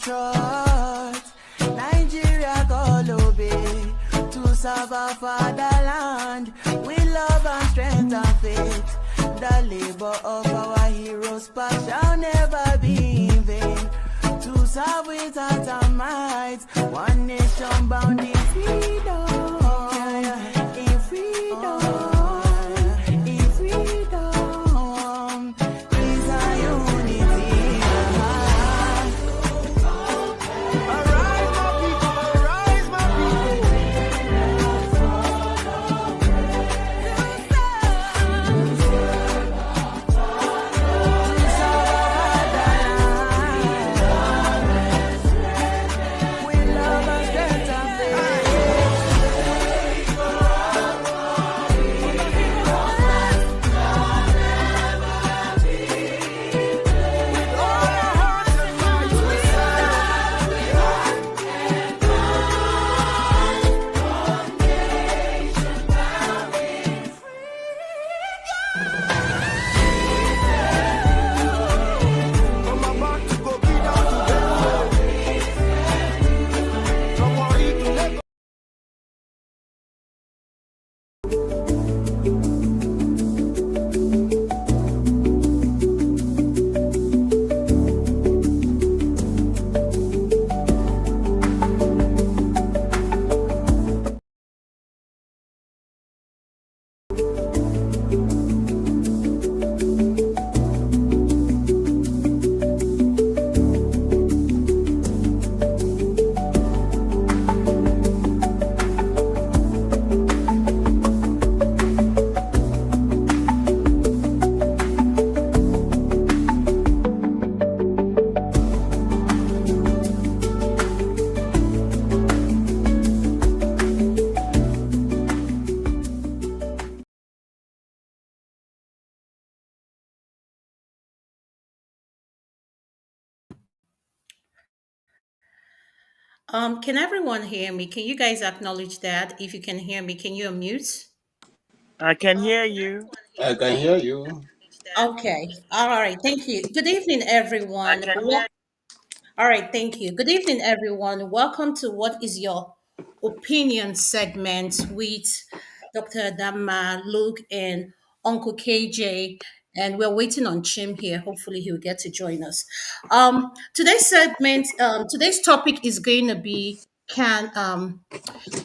trust. Nigeria call obey to serve our fatherland with love and strength and faith. The labor of our heroes past shall never be in vain. To serve with heart and might, one nation bound in freedom. In freedom. In freedom. Peace and unity. Arise, my people, arise, my people. With love and strength and faith. With all our hearts and minds we I'm about to go be down to from Wari to Lagos. Can everyone hear me? Can you guys acknowledge that? If you can hear me, can you unmute? I can hear you. I can hear you. Okay. All right. Thank you. Good evening, I everyone. can hear. All right. Thank you. Good evening, everyone. Welcome to What is Your Opinion segment with Dr. Dama, Luke, and Uncle KJ. And we're waiting on Chim here. Hopefully, he'll get to join us. Today's topic is going to be can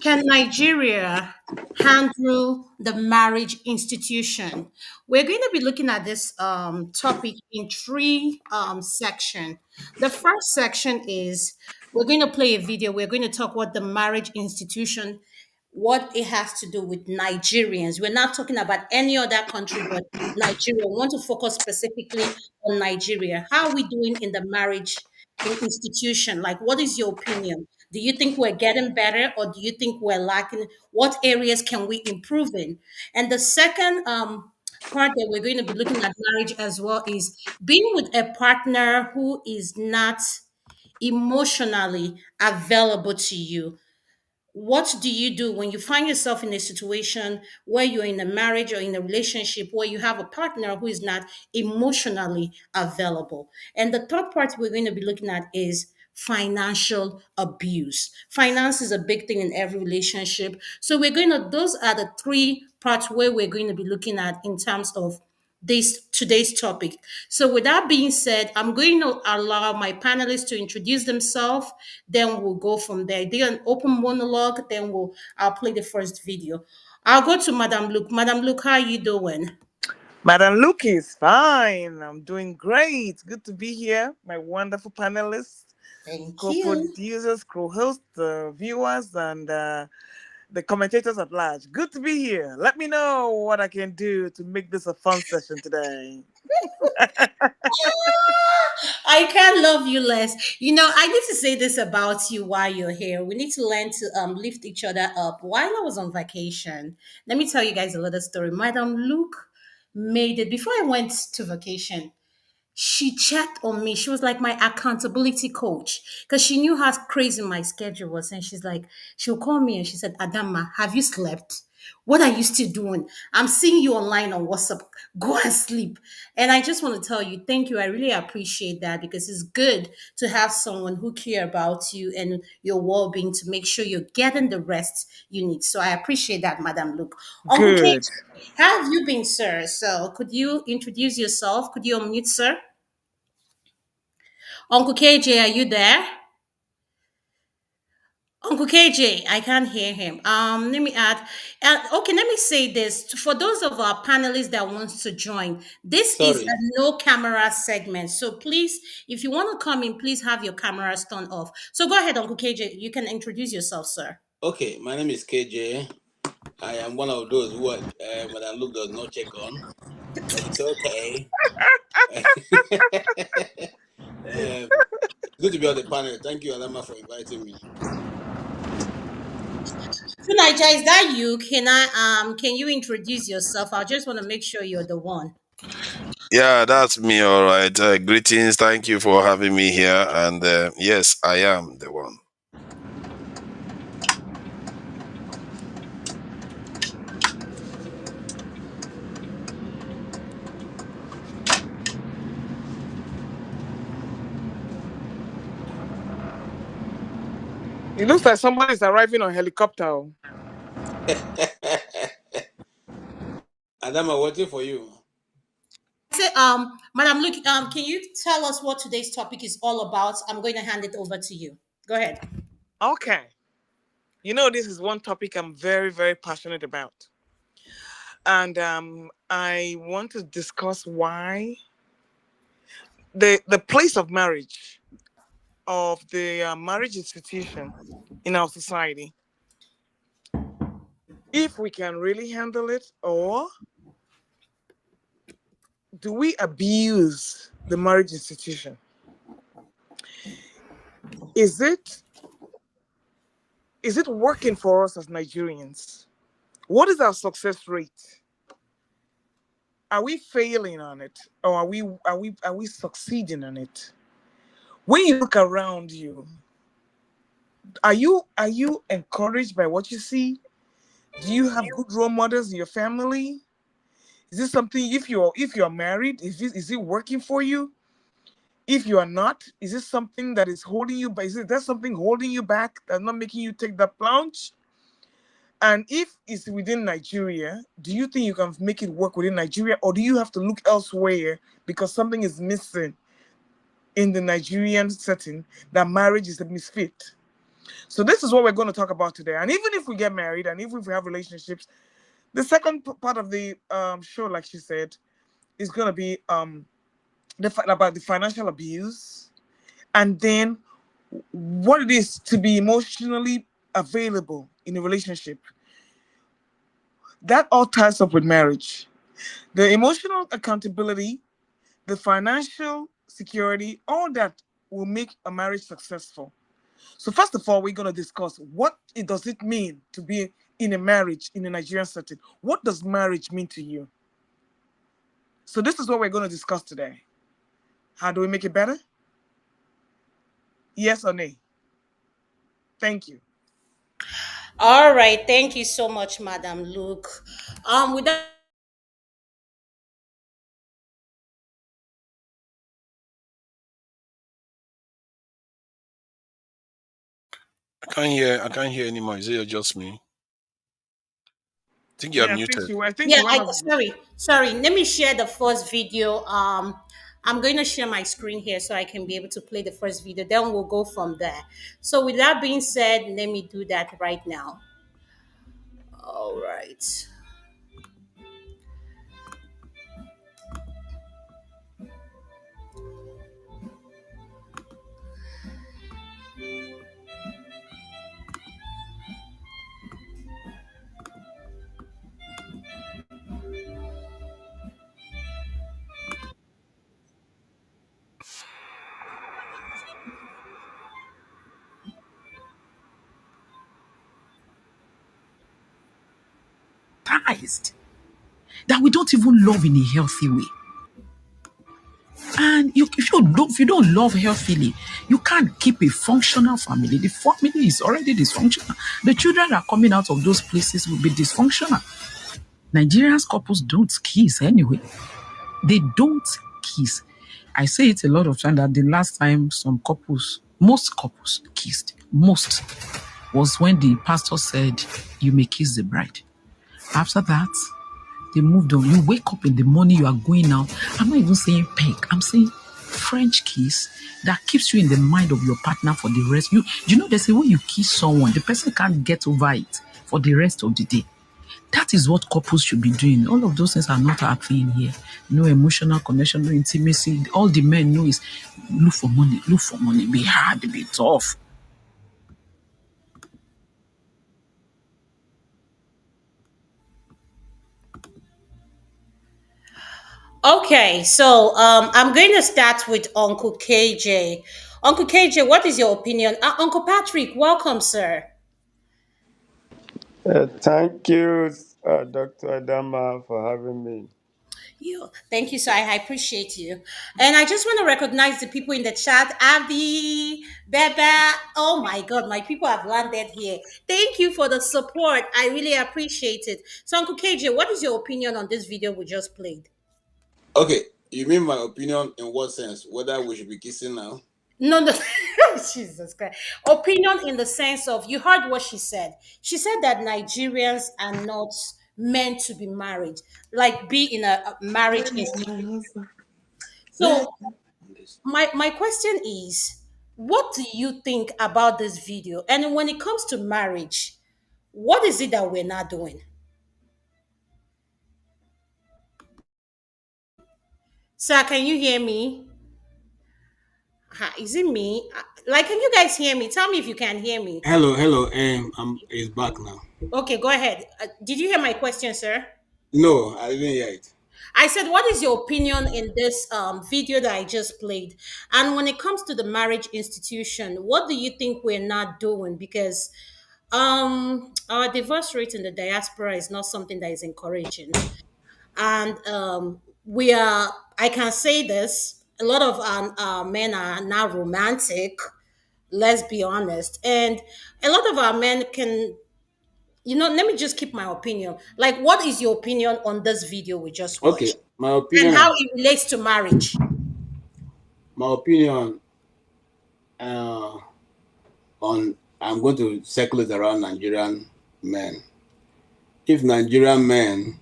Nigeria handle the marriage institution? We're going to be looking at this topic in three sections. The first section is we're going to play a video. We're going to talk what the marriage institution, what it has to do with Nigerians. We're not talking about any other country but Nigeria. We want to focus specifically on Nigeria. How are we doing in the marriage institution? Like, what is your opinion? Do you think we're getting better or do you think we're lacking? What areas can we improve in? And the second part that we're going to be looking at marriage as well is being with a partner who is not emotionally available to you. What do you do when you find yourself in a situation where you're in a marriage or in a relationship where you have a partner who is not emotionally available? And the third part we're going to be looking at is financial abuse. Finance is a big thing in every relationship. So those are the three parts where we're going to be looking at in terms of this today's topic. So with that being said, I'm going to allow my panelists to introduce themselves, then we'll go from there. They're an open monologue, then I'll play the first video. I'll go to Madam Luke. Madam Luke, how are you doing? Madam Luke is fine. I'm doing great. Good to be here. My wonderful panelists, Thank you. co-producers, co-hosts, viewers, and the commentators at large. Good to be here. Let me know what I can do to make this a fun session today. I can't love you less. I need to say this about you while you're here. We need to learn to lift each other up. While I was on vacation, let me tell you guys a little story. Madam Luke made it before I went to vacation. She checked on me. She was like my accountability coach because she knew how crazy my schedule was. And she's like, she'll call me and she said, Adama, have you slept? What are you still doing? I'm seeing you online on WhatsApp. Go and sleep. And I just want to tell you, thank you. I really appreciate that because it's good to have someone who care about you and your well-being to make sure you're getting the rest you need. So I appreciate that, Madam Luke. Uncle Kate, Good. how have you been, sir? So could you introduce yourself? Could you unmute, sir? Uncle KJ, are you there? Uncle KJ, I can't hear him. Let me add. Okay, let me say this for those of our panelists that wants to join. This is a Sorry. no camera segment, so please, if you want to come in, please have your cameras turned off. So go ahead, Uncle KJ. You can introduce yourself, sir. Okay, my name is KJ. I am one of those who Madam Luke does not check on, but it's okay. Good to be on the panel. Thank you, Alama, for inviting me. So Niger, is that you? Can you introduce yourself? I just want to make sure you're the one. Yeah, that's me. All right. Greetings. Thank you for having me here. And yes, I am the one. It looks like somebody's arriving on helicopter. Oh. Adama, waiting for you. Say, Madam Luke, can you tell us what today's topic is all about? I'm going to hand it over to you. Go ahead. Okay. You know, this is one topic I'm very, very passionate about. And I want to discuss why the place of marriage, of the marriage institution in our society, if we can really handle it, or do we abuse the marriage institution? Is it working for us as Nigerians? What is our success rate? Are we failing on it, or are we succeeding on it? When you look around you, are you encouraged by what you see? Do you have good role models in your family? Is this something, if you're married, is it working for you? If you are not, is this something that is holding you back? Is it that something holding you back that's not making you take that plunge? And if it's within Nigeria, do you think you can make it work within Nigeria, or do you have to look elsewhere because something is missing in the Nigerian setting, that marriage is a misfit? So this is what we're going to talk about today. And even if we get married and even if we have relationships, the second part of the show, like she said, is going to be about the financial abuse, and then what it is to be emotionally available in a relationship. That all ties up with marriage. The emotional accountability, the financial security, all that will make a marriage successful. So first of all, we're going to discuss what it does it mean to be in a marriage in a Nigerian setting. What does marriage mean to you? So this is what we're going to discuss today. How do we make it better? Yes or nay? Thank you. All right. Thank you so much, Madam Luke. With that, I can't hear anymore. Is it just me? I think you are Yeah, I think muted. she. I think yeah, she went I off. sorry. Let me share the first video. I'm going to share my screen here so I can be able to play the first video. Then we'll go from there. So with that being said, let me do that right now. All right. Surprised that we don't even love in a healthy way. And if you don't love healthily, you can't keep a functional family. The family is already dysfunctional. The children that are coming out of those places will be dysfunctional. Nigerians couples don't kiss anyway. They don't kiss. I say it a lot of times that the last time most couples kissed, most was when the pastor said, "You may kiss the bride." After that, they moved on. You wake up in the morning, you are going out. I'm not even saying peck. I'm saying French kiss that keeps you in the mind of your partner for the rest. You know, they say when you kiss someone, the person can't get over it for the rest of the day. That is what couples should be doing. All of those things are not happening here. No emotional connection, no intimacy. All the men know is look for money, be hard, be tough. Okay, so I'm going to start with Uncle KJ. Uncle KJ, what is your opinion? Uncle Patrick, welcome, sir. Thank you, Dr. Adama, for having me. Thank you, sir. I appreciate you. And I just want to recognize the people in the chat. Abby, Beba. Oh my God, my people have landed here. Thank you for the support. I really appreciate it. So, Uncle KJ, what is your opinion on this video we just played? Okay, you mean my opinion in what sense? Whether we should be kissing now? No, no, Jesus Christ. Opinion in the sense of you heard what she said. She said that Nigerians are not meant to be married, like be in a marriage institution. Let So my question is, what do you think about this video? And when it comes to marriage, what is it that we're not doing? Sir, can you hear me? Is it me? Like, can you guys hear me? Tell me if you can hear me. Hello, hello. It's back now. Okay, go ahead. Did you hear my question, sir? No, I didn't hear it. I said, what is your opinion in this video that I just played? And when it comes to the marriage institution, what do you think we're not doing? Because our divorce rate in the diaspora is not something that is encouraging. And we are, I can say this, a lot of men are now romantic, let's be honest. And a lot of our men can, let me just keep my opinion. Like, what is your opinion on this video we just Okay, watched? my And how opinion. it relates to marriage? My opinion uh, on I'm going to circle it around Nigerian men. If Nigerian men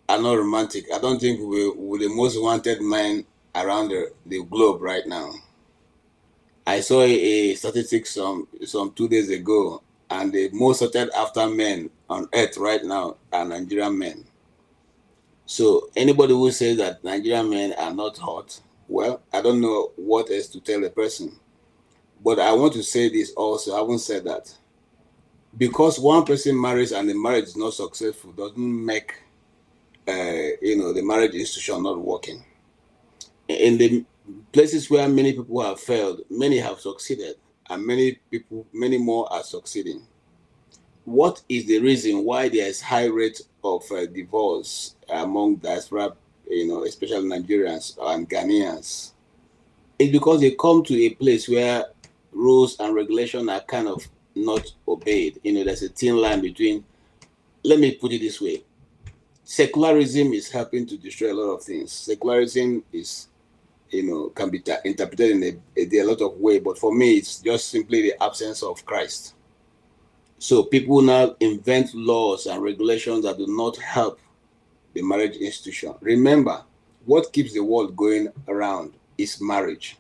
are not romantic, I don't think we're the most wanted men around the globe right now. I saw a statistic some 2 days ago, and the most sought after men on earth right now are Nigerian men. So anybody who says that Nigerian men are not hot, well, I don't know what else to tell the person. But I want to say this also. I haven't said that because one person marries and the marriage is not successful doesn't make the marriage institution not working. In the places where many people have failed, many have succeeded, and many more are succeeding. What is the reason why there is high rate of divorce among diaspora, especially Nigerians and Ghanaians? It's because they come to a place where rules and regulation are kind of not obeyed. There's a thin line between, let me put it this way, secularism is helping to destroy a lot of things. Secularism is, can be interpreted in a lot of way, but for me, it's just simply the absence of Christ. So people now invent laws and regulations that do not help the marriage institution. Remember, what keeps the world going around is marriage.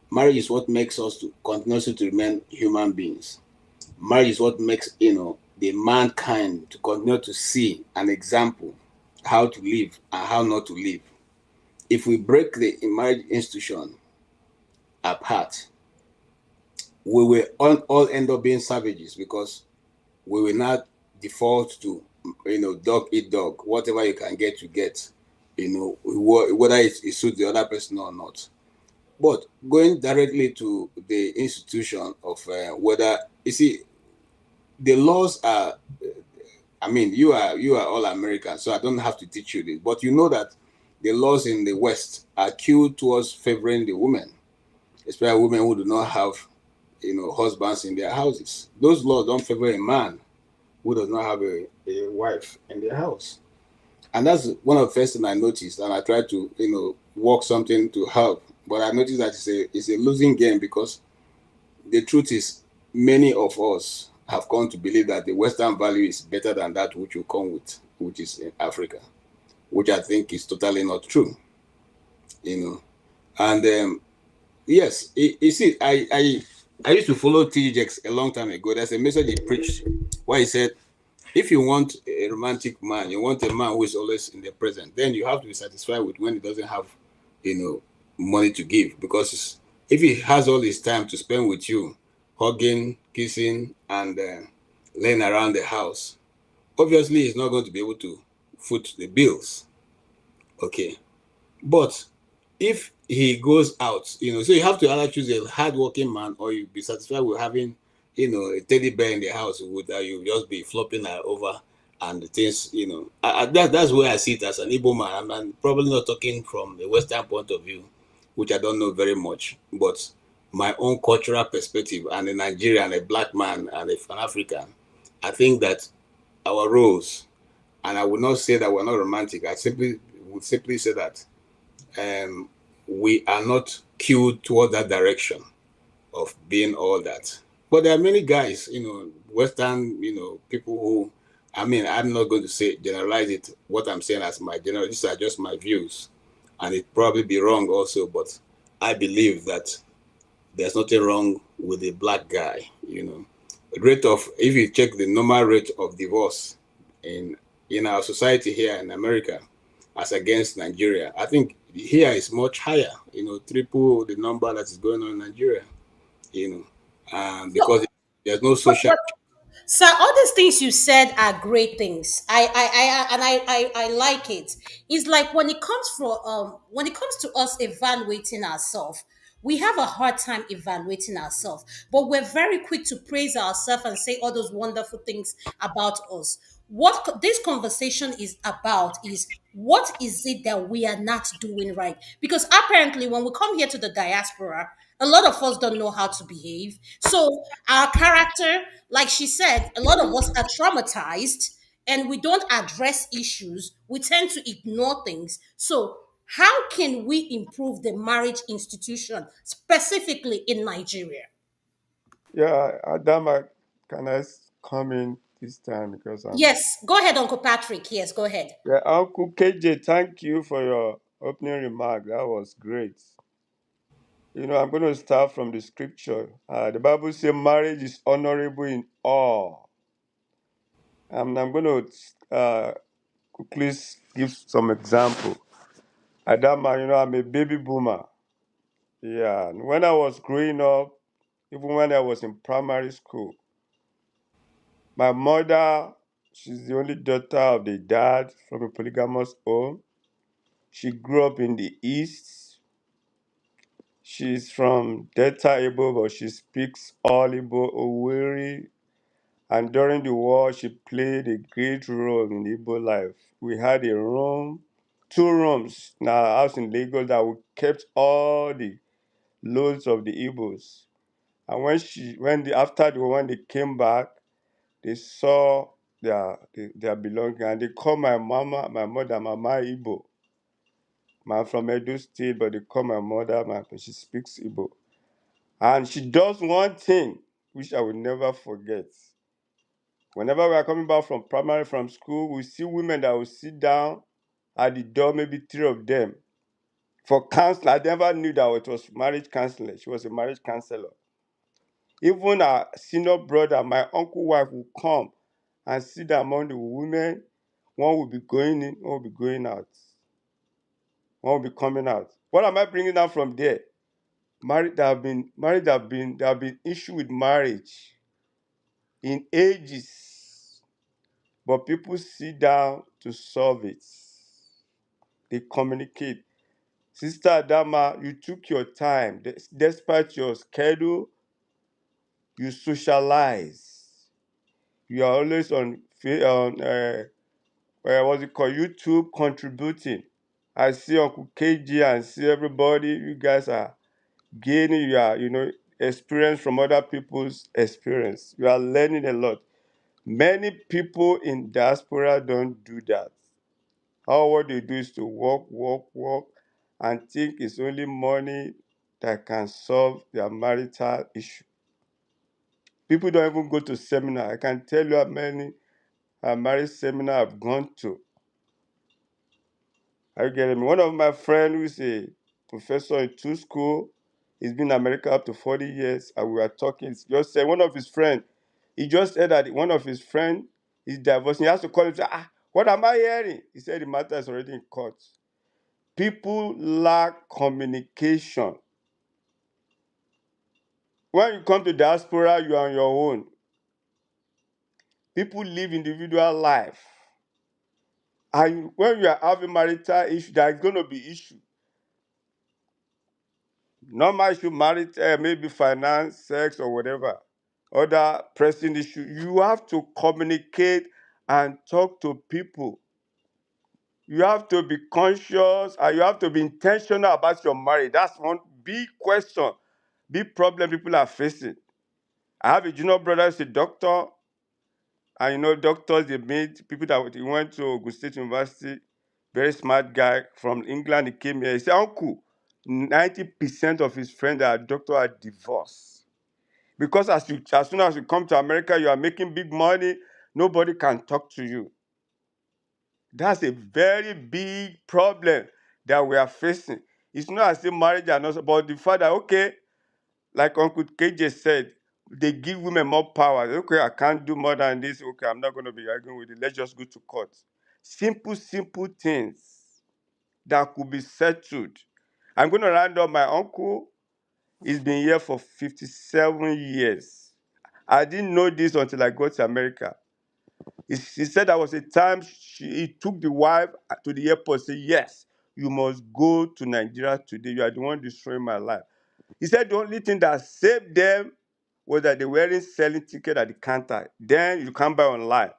Marriage is what makes us to continuously to remain human beings. Marriage is what makes the mankind to continue to see an example how to live and how not to live. If we break the marriage institution apart, we will all end up being savages because we will not default to dog eat dog. Whatever you can get, you get. Whether it suits the other person or not. But going directly to the institution of whether you see the laws are. I mean, you are all American, so I don't have to teach you this. But you know that the laws in the West are skewed towards favoring the women, especially women who do not have, husbands in their houses. Those laws don't favor a man who does not have a wife in their house. And that's one of the first things I noticed, and I tried to, work something to help. But I noticed that it's a losing game, because the truth is, many of us have come to believe that the Western value is better than that which you come with, which is in Africa, which I think is totally not true. You know, and yes, you see, I used to follow T. Jakes a long time ago. There's a message he preached where he said, if you want a romantic man, you want a man who is always in the present, then you have to be satisfied with when he doesn't have, money to give. Because if he has all his time to spend with you, hugging, kissing, and laying around the house, obviously he's not going to be able to foot the bills. Okay. But if he goes out, so you have to either choose a hardworking man, or you be satisfied with having, a teddy bear in the house with that you just be flopping her over and the things, that's where I see it as an Igbo man. I'm probably not talking from the Western point of view, which I don't know very much, but my own cultural perspective, and a Nigerian, a black man, and an African, I think that our roles, and I would not say that we're not romantic. I simply would simply say that um, we are not cued toward that direction of being all that. But there are many guys, Western, people who, I mean, I'm not going to say generalize it. What I'm saying as my general, these are just my views, and it probably be wrong also. But I believe that there's nothing wrong with a black guy. The rate of, if you check the normal rate of divorce in our society here in America as against Nigeria, I think here is much higher, triple the number that is going on in Nigeria, you So, because there's no but, social. but sir, all these things you said are great things. I like it. It's like when it comes to us evaluating ourselves, we have a hard time evaluating ourselves, but we're very quick to praise ourselves and say all those wonderful things about us. This conversation is about is what is it that we are not doing right? Because apparently, when we come here to the diaspora, a lot of us don't know how to behave. So our character, like she said, a lot of us are traumatized and we don't address issues. We tend to ignore things. So how can we improve the marriage institution specifically in Nigeria? Yeah, Adama, can come in this time because I'm. Yes, go ahead, Uncle Patrick. Yes, go ahead. Yeah, Uncle KJ, thank you for your opening remark. That was great. I'm going to start from the scripture. The Bible says marriage is honorable in all. And I'm going to quickly give some example. Adama, I'm a baby boomer. Yeah, and when I was growing up, even when I was in primary school, my mother, she's the only daughter of the dad from a polygamous home. She grew up in the East. She's from Delta Igbo, but she speaks all Igbo, Oweri. And during the war, she played a great role in Igbo life. We had a room, two rooms in our house in Lagos that we kept all the loads of the Igbos. And after the war, when they came back, they saw their belongings, and they called my mother, Mama Igbo. I'm from Edo State, but they call my mother, she speaks Igbo. And she does one thing which I will never forget. Whenever we are coming back from school, we see women that will sit down at the door, maybe three of them, for counseling. I never knew that it was marriage counselor. She was a marriage counselor. Even our senior brother, my uncle wife, will come and sit down among the women. One will be going in, one will be going out. One will be coming out. What am I bringing out from there? There have been issue with marriage in ages, but people sit down to solve it. They communicate. Sister Adama, you took your time. Despite your schedule, you socialize. You are always on what's it called, YouTube, contributing. I see Uncle KG and see everybody. You guys are gaining your, experience from other people's experience. You are learning a lot. Many people in diaspora don't do that. All what they do is to work, and think it's only money that can solve their marital issue. People don't even go to seminar. I can tell you how many marriage seminar I've gone to. Are you getting me? One of my friends who is a professor in two schools, he's been in America up to 40 years, and we were talking. He just said one of his friends, he just said that one of his friends is divorced. He has to call him and say, what am I hearing? He said the matter is already in court. People lack communication. When you come to diaspora, you are on your own. People live individual life. And when you are having marital issue, there is going to be issue. Normal issue, marital, maybe finance, sex, or whatever. Other pressing issue. You have to communicate and talk to people. You have to be conscious and you have to be intentional about your marriage. That's one big question, big problem people are facing. I have a junior brother who's a doctor, and doctors, they meet people that he went to Ogun State University, very smart guy from England. He came here. He said, Uncle, 90% of his friends that are doctors are divorced. Because as soon as you come to America, you are making big money, nobody can talk to you. That's a very big problem that we are facing. It's not as if marriage are not, but the fact that, okay, like Uncle KJ said, they give women more power. Okay, I can't do more than this. Okay, I'm not going to be arguing with it. Let's just go to court. Simple things that could be settled. I'm going to round up my uncle. He's been here for 57 years. I didn't know this until I got to America. He said there was a time he took the wife to the airport and said, yes, you must go to Nigeria today. You are the one destroying my life. He said the only thing that saved them was that they weren't selling tickets at the counter. Then you can buy online.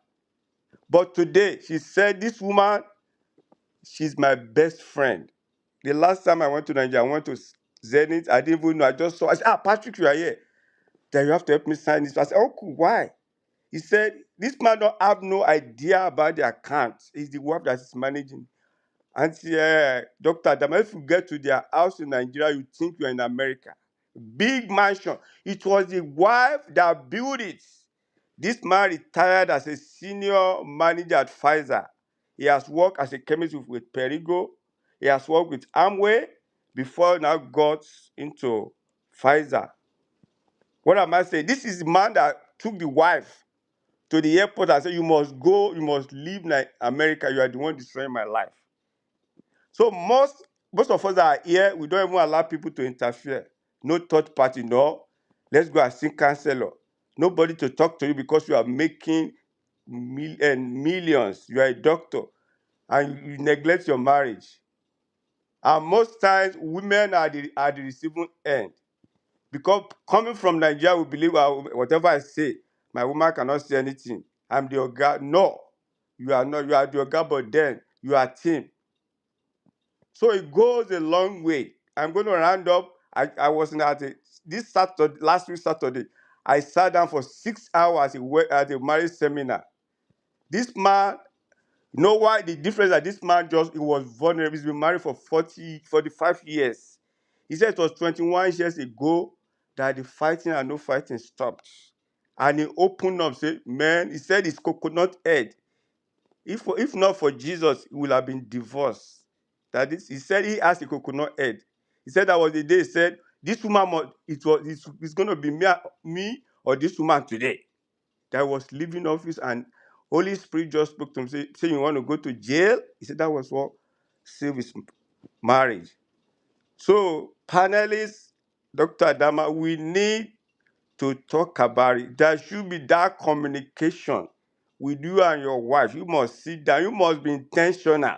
But today, she said, this woman, she's my best friend. The last time I went to Nigeria, I went to Zenith. I didn't even know. I just saw. I said, Patrick, you are here. Then you have to help me sign this. I said, Uncle, why? He said, this man don't have no idea about the account. It's the wife that is managing. And Dr. Adama, if you get to their house in Nigeria, you think you're in America. Big mansion. It was the wife that built it. This man retired as a senior manager at Pfizer. He has worked as a chemist with Perigo. He has worked with Amway before now got into Pfizer. What am I saying? This is the man that took the wife to the airport and said, you must go, you must leave America. You are the one destroying my life. So most of us that are here, we don't even allow people to interfere. No third party, no. Let's go and see counselor. Nobody to talk to you because you are making millions. You are a doctor and you neglect your marriage. And most times, women are the receiving end. Because coming from Nigeria, we believe whatever I say, my woman cannot say anything. I'm the oga. No, you are not. You are the oga, but then you are team. So it goes a long way. I'm going to round up. I was this Saturday, last week Saturday. I sat down for 6 hours at a marriage seminar. This man, you know why? The difference that this man he was vulnerable. He's been married for 45 years. He said it was 21 years ago that the fighting and no fighting stopped. And he opened up, said, man, he said his coconut head. If not for Jesus, he would have been divorced. He said he has a coconut head. He said that was the day he said, this woman, it's going to be me or this woman today. That was leaving office and Holy Spirit just spoke to him, say you want to go to jail? He said that was what saved his marriage. So panelists, Dr. Adama, we need to talk about it. There should be that communication with you and your wife. You must sit down. You must be intentional.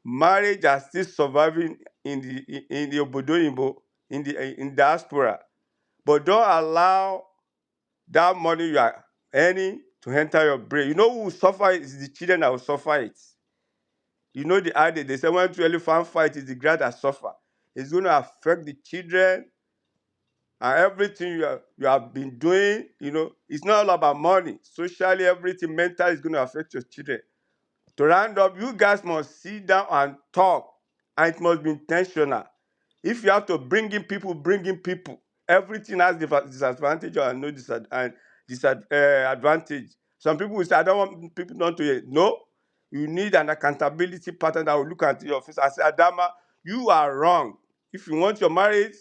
Marriage are still surviving in the Obodoyinbo, in diaspora. But don't allow that money you are earning to enter your brain. You know who will suffer it? It's the children that will suffer it. You know the idea. They say when two elephant fight, is the grass that suffer. It's going to affect the children and everything you have been doing. It's not all about money. Socially, everything mental is going to affect your children. To round up, you guys must sit down and talk, and it must be intentional. If you have to bring in people, bring in people. Everything has disadvantage and no advantage. Some people will say, I don't want people not to hear. No, you need an accountability partner that will look at your face and say, Adama, you are wrong. If you want your marriage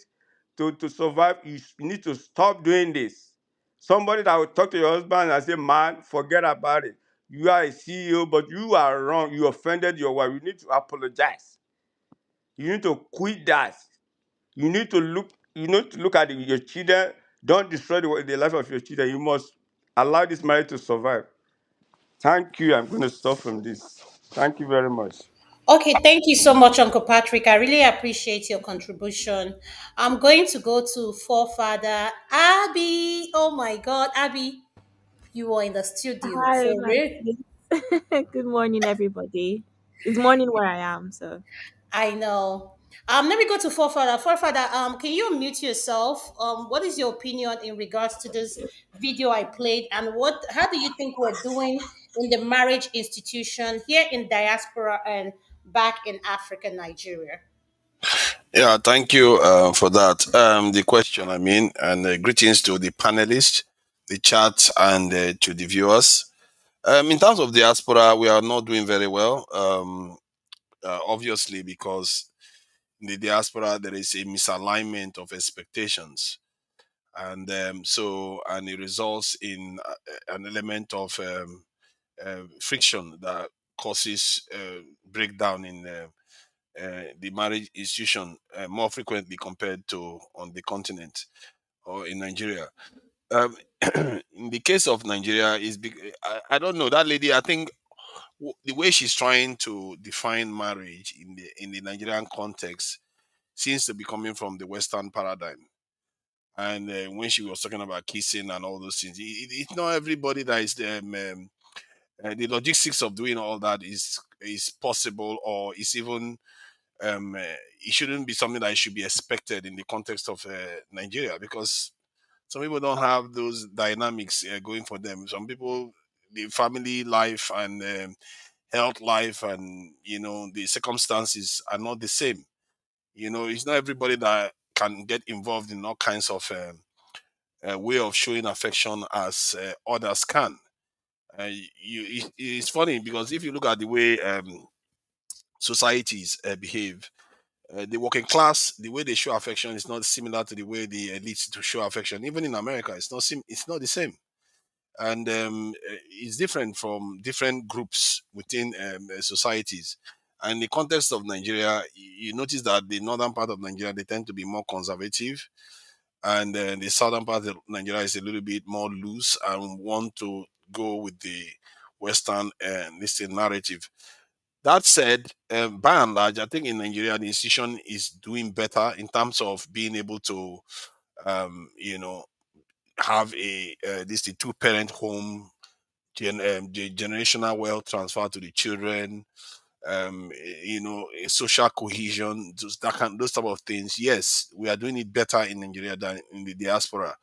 to survive, you need to stop doing this. Somebody that will talk to your husband and say, man, forget about it. You are a CEO, but you are wrong. You offended your wife. You need to apologize. You need to quit that. You need to look at your children. Don't destroy the life of your children. You must allow this marriage to survive. Thank you. I'm going to stop from this. Thank you very much. Okay, thank you so much, Uncle Patrick. I really appreciate your contribution. I'm going to go to forefather Abby. Oh my God, Abby, you are in the studio Hi, for my real. sis. Good morning, everybody. It's morning where I am, so I know. Let me go to forefather. Forefather, can you mute yourself? What is your opinion in regards to this video I played, and how do you think we're doing in the marriage institution here in diaspora and back in Africa, Nigeria? Yeah, thank you for that. The question, I mean, and greetings to the panelists, the chat, and to the viewers. In terms of diaspora, we are not doing very well. Obviously, because in the diaspora there is a misalignment of expectations, and and it results in an element of friction that causes breakdown in the marriage institution more frequently compared to on the continent or in Nigeria. Um, in the case of Nigeria, I don't know that lady. I think the way she's trying to define marriage in the Nigerian context seems to be coming from the Western paradigm. And when she was talking about kissing and all those things, it's not everybody that is the logistics of doing all that is possible, or is even it shouldn't be something that should be expected in the context of Nigeria, because some people don't have those dynamics going for them. Some people, the family life and health life and the circumstances are not the same. It's not everybody that can get involved in all kinds of way of showing affection as others can. It's funny because if you look at the way societies behave, the working class, the way they show affection is not similar to the way the elites to show affection. Even in America, it's not the same, and it's different from different groups within societies. And in the context of Nigeria, you notice that the northern part of Nigeria, they tend to be more conservative, and the southern part of Nigeria is a little bit more loose and want to go with the Western listed narrative. That said, by and large, I think in Nigeria the institution is doing better in terms of being able to, you know, have a two-parent home, the generational wealth transfer to the children, a social cohesion, those type of things. Yes, we are doing it better in Nigeria than in the diaspora.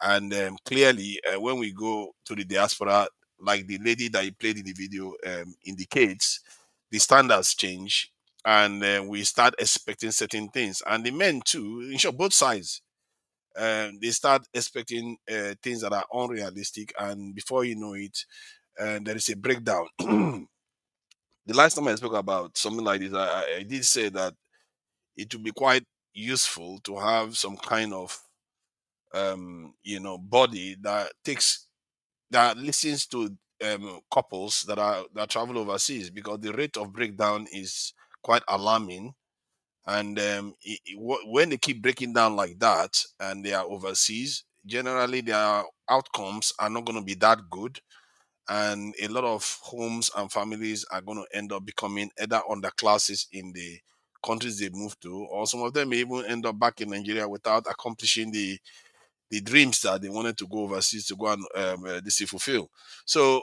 And clearly, when we go to the diaspora, like the lady that you played in the video indicates, the standards change, and we start expecting certain things. And the men too, in short, both sides, they start expecting things that are unrealistic, and before you know it, there is a breakdown. The last time I spoke about something like this, I did say that it would be quite useful to have some kind of body that listens to couples that travel overseas, because the rate of breakdown is quite alarming. And when they keep breaking down like that and they are overseas, generally their outcomes are not going to be that good, and a lot of homes and families are going to end up becoming either underclasses in the countries they move to, or some of them may even end up back in Nigeria without accomplishing the dreams that they wanted to go overseas to go and this fulfill. So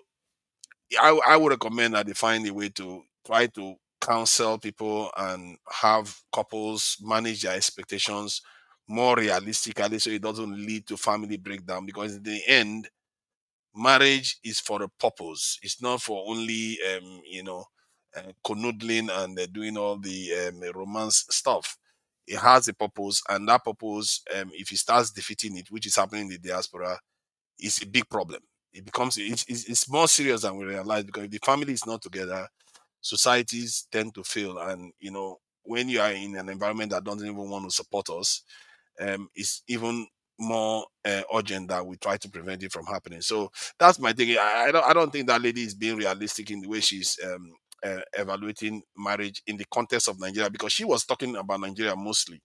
I would recommend that they find a way to try to counsel people and have couples manage their expectations more realistically so it doesn't lead to family breakdown, because in the end, marriage is for a purpose. It's not for only canoodling and doing all the romance stuff. It has a purpose, and that purpose, if it starts defeating it, which is happening in the diaspora, is a big problem. It becomes it's more serious than we realize, because if the family is not together, societies tend to fail. And when you are in an environment that doesn't even want to support us, it's even more urgent that we try to prevent it from happening. So that's my thing. I don't think that lady is being realistic in the way she's evaluating marriage in the context of Nigeria, because she was talking about Nigeria mostly.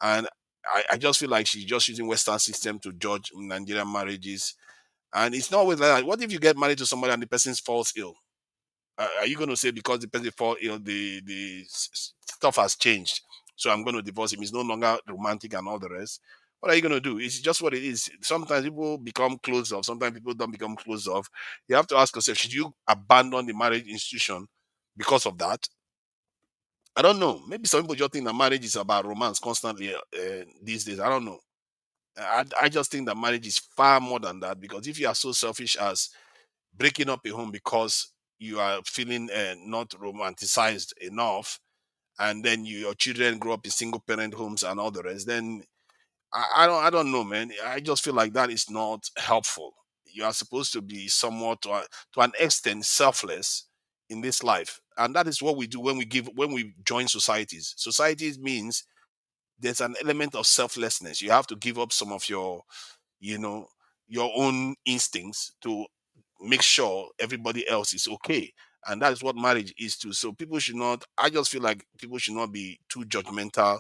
And I just feel like she's just using Western system to judge Nigerian marriages. And it's not always like that. What if you get married to somebody and the person falls ill? Are you going to say because the person fall ill, the stuff has changed, so I'm going to divorce him? It's no longer romantic and all the rest. What are you going to do? It's just what it is. Sometimes people become closed off. Sometimes people don't become closed off. You have to ask yourself: should you abandon the marriage institution because of that? I don't know. Maybe some people just think that marriage is about romance constantly these days. I don't know. I just think that marriage is far more than that, because if you are so selfish as breaking up a home because you are feeling not romanticized enough, and then your children grow up in single parent homes and all the rest, then I don't know, man. I just feel like that is not helpful. You are supposed to be somewhat to an extent selfless in this life, and that is what we do when we join societies. Societies means there's an element of selflessness. You have to give up some of you know your own instincts to make sure everybody else is okay. And that is what marriage is too. So people should not, I just feel like people should not be too judgmental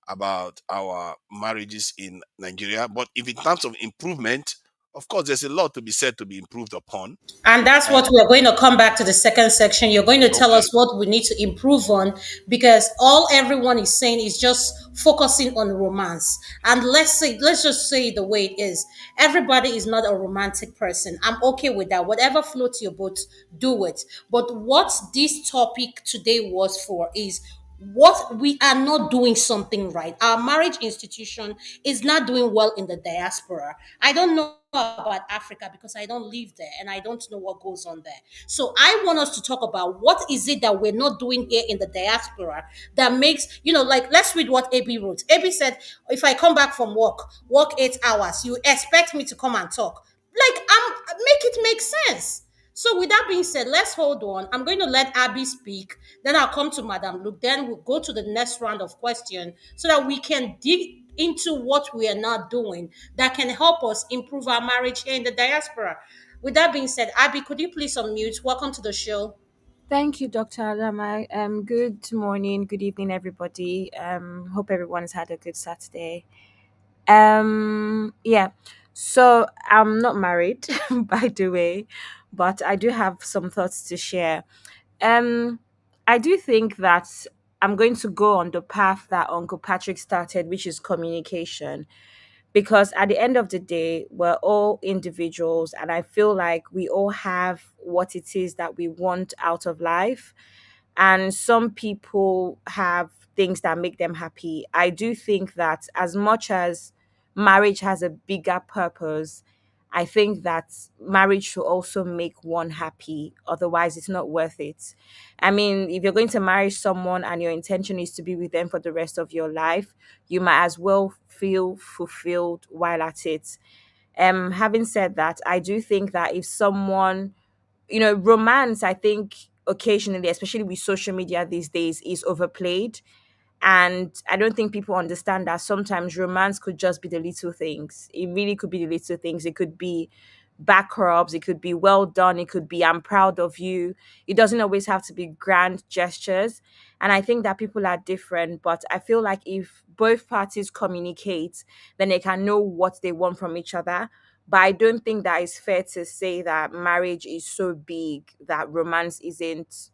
about our marriages in Nigeria. But if in terms of improvement, of course there's a lot to be said, to be improved upon. And that's uh, what we're going to come back to the second section. You're going to tell okay. us what we need to improve on, because all everyone is saying is just focusing on romance. And let's just say the way it is. Everybody is not a romantic person. I'm okay with that. Whatever floats your boat, do it. But what this topic today was for is what we are not doing something right. Our marriage institution is not doing well in the diaspora. I don't know about Africa because I don't live there and I don't know what goes on there. So I want us to talk about what is it that we're not doing here in the diaspora that makes, like let's read what AB wrote. AB said, if I come back from work 8 hours, you expect me to come and talk. Like, make it make sense. So, with that being said, let's hold on. I'm going to let Abby speak. Then I'll come to Madam Luke. Then we'll go to the next round of questions so that we can dig into what we are not doing that can help us improve our marriage here in the diaspora. With that being said, Abby, could you please unmute? Welcome to the show. Thank you, Dr. Adama. Good morning, good evening, everybody. Hope everyone's had a good Saturday. Yeah. So I'm not married, by the way, but I do have some thoughts to share. Um, I do think that I'm going to go on the path that Uncle Patrick started, which is communication, because at the end of the day we're all individuals, and I feel like we all have what it is that we want out of life, and some people have things that make them happy. I do think that as much as marriage has a bigger purpose, I think that marriage should also make one happy. Otherwise, it's not worth it. I mean, if you're going to marry someone and your intention is to be with them for the rest of your life, you might as well feel fulfilled while at it. Having said that, I do think that if someone, romance, I think occasionally, especially with social media these days, is overplayed. And I don't think people understand that sometimes romance could just be the little things. It really could be the little things. It could be back rubs, it could be well done, it could be I'm proud of you. It doesn't always have to be grand gestures. And I think that people are different, but I feel like if both parties communicate, then they can know what they want from each other. But I don't think that it's fair to say that marriage is so big that romance isn't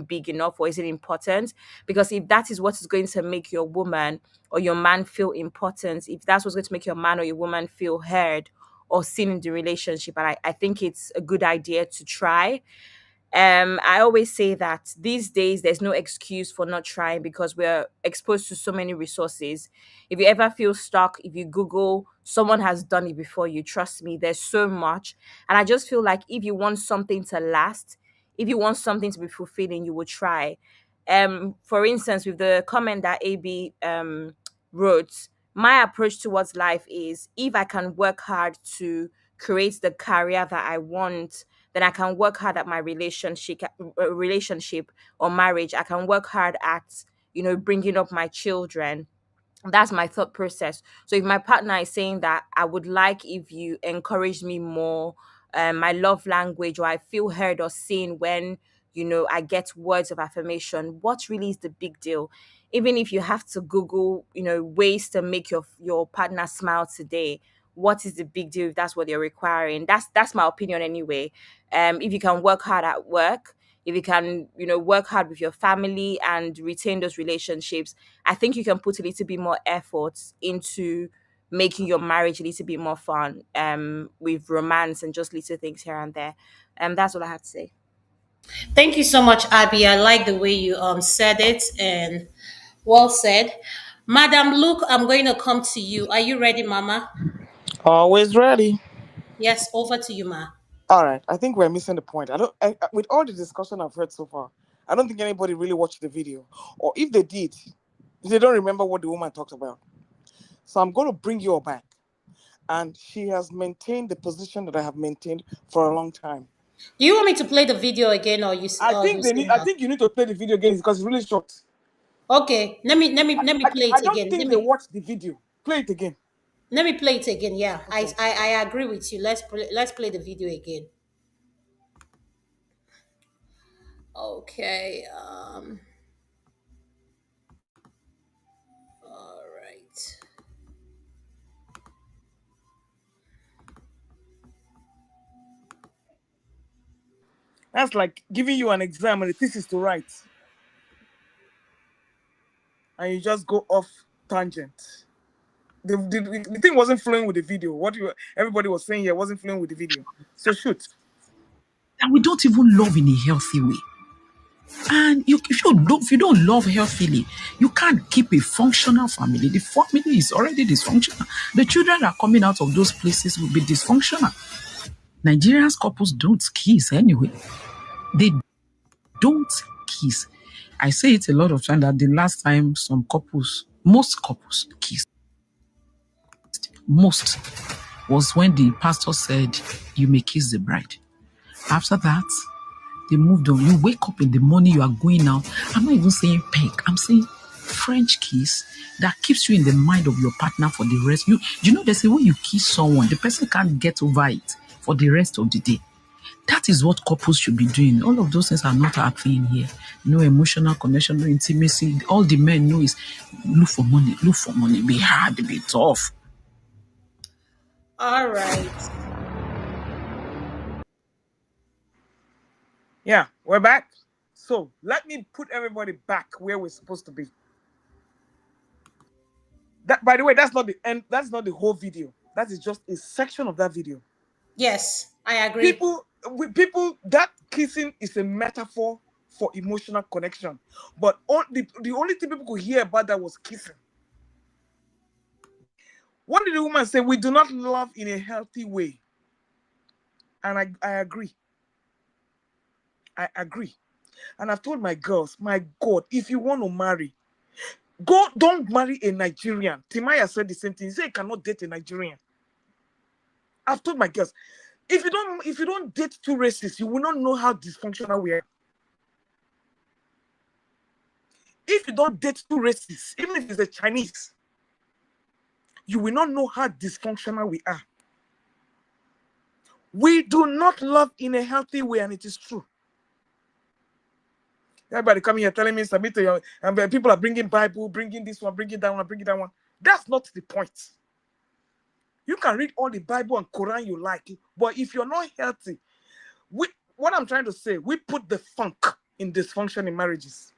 big enough or isn't important, because if that is what is going to make your woman or your man feel important, if that's what's going to make your man or your woman feel heard or seen in the relationship, and I think it's a good idea to try, I always say that these days there's no excuse for not trying because we're exposed to so many resources. If you ever feel stuck, if you Google, someone has done it before you. Trust me, there's so much. And I just feel like if you want something to last, if you want something to be fulfilling, you will try. For instance, with the comment that AB wrote, my approach towards life is if I can work hard to create the career that I want, then I can work hard at my relationship or marriage. I can work hard at, bringing up my children. That's my thought process. So if my partner is saying that I would like if you encourage me more, my love language, or I feel heard or seen when I get words of affirmation, what really is the big deal? Even if you have to Google ways to make your partner smile today, what is the big deal if that's what they're requiring? That's my opinion anyway. If you can work hard at work, if you can work hard with your family and retain those relationships, I think you can put a little bit more effort into making your marriage a little bit more fun, with romance and just little things here and there. That's all I have to say. Thank you so much, Abby. I like the way you said it, and well said. Madam Luke, I'm going to come to you. Are you ready, Mama? Always ready. Yes, over to you, Ma. All right. I think we're missing the point. With all the discussion I've heard so far, I don't think anybody really watched the video, or if they did, they don't remember what the woman talked about. So I'm going to bring you all back, and she has maintained the position that I have maintained for a long time. Do you want me to play the video again, or you say I no? think you need to play the video again because it's really short. Okay, let me play I it don't again. think they watched the video. Play it again. Let me play it again. Yeah, Okay. I agree with you. Let's play the video again. Okay. All right. That's like giving you an exam and a thesis to write, and you just go off tangent. The thing wasn't flowing with the video. Everybody was saying here wasn't flowing with the video. So shoot. And we don't even love in a healthy way. And if you don't love healthily, you can't keep a functional family. The family is already dysfunctional. The children that are coming out of those places will be dysfunctional. Nigerian couples don't kiss anyway. They don't kiss. I say it a lot of times that the last time most couples kissed, most was when the pastor said, "You may kiss the bride." After that, they moved on. You wake up in the morning, you are going out. I'm not even saying peck. I'm saying French kiss that keeps you in the mind of your partner for the rest. There's a way you kiss someone, the person can't get over it for the rest of the day. That is what couples should be doing. All of those things are not happening here. No emotional connection, no intimacy. All the men know is look for money, be hard, be tough. All right. Yeah, we're back. So let me put everybody back where we're supposed to be. That, by the way, that's not the end. That's not the whole video. That is just a section of that video. Yes, I agree. That kissing is a metaphor for emotional connection. But the only thing people could hear about that was kissing. What did the woman say? We do not love in a healthy way. And I agree. I agree. And I've told my girls, my God, if you want to marry, don't marry a Nigerian. Timaya said the same thing. He said you cannot date a Nigerian. I've told my girls, if you don't date two races, you will not know how dysfunctional we are. If you don't date two races, even if it's a Chinese, you will not know how dysfunctional we are. We do not love in a healthy way, and it is true. Everybody coming here telling me submit to your, and people are bringing Bible, bringing this one, bringing that one, bringing that one. That's not the point. You can read all the Bible and Quran you like, but if you're not healthy, what I'm trying to say, we put the funk in dysfunction in marriages.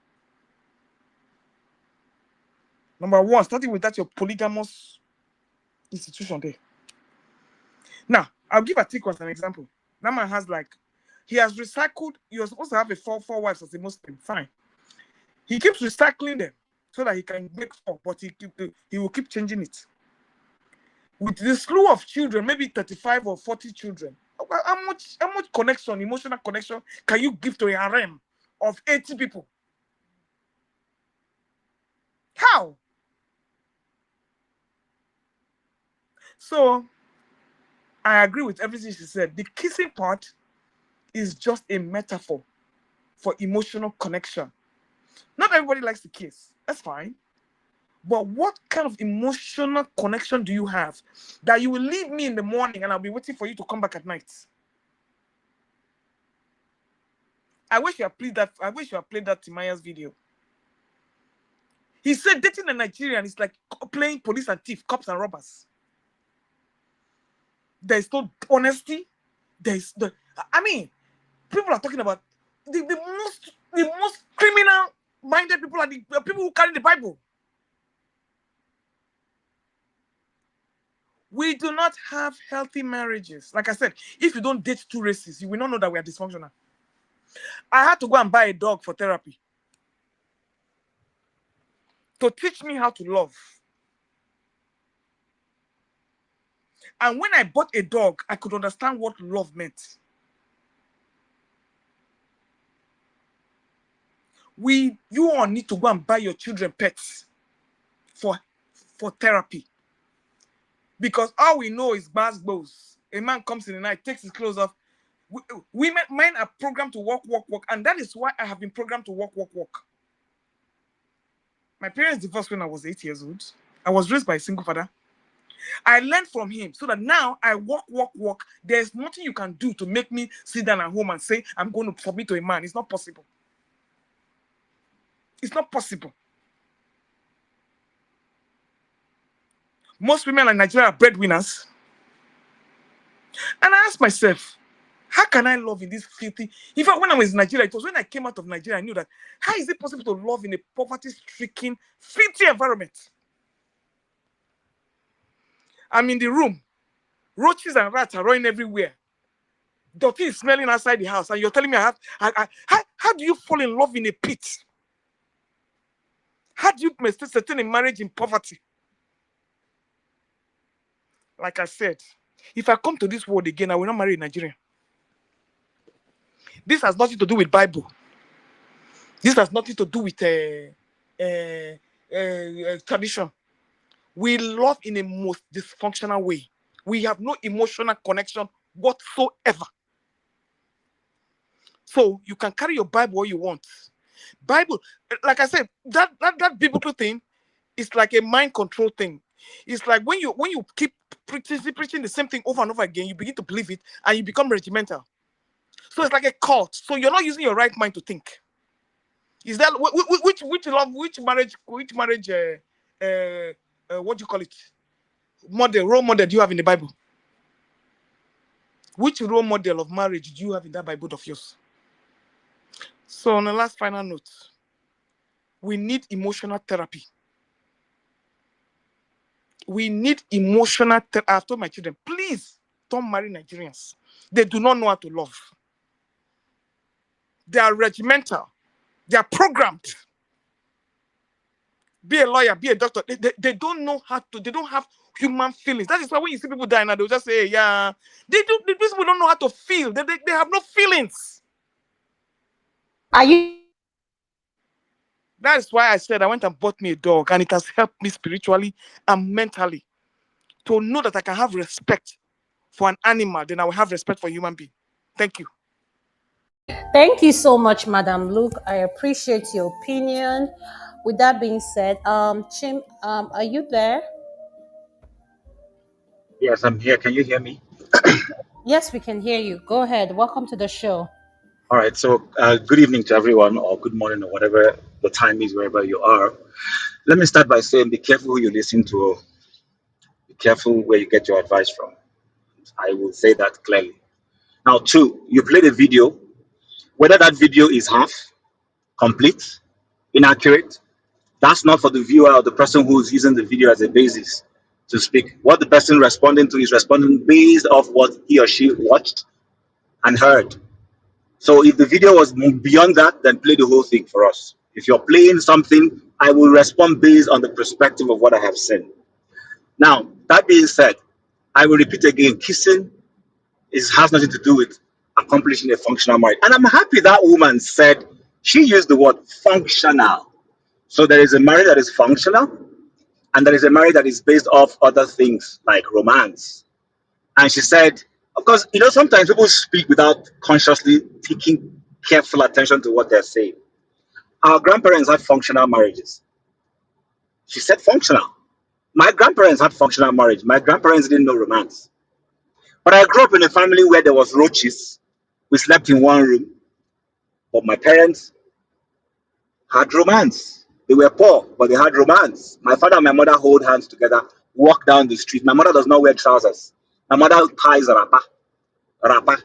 Number one, starting with that your polygamous institution there. Now, I'll give Atiku as an example. That man has He has recycled. You're supposed to have a four wives as a Muslim. Fine. He keeps recycling them so that he can make four, but he will keep changing it. With the slew of children, maybe 35 or 40 children, how much connection, emotional connection, can you give to a harem of 80 people? How? So I agree with everything she said. The kissing part is just a metaphor for emotional connection. Not everybody likes to kiss. That's fine. But what kind of emotional connection do you have that you will leave me in the morning and I'll be waiting for you to come back at night? I wish you had played that. I wish you had played that Timaya's video. He said dating a Nigerian is like playing police and thief, cops and robbers. There is no honesty. I mean, people are talking about the most criminal minded people are the people who carry the Bible. We do not have healthy marriages. Like I said, if you don't date two races, you will not know that we are dysfunctional. I had to go and buy a dog for therapy to teach me how to love. And when I bought a dog, I could understand what love meant. You all need to go and buy your children pets for therapy. Because all we know is bastardize. A man comes in the night, takes his clothes off. Men are programmed to walk, and that is why I have been programmed to walk. My parents divorced when I was 8 years old. I was raised by a single father. I learned from him so that now I walk. There's nothing you can do to make me sit down at home and say, I'm going to submit to a man. It's not possible. It's not possible. Most women in Nigeria are breadwinners. And I asked myself, how can I love in this filthy? In fact, when I was in Nigeria, it was when I came out of Nigeria, I knew that how is it possible to love in a poverty-stricken, filthy environment? I'm in the room. Roaches and rats are running everywhere. Dirty is smelling outside the house. And you're telling me how do you fall in love in a pit? How do you sustain a marriage in poverty? Like I said, if I come to this world again, I will not marry a Nigerian. This has nothing to do with Bible. This has nothing to do with tradition. We love in a most dysfunctional way. We have no emotional connection whatsoever. So you can carry your Bible all you want. Bible, like I said, that biblical thing is like a mind control thing. It's like when you keep preaching the same thing over and over again, you begin to believe it and you become regimental. So it's like a cult. So you're not using your right mind to think. Is that which marriage what do you call it? Role model do you have in the Bible? Which role model of marriage do you have in that Bible of yours? So on the last final note, we need emotional therapy. We need emotional therapy. I've told my children, please don't marry Nigerians. They do not know how to love. They are regimental. They are programmed. Be a lawyer, be a doctor. They don't know how to, they don't have human feelings. That is why when you see people die now, they'll just say, hey, yeah. These people don't know how to feel. They have no feelings. Are you? That is why I said I went and bought me a dog, and it has helped me spiritually and mentally to know that I can have respect for an animal, then I will have respect for a human being. Thank you. Thank you so much, Madam Luke. I appreciate your opinion. With that being said, Chim, are you there? Yes, I'm here. Can you hear me? Yes, we can hear you. Go ahead. Welcome to the show. All right. So, good evening to everyone, or good morning, or whatever the time is, wherever you are. Let me start by saying be careful who you listen to, be careful where you get your advice from. I will say that clearly. Now, two, you played a video. Whether that video is half, complete, inaccurate, that's not for the viewer or the person who's using the video as a basis to speak. What the person responding to is responding based off what he or she watched and heard. So if the video was beyond that, then play the whole thing for us. If you're playing something, I will respond based on the perspective of what I have said. Now, that being said, I will repeat again, kissing has nothing to do with accomplishing a functional marriage. And I'm happy that woman said, she used the word functional. So there is a marriage that is functional, and there is a marriage that is based off other things like romance. And she said, of course, sometimes people speak without consciously taking careful attention to what they're saying. Our grandparents had functional marriages. She said functional. My grandparents had functional marriage. My grandparents didn't know romance. But I grew up in a family where there was roaches. We slept in one room. But my parents had romance. They were poor, but they had romance. My father and my mother hold hands together, walk down the street. My mother does not wear trousers. My mother ties a wrapper,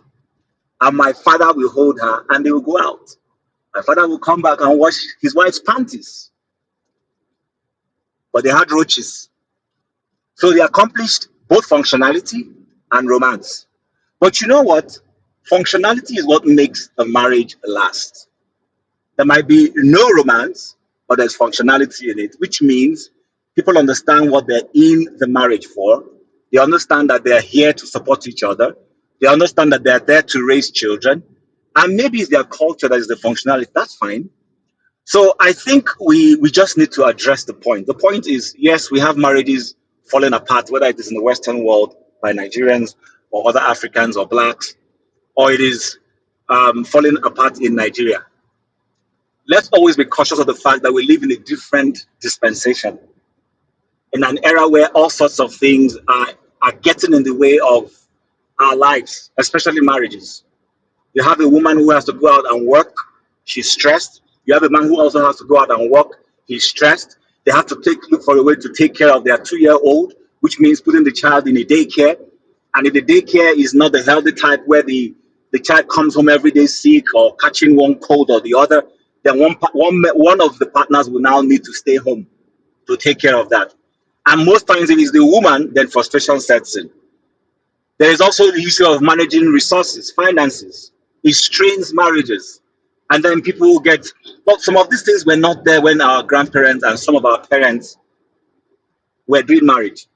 and my father will hold her and they will go out. My father will come back and wash his wife's panties, but they had roaches. So they accomplished both functionality and romance. But you know what? Functionality is what makes a marriage last. There might be no romance, but there's functionality in it, which means people understand what they're in the marriage for. They understand that they're here to support each other. They understand that they're there to raise children. And maybe it's their culture that is the functionality. That's fine. So I think we just need to address the point. The point is, yes, we have marriages falling apart, whether it is in the Western world by Nigerians or other Africans or blacks, or it is falling apart in Nigeria. Let's always be cautious of the fact that we live in a different dispensation, in an era where all sorts of things are getting in the way of our lives, especially marriages. You have a woman who has to go out and work, she's stressed. You have a man who also has to go out and work, he's stressed. They have to look for a way to take care of their 2-year-old, which means putting the child in a daycare. And if the daycare is not the healthy type where the child comes home every day sick or catching one cold or the other, then one of the partners will now need to stay home to take care of that. And most times, if it's the woman, then frustration sets in. There is also the issue of managing resources, finances. It strains marriages. And then people will get, well, some of these things were not there when our grandparents and some of our parents were doing marriage.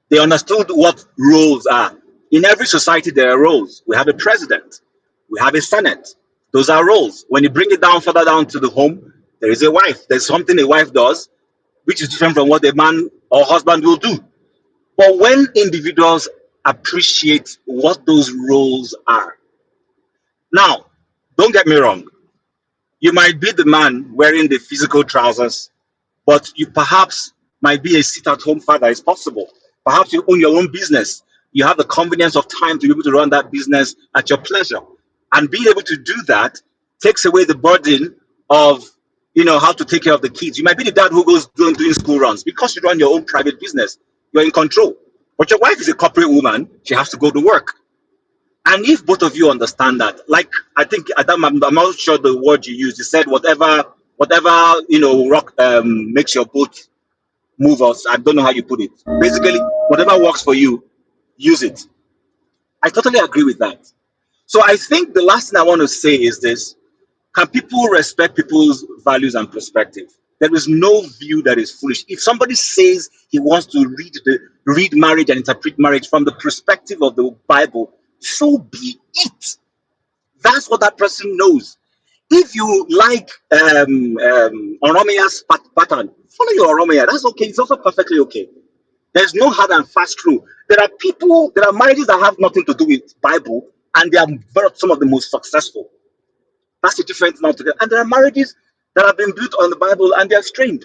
They understood what roles are. In every society, there are roles. We have a president, we have a senate. Those are roles. When you bring it down further down to the home, there is a wife. There's something a wife does, which is different from what a man or husband will do. But when individuals appreciate what those roles are, now, don't get me wrong, you might be the man wearing the physical trousers, but you perhaps might be a sit-at-home father. It's possible. Perhaps you own your own business. You have the convenience of time to be able to run that business at your pleasure. And being able to do that takes away the burden of how to take care of the kids. You might be the dad who goes doing school runs because you run your own private business. You're in control. But your wife is a corporate woman. She has to go to work. And if both of you understand that, like I think I'm not sure the word you used. You said whatever rock makes your boat move us. I don't know how you put it. Basically, whatever works for you, use it. I totally agree with that. So I think the last thing I want to say is this: can people respect people's values and perspective? There is no view that is foolish. If somebody says he wants to read marriage and interpret marriage from the perspective of the Bible, so be it. That's what that person knows. If you like Oromia's pattern, follow your Oromia. That's okay. It's also perfectly okay. There's no hard and fast rule. There are marriages that have nothing to do with Bible, and they are some of the most successful. That's a different thing altogether. And there are marriages that have been built on the Bible and they are strained.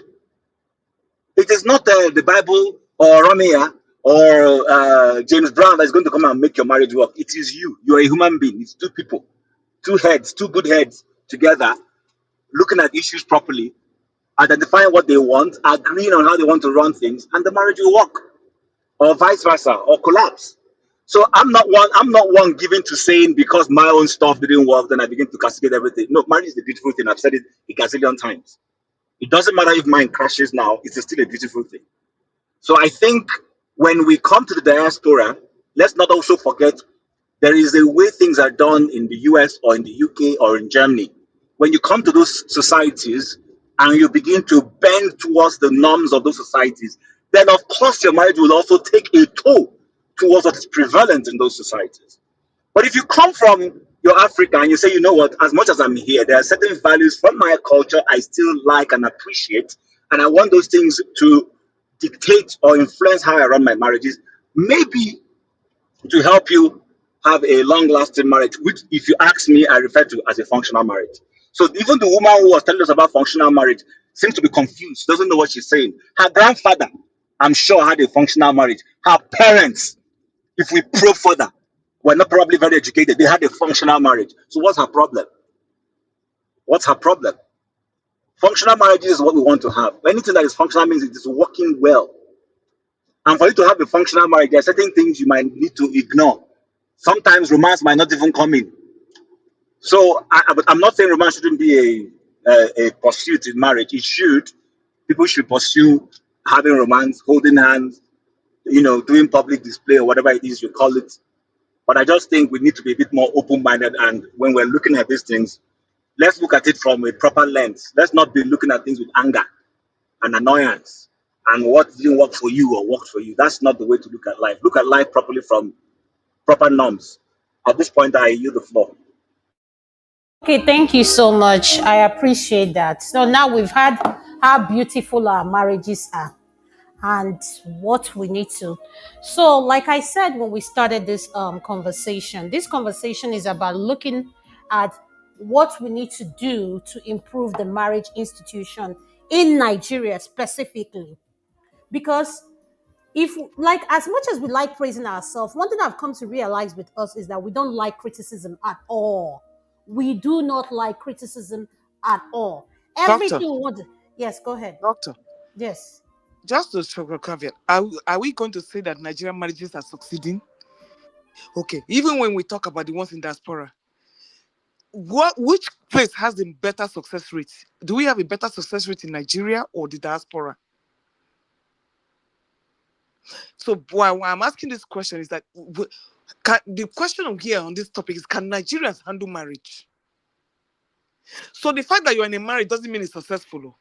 It is not the Bible or Romea or James Brown that is going to come and make your marriage work. It is you. You are a human being. It's two people, two heads, two good heads together, looking at issues properly, identifying what they want, agreeing on how they want to run things, and the marriage will work, or vice versa, or collapse. So I'm not one given to saying because my own stuff didn't work, then I begin to castigate everything. No, marriage is a beautiful thing. I've said it a gazillion times. It doesn't matter if mine crashes now, it's still a beautiful thing. So I think when we come to the diaspora, let's not also forget There is a way things are done in the US or in the UK or in Germany. When you come to those societies and you begin to bend towards the norms of those societies, then of course your marriage will also take a toll towards what is prevalent in those societies. But if you come from your Africa and you say, you know what, as much as I'm here, there are certain values from my culture I still like and appreciate, and I want those things to dictate or influence how I run my marriages, maybe to help you have a long-lasting marriage, which, if you ask me, I refer to as a functional marriage. So even the woman who was telling us about functional marriage seems to be confused, doesn't know what she's saying. Her grandfather, I'm sure, had a functional marriage. Her parents, if we probe further, were not probably very educated. They had a functional marriage. So what's her problem? What's her problem? Functional marriage is what we want to have. Anything that is functional means it is working well. And for you to have a functional marriage, there are certain things you might need to ignore. Sometimes romance might not even come in. So, but I'm not saying romance shouldn't be a pursuit in marriage. It should. People should pursue having romance, holding hands, doing public display or whatever it is you call it. But I just think we need to be a bit more open-minded. And when we're looking at these things, let's look at it from a proper lens. Let's not be looking at things with anger and annoyance and what didn't work for you or worked for you. That's not the way to look at life. Look at life properly from proper norms. At this point, I yield the floor. Okay, thank you so much. I appreciate that. So now we've had how beautiful our marriages are and what we need to. So, like I said when we started this conversation is about looking at what we need to do to improve the marriage institution in Nigeria specifically. Because if, like, as much as we like praising ourselves, one thing I've come to realize with us is that we don't like criticism at all. We do not like criticism at all. Doctor, Everything we want to, yes, go ahead. doctor, Yes. just to show a caveat, are we going to say that Nigerian marriages are succeeding? Okay, even when we talk about the ones in diaspora, which place has the better success rate? Do we have a better success rate in Nigeria or the diaspora? So why I'm asking this question is that the question here on this topic is, can Nigerians handle marriage? So the fact that you're in a marriage doesn't mean it's successful.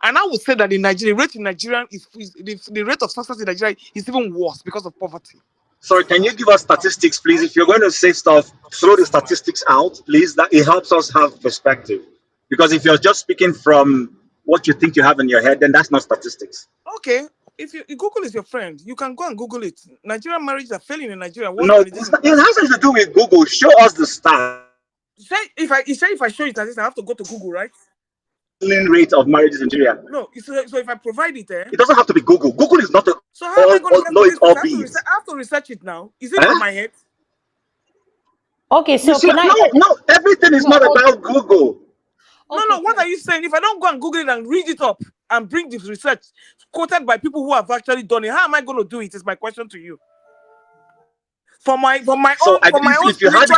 And I would say that the rate in Nigeria the rate of success in Nigeria is even worse because of poverty. Sorry, can you give us statistics, please? If you're going to say stuff, throw the statistics out, please. That it helps us have perspective. Because if you're just speaking from what you think you have in your head, then that's not statistics. Okay, if Google is your friend, you can go and Google it. Nigerian marriages are failing in Nigeria. No, it has nothing to do with Google. Show us the stats. If I show you statistics, I have to go to Google, right? Rate of marriages in Nigeria. No, so if I provide it, it doesn't have to be Google. Google is not a. So how am I going to know it all I have to research it now. Is it on my head? Okay, so no, everything is not about Google. Okay. No, what are you saying? If I don't go and Google it and read it up and bring the research quoted by people who have actually done it, how am I going to do it? Is my question to you. For my own if you have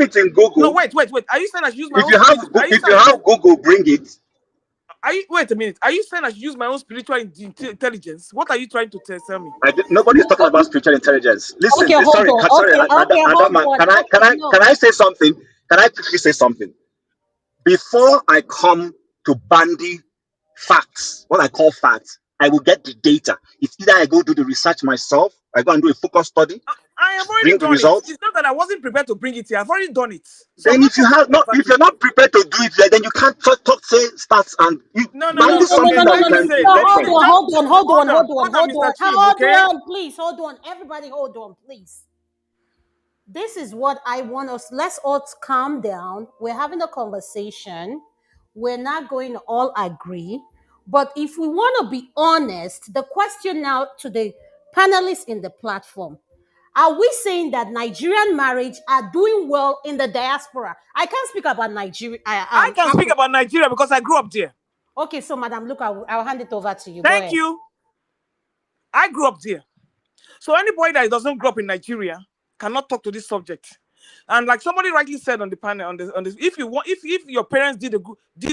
it in Google. No, wait. Are you saying I should use my own? If you have Google, bring it. Wait a minute. Are you saying I should use my own spiritual intelligence? What are you trying to tell me? Nobody's talking about spiritual intelligence. Listen, okay, sorry, can I say something? Can I quickly say something? Before I come to bandy facts, what I call facts, I will get the data. If either I go do the research myself, I go and do a focus study. I have already done it. It's not that I wasn't prepared to bring it here. I've already done it. So then if you're not prepared to do it, then you can't say stats and no, hold on, please, hold on, everybody, hold on, please. This is what I want us. Let's all calm down. We're having a conversation. We're not going to all agree. But if we want to be honest, the question now to the panelists in the platform, are we saying that Nigerian marriage are doing well in the diaspora? I can't speak about Nigeria. I can speak about Nigeria because I grew up there. Okay, so Madam, look, I'll hand it over to you. Thank you. I grew up there. So anybody that doesn't grow up in Nigeria cannot talk to this subject. And like somebody rightly said on the panel, on this, if your parents did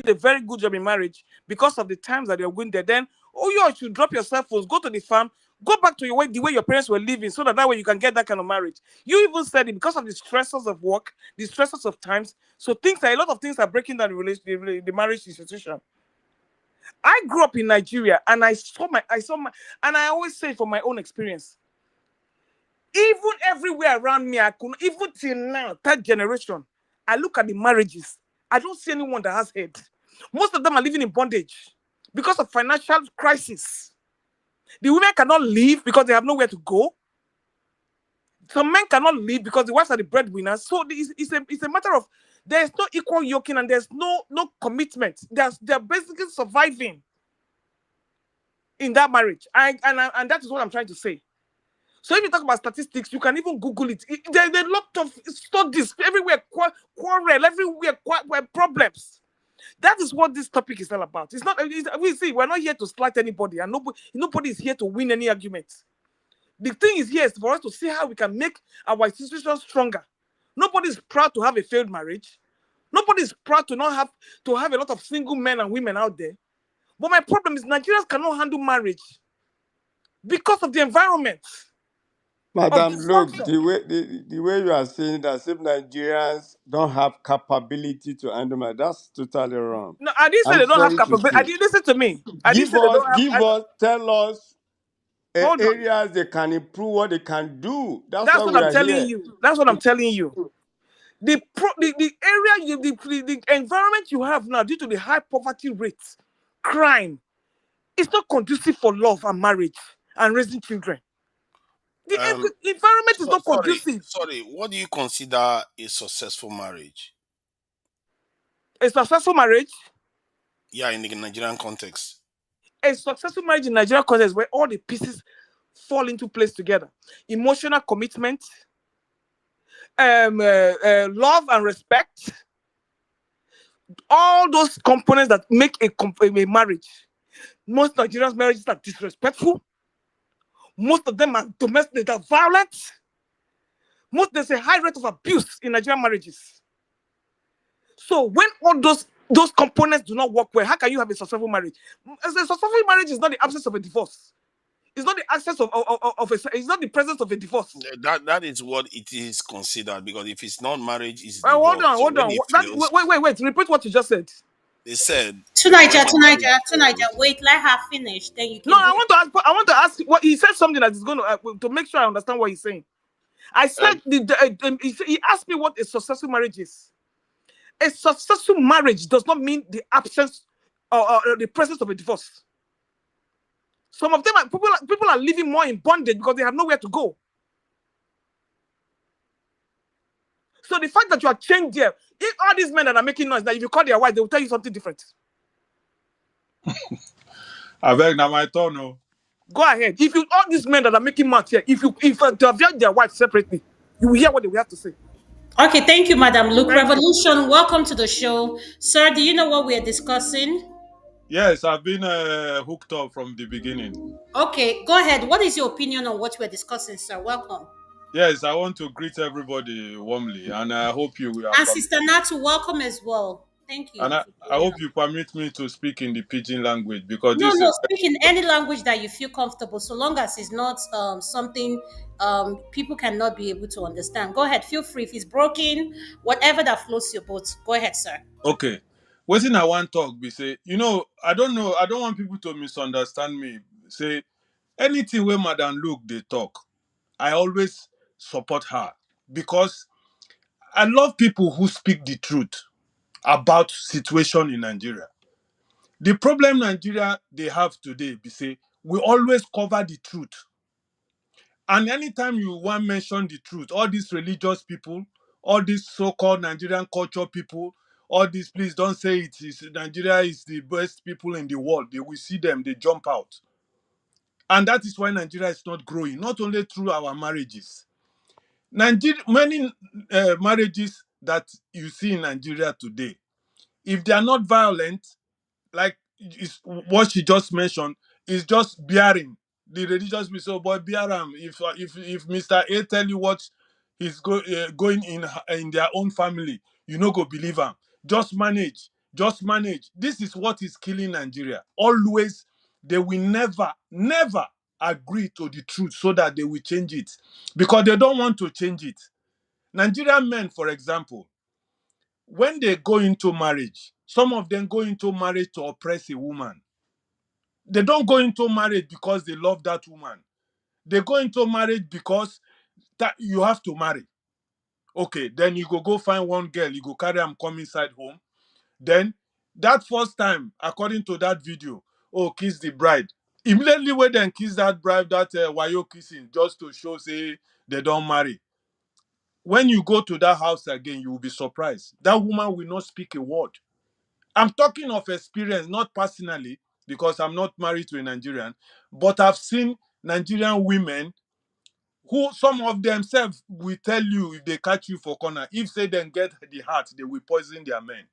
a very good job in marriage because of the times that you're going there, then you should drop your cell phones, go to the farm, Go back to the way your parents were living, so that way you can get that kind of marriage. You even said it because of the stresses of work, the stresses of times. So a lot of things are breaking down the marriage institution. I grew up in Nigeria, and and I always say from my own experience, even everywhere around me, I could even till now, third generation, I look at the marriages. I don't see anyone that has head. Most of them are living in bondage because of financial crisis. The women cannot leave because they have nowhere to go. Some men cannot leave because the wives are the breadwinners. So it's a matter of there's no equal yoking, and there's no commitment. They're basically surviving in that marriage. And that is what I'm trying to say. So if you talk about statistics, you can even Google it. There's a lot of studies everywhere, quarrel everywhere, problems. That is what this topic is all about. It's not. We see, we're not here to slight anybody, and nobody is here to win any argument. The thing is here is for us to see how we can make our institution stronger. Nobody is proud to have a failed marriage. Nobody is proud to not have a lot of single men and women out there. But my problem is Nigerians cannot handle marriage because of the environment. Madam, look, the way you are saying that if Nigerians don't have capability to handle marriage, that's totally wrong. No, I didn't say I'm they don't have sorry to capability. I say. didn't listen to me. I didn't say they don't have. Tell us Hold on. areas they can improve, what they can do. That's That's why what we I'm are telling here. you. That's what I'm telling you. The area, the environment you have now, due to the high poverty rates, crime, it's not conducive for love and marriage and raising children. The environment is not conducive. Sorry. What do you consider a successful marriage? A successful marriage, Yeah, in the Nigerian context. a successful marriage in Nigeria context where all the pieces fall into place together. Emotional commitment, love and respect, all those components that make a marriage. Most Nigerian marriages are disrespectful. Most of them are domestic, they are violent. There's a high rate of abuse in Nigerian marriages. So when all those components do not work well, how can you have a successful marriage? A successful marriage is not the absence of a divorce. It's not the access it's not the presence of a divorce. That is what it is considered, because if it's not marriage, it's Hold divorce. on, So hold when on. it fails, Wait. Repeat what you just said. they said To when Niger, a to marriage Niger, to Niger. fails, Wait, let her finish. Then you No, can go. I want to ask what he said, something that is going to make sure I understand what he's saying. I said he asked me what a successful marriage is. A successful marriage does not mean the absence or the presence of a divorce. Some of them people are living more in bondage because they have nowhere to go. So the fact that you are chained there, if all these men that are making noise, that if you call their wife, they will tell you something different. I beg now my turn. No. Go ahead. If you all these men that are making mouth here, if they have their wife separately, you will hear what they will have to say. Okay, thank you, Madam Luke. Thank you. Revolution, welcome to the show. Sir, do you know what we are discussing? Yes, I've been hooked up from the beginning. Okay, go ahead. What is your opinion on what we're discussing, sir? Welcome. Yes, I want to greet everybody warmly, and I hope you will And permit Sister Natu, welcome as well. Thank and you for I joining hope us. you permit me to speak in the pidgin language because No, this is no, speak in any language that you feel comfortable, so long as it's not something people cannot be able to understand. Go ahead, feel free. If it's broken, whatever that floats your boat, go ahead, sir. okay. What thing I want talk be say, I don't know, I don't want people to misunderstand me. Say anything where Madam Luke they talk, I always support her because I love people who speak the truth about situation in Nigeria. The problem Nigeria they have today be say we always cover the truth. And anytime you want mention the truth, all these religious people, all these so-called Nigerian culture people, all these, please don't say it is Nigeria is the best people in the world. They will see them, they jump out. And that is why Nigeria is not growing, not only through our marriages. Many marriages that you see in Nigeria today, if they are not violent, like what she just mentioned, is just bearing. The religious people say, "Oh boy, bear him." If Mr. A tell you what he's going in their own family, you no go believe him. Just manage, just manage. This is what is killing Nigeria. Always, they will never, never agree to the truth so that they will change it, because they don't want to change it. Nigerian men, for example, when they go into marriage, some of them go into marriage to oppress a woman. They don't go into marriage because they love that woman. They go into marriage because that you have to marry. Okay, then you go find one girl, you go carry am come inside home. Then that first time, according to that video, oh, kiss the bride. Immediately when they kiss that bride, that wayo kissing, just to show say they don't marry. When you go to that house again, you will be surprised. That woman will not speak a word. I'm talking of experience, not personally, because I'm not married to a Nigerian, but I've seen Nigerian women who some of themselves will tell you if they catch you for corner, if say them get the heart, they will poison their men.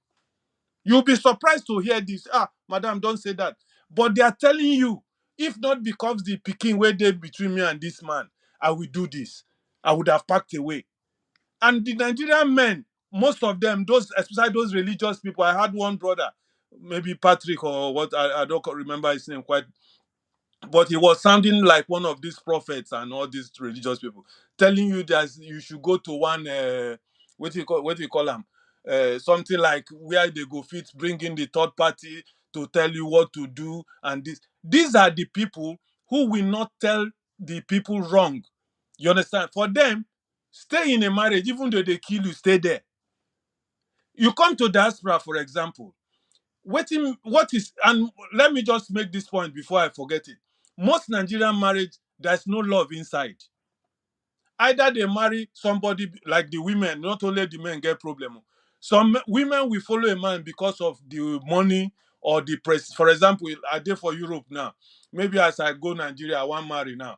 You'll be surprised to hear this. Ah, madam, don't say that. But they are telling you, if not because the picking way there between me and this man, I will do this. I would have packed away. And the Nigerian men, most of them, those especially those religious people, I had one brother, maybe Patrick or what, I don't remember his name quite, but he was sounding like one of these prophets and all these religious people, telling you that you should go to one what do you call them, something like where they go fit bring in the third party to tell you what to do. And these are the people who will not tell the people wrong. You understand? For them, stay in a marriage, even though they kill you, stay there. You come to diaspora, for example, what is, and let me just make this point before I forget it. Most Nigerian marriage, there's no love inside. Either they marry somebody like the women, not only the men get problem. Some women will follow a man because of the money or the press. For example, I did for Europe now. Maybe as I go Nigeria, I want marry now.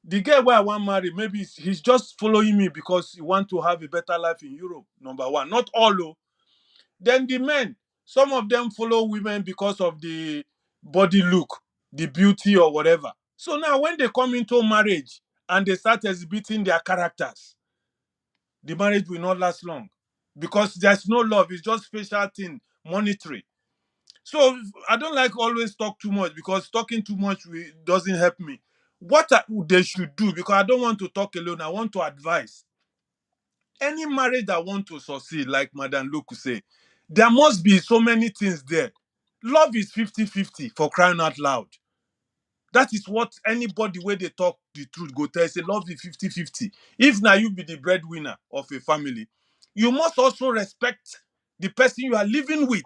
The girl where I want marry, maybe he's just following me because he want to have a better life in Europe. Number one, not all. Oh. Then the men, some of them follow women because of the body look, the beauty or whatever. So now when they come into marriage and they start exhibiting their characters, the marriage will not last long because there's no love. It's just facial thing, monetary. So I don't like always talk too much because talking too much doesn't help me. They should do, because I don't want to talk alone, I want to advise. Any marriage that want to succeed, like Madam Luku say, there must be so many things there. Love is 50-50, for crying out loud. That is what anybody where they talk the truth go tell, say love is 50-50. If now you be the breadwinner of a family, you must also respect the person you are living with.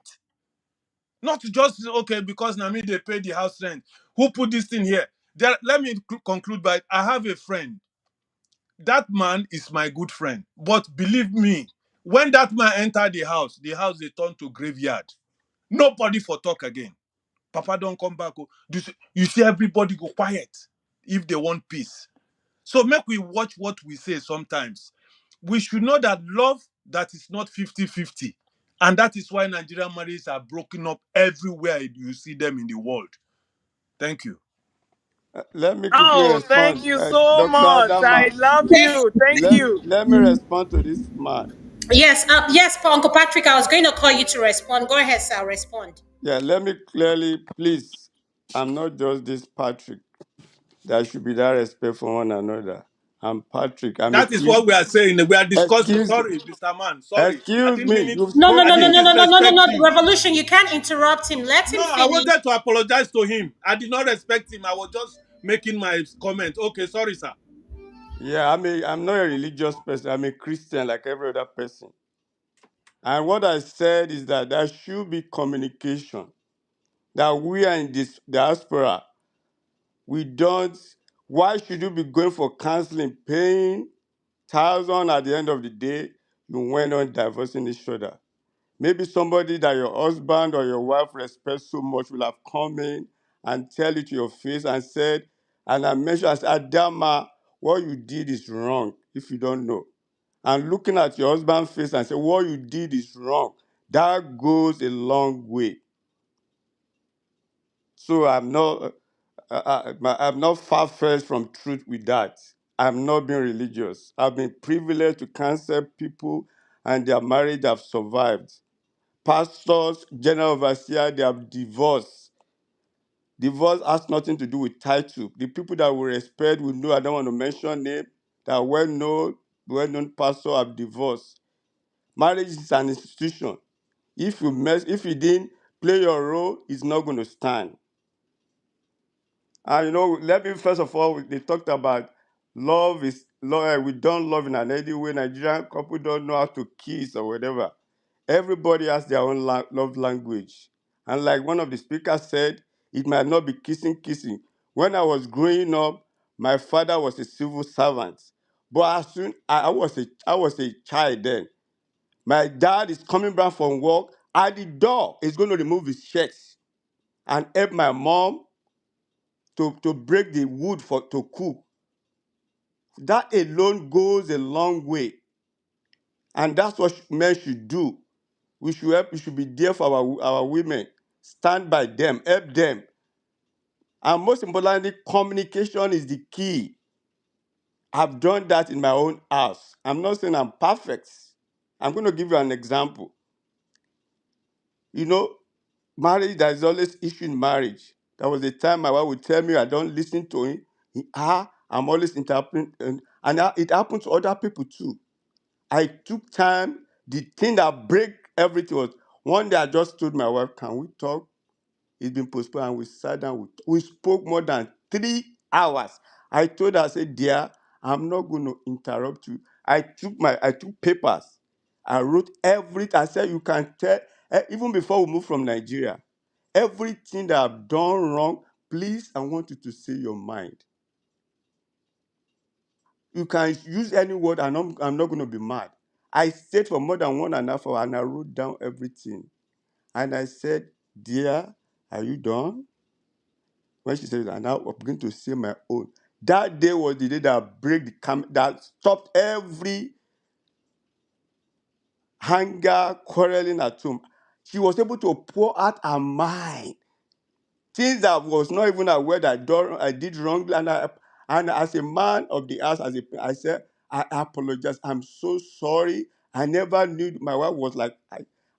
Not just, okay, because now me they pay the house rent. Who put this thing here? Let me conclude by, I have a friend. That man is my good friend. But believe me, when that man entered the house they turned to graveyard. Nobody for talk again. Papa don't come back. Oh. You see everybody go quiet if they want peace. So make we watch what we say sometimes. We should know that love that is not 50-50. And that is why Nigerian marriages are broken up everywhere you see them in the world. Thank you. Let me quickly Oh, thank respond. you so Dr. much. I Adama, love Okay. you. Thank you. let me respond to this man. Yes, yes, Uncle Patrick, I was going to call you to respond. Go ahead, sir, respond. Yeah, let me clearly, please, I'm not just this Patrick. There should be that respect for one another. I'm Patrick. I'm a That is what we are saying. We are discussing. excuse Sorry, Mr. Man. Sorry. I excuse didn't me. mean it. You've No, no, I no, no, didn't spoken. no, no, no, no, no, disrespect no. him. Revolution, you can't interrupt him. Let No, him I finish. wanted to apologize to him. I did not respect him. I was just making my comment. Okay, sorry, sir. Yeah, I'm not a religious person. I'm a Christian like every other person. And what I said is that there should be communication. That we are in this diaspora. We don't. Why should you be going for counseling, paying thousand at the end of the day? You went on divorcing each other. Maybe somebody that your husband or your wife respects so much will have come in and tell it to your face and said, and I mentioned as Adama, what you did is wrong if you don't know. And looking at your husband's face and say, what you did is wrong. That goes a long way. So I'm not far-fetched from truth with that. I'm not being religious. I've been privileged to counsel people and their marriage have survived. Pastors, general overseer, they have divorced. Divorce has nothing to do with title. The people that we respect, we know, I don't want to mention name, that are well-known pastor have divorced. Marriage is an institution. If you didn't play your role, it's not going to stand. And let me first of all, they talked about love is love. We don't love in an any way. Nigerian couple don't know how to kiss or whatever. Everybody has their own love language. And like one of the speakers said, it might not be kissing, kissing. When I was growing up, my father was a civil servant. But as soon I was a child then. My dad is coming back from work. At the door, he's going to remove his shirt and help my mom to break the wood to cook. That alone goes a long way. And that's what men should do. We should be there for our women. Stand by them, help them. And most importantly, communication is the key. I've done that in my own house. I'm not saying I'm perfect. I'm going to give you an example. You know, marriage, there's always issue in marriage. There was a time my wife would tell me I don't listen to him. I'm always interpreting. And it happened to other people too. I took time. The thing that break everything was one day I just told my wife, can we talk? It's been postponed, and we sat down. We spoke more than 3 hours. I told her, I said, dear, I'm not going to interrupt you. I took papers. I wrote everything. I said, you can tell, even before we moved from Nigeria, everything that I've done wrong, please, I want you to say your mind. You can use any word, and I'm not going to be mad. I stayed for more than 1.5 hours, and I wrote down everything. And I said, dear, are you done? When she said, and now I'm going to say my own. That day was the day that that stopped every anger, quarreling at home. She was able to pour out her mind. Things that I was not even aware that I did wrongly. And as a man of the house, I said, I apologize. I'm so sorry. I never knew. My wife was like,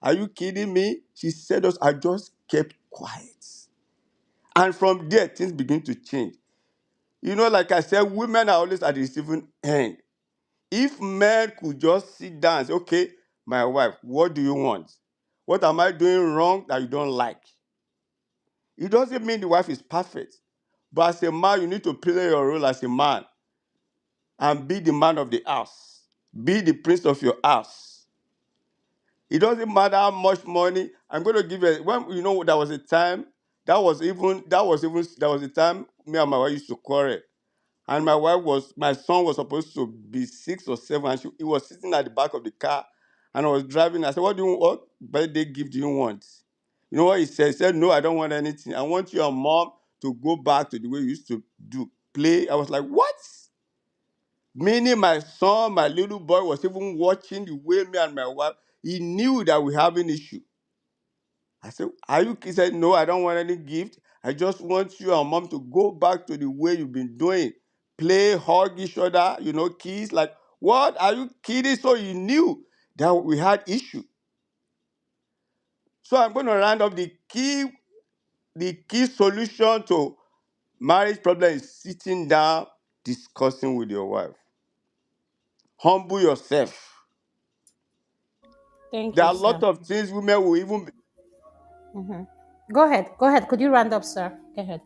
are you kidding me? She said, I just kept quiet. And from there, things begin to change. Like I said, women are always at the receiving end. If men could just sit down and say, okay, my wife, what do you want? What am I doing wrong that you don't like? It doesn't mean the wife is perfect. But as a man, you need to play your role as a man and be the man of the house. Be the prince of your house. It doesn't matter how much money. I'm going to give it. There was a time, there was a time me and my wife used to quarrel. And my son was supposed to be 6 or 7, and he was sitting at the back of the car, and I was driving. I said, what birthday gift do you want? You know what he said? He said, no, I don't want anything. I want your mom to go back to the way you used to play. I was like, what? Meaning my son, my little boy, was even watching the way me and my wife, he knew that we have an issue. I said, He said, no, I don't want any gift. I just want you and mom to go back to the way you've been doing. Play, hug each other, kiss. Like, what? Are you kidding? So you knew that we had issue. So I'm going to round up the key solution to marriage problem is sitting down, discussing with your wife. Humble yourself. Thank There you, are a sir. lot of things women will even. Go ahead. Go ahead. Could you round up, sir? Go ahead.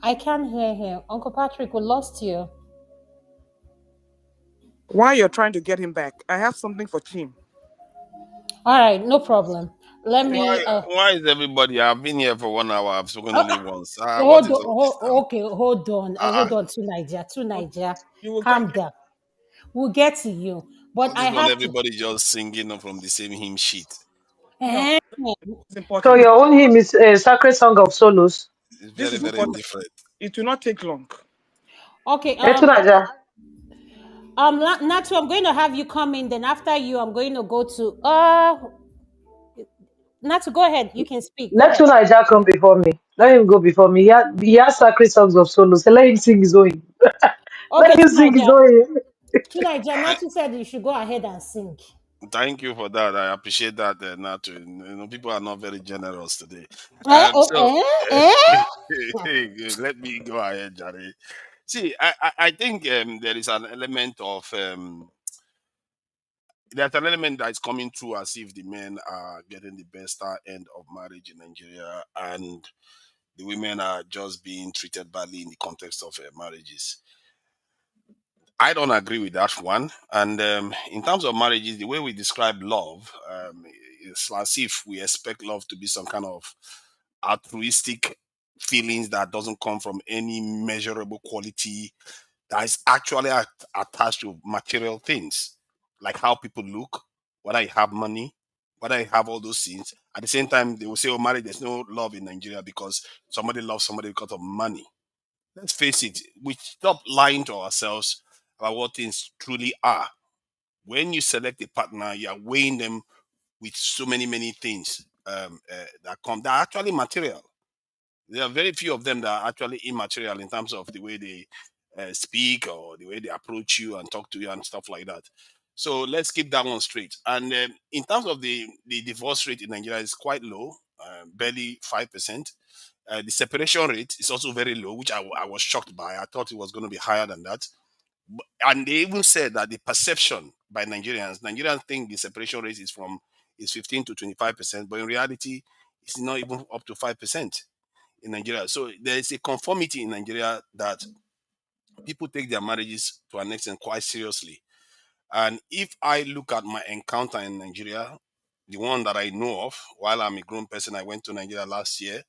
I can't hear him. Uncle Patrick, we lost you. While you're trying to get him back, I have something for Chim. All right, no problem. Let me Why why is everybody? I've been here for 1 hour. I've spoken uh, only once. What hold is on. all this now? Okay, hold on. Uh, Hold on to Niger. To Niger. You will get Calm down. We'll get to you. But all I this one, have to. everybody just singing from the same hymn sheet. no. Eh, It's So important. your own hymn is a sacred song of solos. It's This very, is very important. different. It will not take long. okay. Etunaja. Natu, I'm going to have you come in. Then after you, I'm going to go to. Natu, go ahead. You can speak. Go Let ahead. Tunaja come before me. Let him go before me. He has sacred songs of solos. So let him sing his own. Okay, Let him to sing his Niger. own hymn. To Niger. I, Natu said you should go ahead and sing. Thank you for that. I appreciate that. Natu. People are not very generous today. Eh, eh, So eh, eh. let me go ahead, Jerry. See, I think there is an element of there's an element that is coming through as if the men are getting the best end of marriage in Nigeria, and the women are just being treated badly in the context of marriages. I don't agree with that one. And in terms of marriages, the way we describe love, it's as if we expect love to be some kind of altruistic feelings that doesn't come from any measurable quality, that is actually attached to material things, like how people look, whether you have money, whether you have all those things. At the same time, they will say, "Oh, marriage, there's no love in Nigeria because somebody loves somebody because of money." Let's face it, we stop lying to ourselves about what things truly are. When you select a partner, you are weighing them with so many things that are actually material. There are very few of them that are actually immaterial in terms of the way they speak or the way they approach you and talk to you and stuff like that. So let's keep that one straight. And in terms of the divorce rate in Nigeria is quite low, barely 5%. The separation rate is also very low, which I was shocked by. I thought it was going to be higher than that. And they even said that the perception by Nigerians think the separation rate is 15 to 25%, but in reality, it's not even up to 5% in Nigeria. So there is a conformity in Nigeria that people take their marriages to an extent quite seriously. And if I look at my encounter in Nigeria, the one that I know of, while I'm a grown person, I went to Nigeria last year.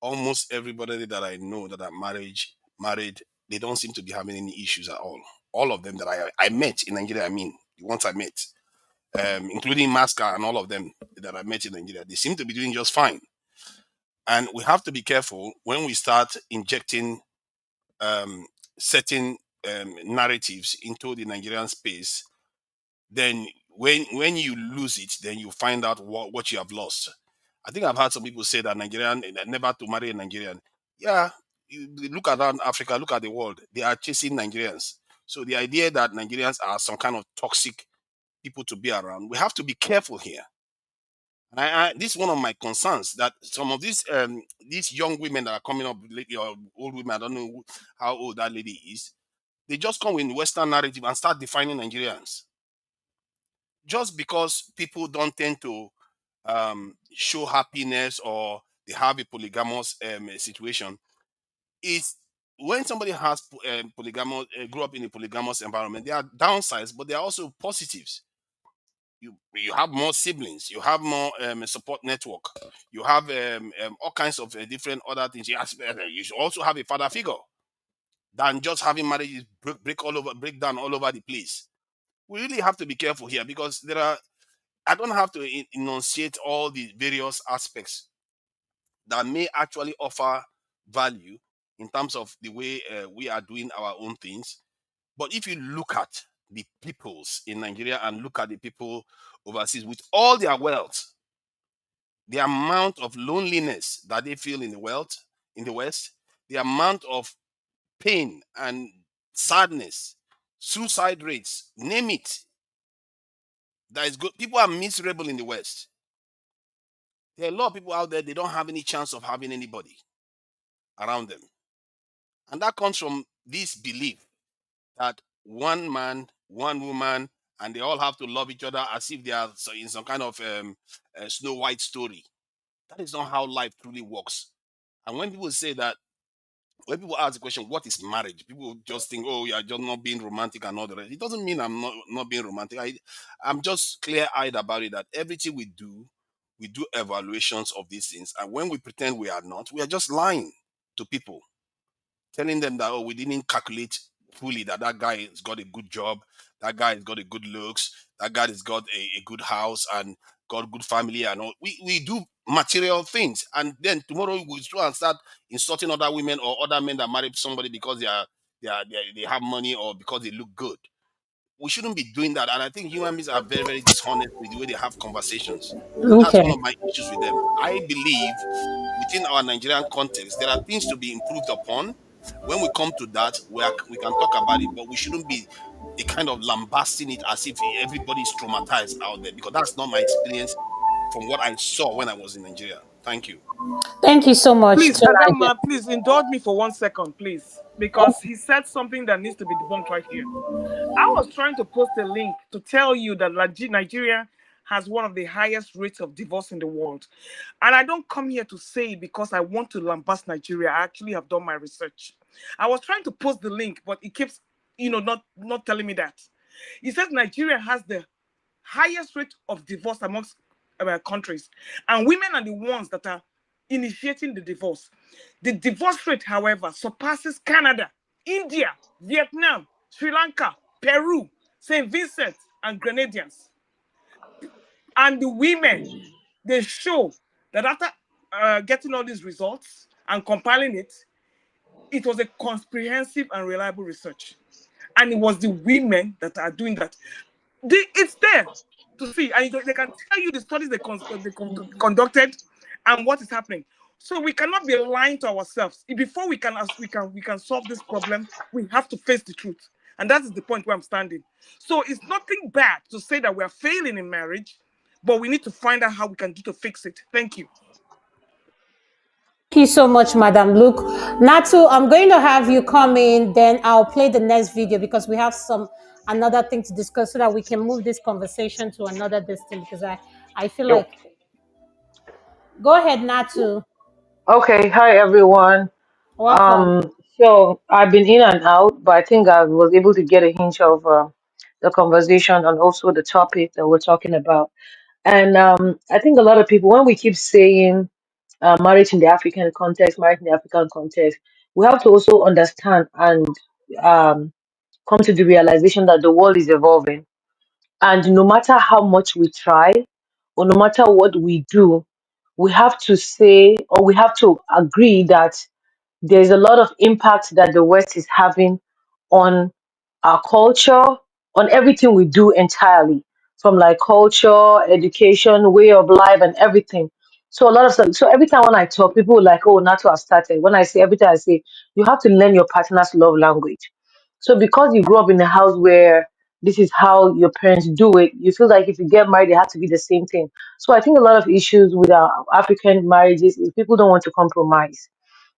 Almost everybody that I know that are married, they don't seem to be having any issues at all. All of them that I met in Nigeria, I mean, the ones I met, including Masca and all of them that I met in Nigeria, they seem to be doing just fine. And we have to be careful when we start injecting um, certain narratives into the Nigerian space. Then when you lose it, then you find out what you have lost. I think I've heard some people say that Nigerian never to marry a Nigerian. Yeah, you look around Africa, look at the world. They are chasing Nigerians. So the idea that Nigerians are some kind of toxic people to be around, we have to be careful here. And this is one of my concerns that some of these young women that are coming up lately, or old women, I don't know how old that lady is. They just come with Western narrative and start defining Nigerians just because people don't tend to show happiness or they have a polygamous situation. Is when somebody has polygamous, grew up in a polygamous environment, there are downsides, but there are also positives. You have more siblings, you have more support network, you have all kinds of different other things. You should also have a father figure than just having marriages break down all over the place. We really have to be careful here because there are I don't have to enunciate all the various aspects that may actually offer value in terms of the way we are doing our own things. But if you look at the peoples in Nigeria and look at the people overseas with all their wealth, the amount of loneliness that they feel in the West, the amount of pain and sadness, suicide rates, name it, that is good. People are miserable in the West. There are a lot of people out there, they don't have any chance of having anybody around them. And that comes from this belief that one man, one woman, and they all have to love each other as if they are in some kind of Snow White story. That is not how life truly works. And when people say that, when people ask the question, what is marriage? People just think, oh, you're just not being romantic and all the rest. It doesn't mean I'm not being romantic. I'm just clear eyed about it that everything we do evaluations of these things. And when we pretend we are not, we are just lying to people, telling them that, oh, we didn't calculate fully that that guy has got a good job, that guy has got a good looks, that guy has got a good house and got good family and all. We do material things, and then tomorrow we try and start insulting other women or other men that married somebody because they have money or because they look good. We shouldn't be doing that. And I think human beings are very dishonest with the way they have conversations. And that's one Okay. of my issues with them. I believe within our Nigerian context, there are things to be improved upon. When we come to that, we can talk about it, but we shouldn't be a kind of lambasting it as if everybody is traumatized out there, because that's not my experience from what I saw when I was in Nigeria. Thank you. Thank you so much, Please, Tolaja. Adama, please indulge me for 1 second, please, because he said something that needs to be debunked right here. I was trying to post a link to tell you that Nigeria has one of the highest rates of divorce in the world. And I don't come here to say it because I want to lambast Nigeria. I actually have done my research. I was trying to post the link, but it keeps, not telling me that. It says Nigeria has the highest rate of divorce amongst countries. And women are the ones that are initiating the divorce. The divorce rate, however, surpasses Canada, India, Vietnam, Sri Lanka, Peru, St. Vincent, and Grenadians. And the women, they show that after getting all these results and compiling it, it was a comprehensive and reliable research. And it was the women that are doing that. It's there to see, and they can tell you the studies they conducted and what is happening. So we cannot be lying to ourselves. Before we can solve this problem, we have to face the truth, and that is the point where I'm standing. So it's nothing bad to say that we are failing in marriage, but we need to find out how we can do to fix it. Thank you. Thank you so much, Madam Luke. Natu, I'm going to have you come in, then I'll play the next video because we have another thing to discuss so that we can move this conversation to another distance because I feel Yep. like go ahead, Natu. Okay, hi everyone. Welcome. So I've been in and out, but I think I was able to get a hint of the conversation and also the topic that we're talking about. And I think a lot of people, when we keep saying marriage in the African context, marriage in the African context, we have to also understand and um, come to the realization that the world is evolving. And no matter how much we try, or no matter what we do, we have to say or we have to agree that there's a lot of impact that the West is having on our culture, on everything we do entirely, from like culture, education, way of life, and everything. So a lot of stuff. So every time when I talk, people are like, "Oh, not to have started." When I say every time I say, you have to learn your partner's love language. So because you grew up in a house where this is how your parents do it, you feel like if you get married, it has to be the same thing. So I think a lot of issues with our African marriages is people don't want to compromise.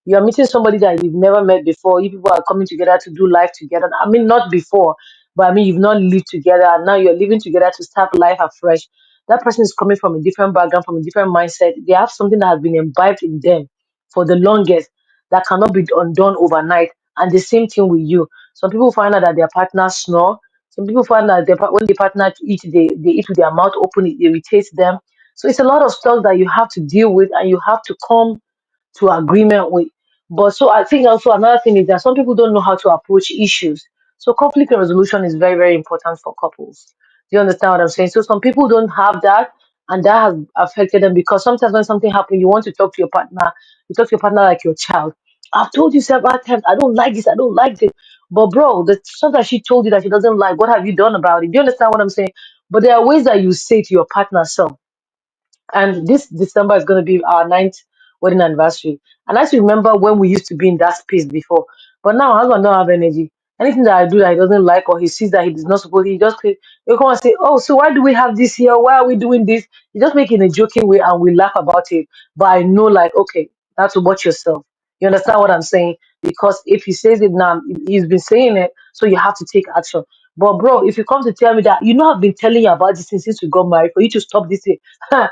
You are meeting somebody that you've never met before. You people are coming together to do life together. I mean, not before, but I mean, you've not lived together, and now you're living together to start life afresh. That person is coming from a different background, from a different mindset. They have something that has been imbibed in them for the longest that cannot be undone overnight. And the same thing with you. Some people find out that their partner snore. Some people find out when the partner eat, they eat with their mouth open. It irritates them. So it's a lot of stuff that you have to deal with, and you have to come to agreement with. But so I think also another thing is that some people don't know how to approach issues. So conflict resolution is very, very important for couples. Do you understand what I'm saying? So some people don't have that, and that has affected them because sometimes when something happens, you want to talk to your partner. You talk to your partner like your child. I've told you several times, I don't like this, I don't like this. But bro, the stuff that she told you that she doesn't like, what have you done about it? Do you understand what I'm saying? But there are ways that you say to your partner, so and this December is going to be our ninth wedding anniversary. And I just remember when we used to be in that space before. But now, my husband don't have energy. Anything that I do that he doesn't like or he sees that he is not supposed to, he come and say, "Oh, so why do we have this here? Why are we doing this?" He just make it in a joking way and we laugh about it. But I know, like, okay, that's to watch yourself. You understand what I'm saying? Because if he says it now, he's been saying it, so you have to take action. But bro, if you come to tell me that I've been telling you about this thing since we got married for you to stop this thing, I'm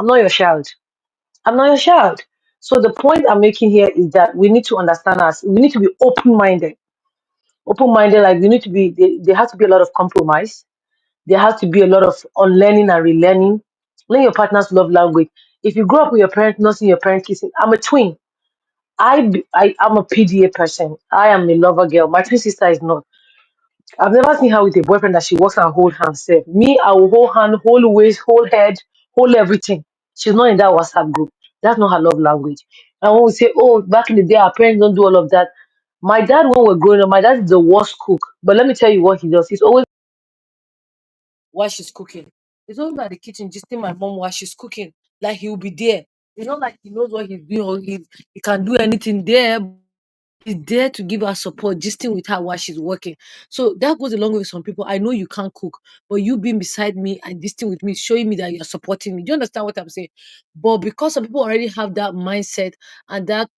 not your child. I'm not your child. So the point I'm making here is that we need to understand us. We need to be open-minded. Open-minded, like we need to be. There has to be a lot of compromise. There has to be a lot of unlearning and relearning. Learn your partner's love language. If you grow up with your parents not seeing your parents kissing, I'm a twin. I'm a PDA person. I am a lover girl. My twin sister is not. I've never seen her with a boyfriend that she walks and hold hands. Sef. Me, I will hold hand, hold waist, hold head, hold everything. She's not in that WhatsApp group. That's not her love language. And when we say, oh, back in the day, our parents don't do all of that. My dad, when we're growing up, my dad is the worst cook. But let me tell you what he does. He's always while she's cooking. He's always at the kitchen, just my mom while she's cooking. Like he'll be there. It's not like he knows what he's doing or he can do anything there. He's there to give her support, gisting with her while she's working. So that goes a long way with some people. I know you can't cook, but you being beside me and gisting with me, showing me that you're supporting me. Do you understand what I'm saying? But because some people already have that mindset and that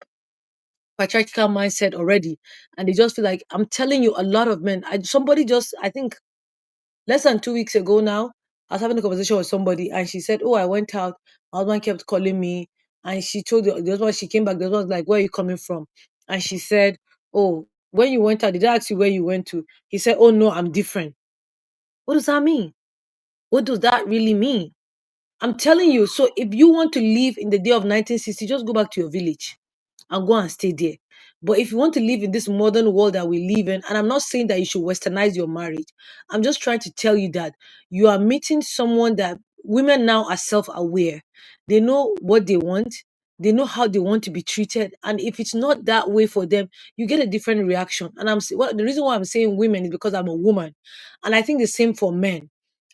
patriarchal mindset already, and they just feel like, I'm telling you, a lot of men. I think less than 2 weeks ago now, I was having a conversation with somebody, and she said, "Oh, I went out. My husband kept calling me," and she told the husband, she came back. The husband was like, "Where are you coming from?" And she said, "Oh, when you went out, did I ask you where you went to?" He said, "Oh no, I'm different." What does that mean? What does that really mean? I'm telling you. So if you want to live in the day of 1960, just go back to your village and go and stay there. But if you want to live in this modern world that we live in, and I'm not saying that you should westernize your marriage, I'm just trying to tell you that you are meeting someone that women now are self aware. They know what they want, they know how they want to be treated. And if it's not that way for them, you get a different reaction. And the reason why I'm saying women is because I'm a woman. And I think the same for men.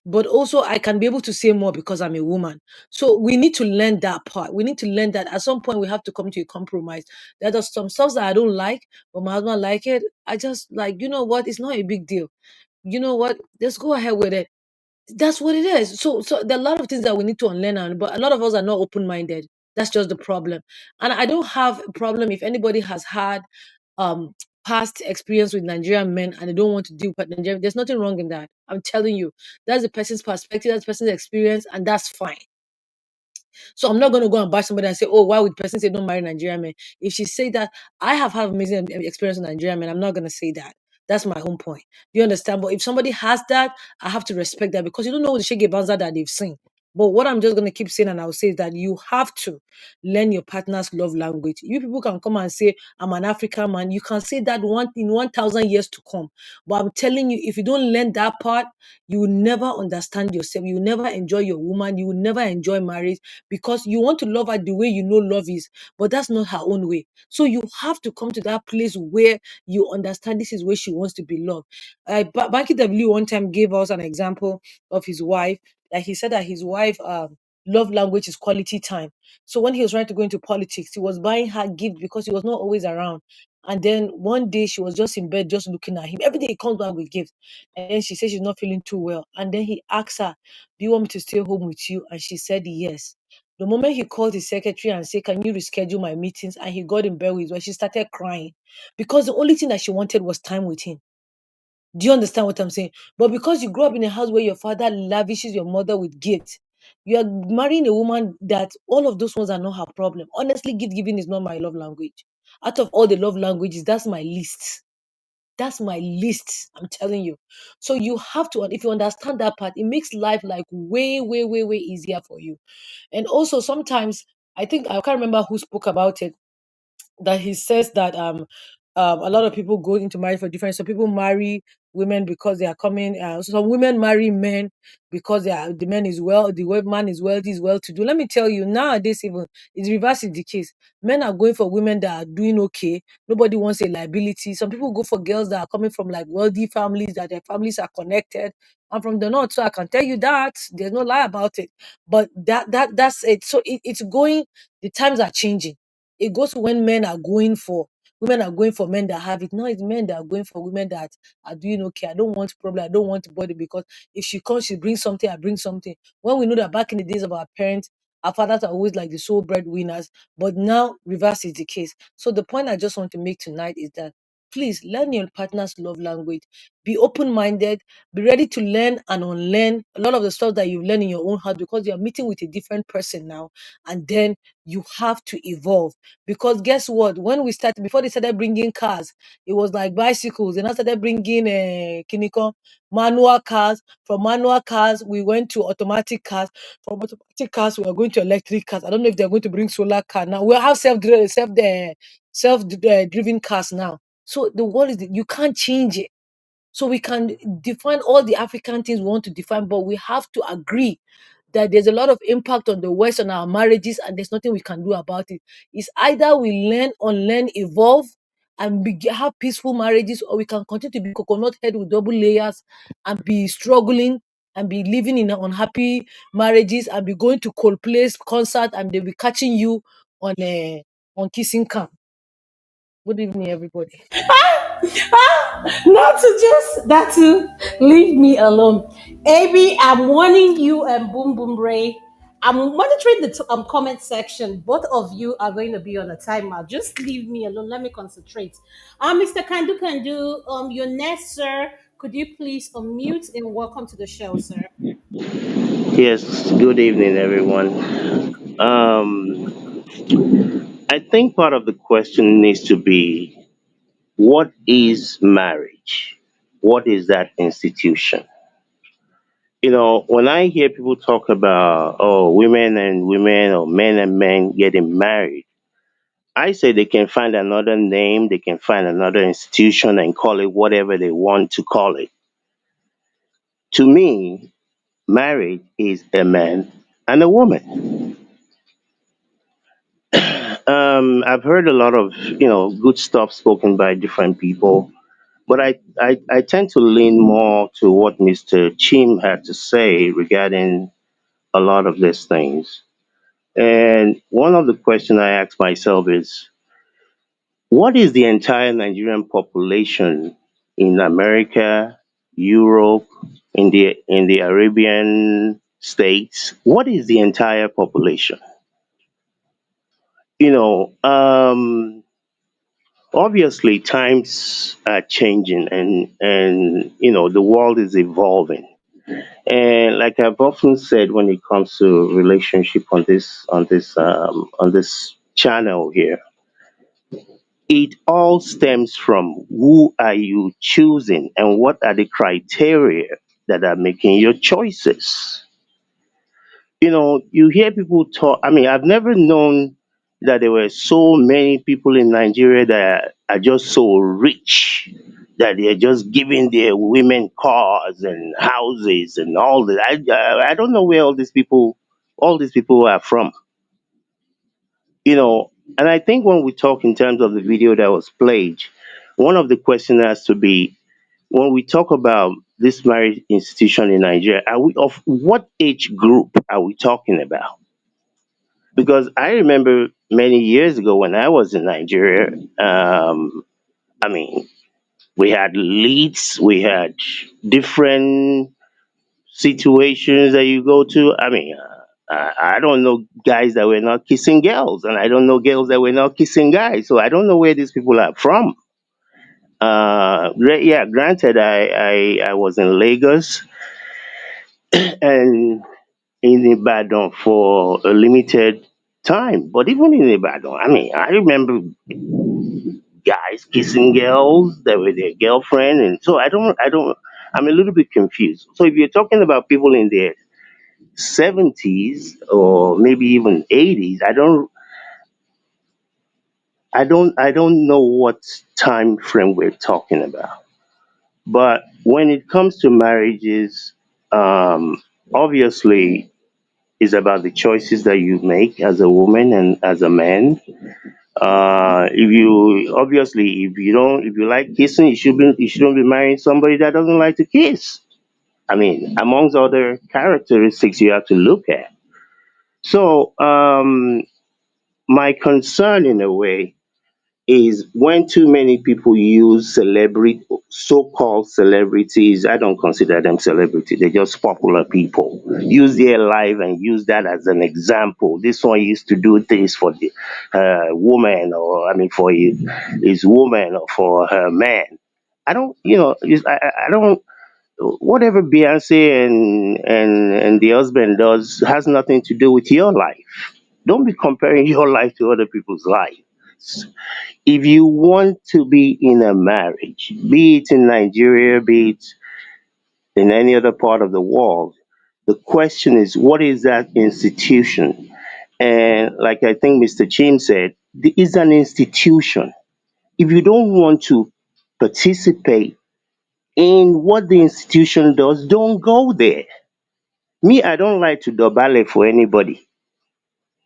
But also, I can be able to say more because I'm a woman. So we need to learn that part. We need to learn that at some point we have to come to a compromise. There are some stuff that I don't like, but my husband like it. I just like, you know what? It's not a big deal. You know what? Let's go ahead with it. That's what it is. So there are a lot of things that we need to unlearn on, but a lot of us are not open minded. That's just the problem. And I don't have a problem if anybody has had um past experience with Nigerian men and they don't want to deal with Nigerian. There's nothing wrong in that. I'm telling you, that's the person's perspective, that's the person's experience, and that's fine. So I'm not going to go and bash somebody and say, "Oh, why would the person say don't marry Nigerian men?" If she say that, I have had amazing experience with Nigerian men. I'm not going to say that. That's my own point. Do you understand? But if somebody has that, I have to respect that because you don't know the shege banza that they've seen. But what I'm just going to keep saying and I'll say is that you have to learn your partner's love language. You people can come and say, "I'm an African man." You can say that in 1,000 years to come. But I'm telling you, if you don't learn that part, you will never understand yourself. You will never enjoy your woman. You will never enjoy marriage because you want to love her the way you know love is, but that's not her own way. So you have to come to that place where you understand this is where she wants to be loved. Banky W one time gave us an example of his wife. Like he said that his wife love language is quality time. So when he was trying to go into politics, he was buying her gifts because he was not always around. And then one day she was just in bed, just looking at him. Every day he comes back with gifts. And then she said she's not feeling too well. And then he asked her, "Do you want me to stay home with you?" And she said yes. The moment he called his secretary and said, "Can you reschedule my meetings?" and he got in bed with her, she started crying because the only thing that she wanted was time with him. Do you understand what I'm saying? But because you grew up in a house where your father lavishes your mother with gifts, you are marrying a woman that all of those ones are not her problem. Honestly, gift giving is not my love language. Out of all the love languages, that's my least. That's my list. I'm telling you. So you have to, if you understand that part, it makes life like way, way, way, way easier for you. And also sometimes I think I can't remember who spoke about it that he says that a lot of people go into marriage for different. So people marry women because they are coming. So some women marry men because the man is man is wealthy, is well to do. Let me tell you, nowadays even it's reverse is the case. Men are going for women that are doing okay. Nobody wants a liability. Some people go for girls that are coming from like wealthy families, that their families are connected. I'm from the north, so I can tell you that there's no lie about it. But that's it. So it's going. The times are changing. It goes when men are going for women are going for men that have it. Now it's men that are going for women that are doing okay. I don't want problem. I don't want body because if she comes, she brings something. I bring something. When we know that back in the days of our parents, our fathers are always like the sole breadwinners, but now reverse is the case. So the point I just want to make tonight is that please learn your partner's love language. Be open-minded. Be ready to learn and unlearn a lot of the stuff that you learn in your own heart because you're meeting with a different person now, and then you have to evolve. Because guess what? When we started, before they started bringing cars, it was like bicycles. They now started bringing kiniko, manual cars. From manual cars, we went to automatic cars. From automatic cars, we are going to electric cars. I don't know if they're going to bring solar car now. We have self-driven cars now. So the world is you can't change it. So we can define all the African things we want to define, but we have to agree that there's a lot of impact on the West on our marriages, and there's nothing we can do about it. It's either we learn, unlearn, evolve, and have peaceful marriages, or we can continue to be coconut head with double layers and be struggling and be living in unhappy marriages and be going to Coldplay's concert and they'll be catching you on kissing cam. Good evening, everybody. Not to leave me alone. AB, I'm warning you and Boom Boom Ray. I'm monitoring the comment section. Both of you are going to be on a timeout. Just leave me alone. Let me concentrate. Mr. Kandu, your next, sir. Could you please unmute and welcome to the show, sir? Yes, good evening, everyone. I think part of the question needs to be, what is marriage? What is that institution? When I hear people talk about, oh, women and women or men and men getting married, I say they can find another name, they can find another institution and call it whatever they want to call it. To me, marriage is a man and a woman. I've heard a lot of good stuff spoken by different people, but I tend to lean more to what Mr. Chim had to say regarding a lot of these things. And one of the questions I ask myself is, what is the entire Nigerian population in America, Europe, in the Arabian states? What is the entire population? You know, um, Obviously times are changing, and the world is evolving, and like I've often said, when it comes to relationship on this channel here, it all stems from who are you choosing and what are the criteria that are making your choices. You hear people talk. I mean, I've never known that there were so many people in Nigeria that are just so rich that they're just giving their women cars and houses and all that. I don't know where all these people are from. You know, and I think when we talk in terms of the video that was played, one of the questions has to be, when we talk about this marriage institution in Nigeria, are we of what age group are we talking about? Because I remember many years ago when I was in Nigeria, I mean, we had leads, we had different situations that you go to. I mean, I don't know guys that were not kissing girls, and I don't know girls that were not kissing guys. So I don't know where these people are from. Yeah, granted, I was in Lagos and in Ibadan for a limited time. But even in Ibadan, I mean, I remember guys kissing girls that were their girlfriend, and so I'm a little bit confused. So if you're talking about people in their 70s or maybe even 80s, I don't know what time frame we're talking about. But when it comes to marriages, obviously, is about the choices that you make as a woman and as a man. If you like kissing, you shouldn't be marrying somebody that doesn't like to kiss. I mean, amongst other characteristics you have to look at. So, my concern in a way is when too many people use so-called celebrities. I don't consider them celebrities, they're just popular people, use their life and use that as an example. This one used to do this for the woman, or I mean for his woman, or for her man. I don't you know I don't Whatever Beyonce and the husband does has nothing to do with your life. Don't be comparing your life to other people's life. If you want to be in a marriage, be it in Nigeria, be it in any other part of the world, the question is, what is that institution? And like I think Mr. Chim said, it's an institution. If you don't want to participate in what the institution does, don't go there. Me, I don't like to dobale for anybody.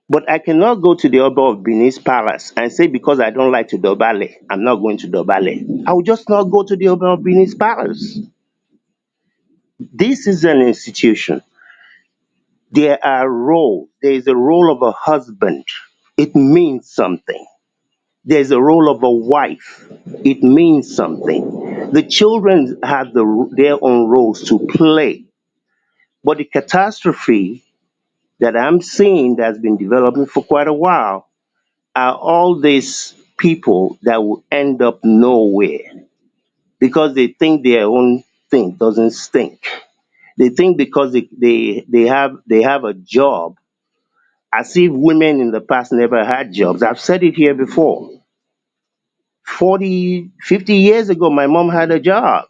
But I cannot go to the Oba of Benin's palace and say, because I don't like to Dobale, I'm not going to Dobale. I will just not go to the Oba of Benin's palace. This is an institution. There are roles. There is a role of a husband. It means something. there's a role of a wife. It means something. The children have their own roles to play. But the catastrophe that I'm seeing that's been developing for quite a while are all these people that will end up nowhere because they think their own thing doesn't stink. They think because they have a job, as if women in the past never had jobs. I've said it here before. 40, 50 years ago, my mom had a job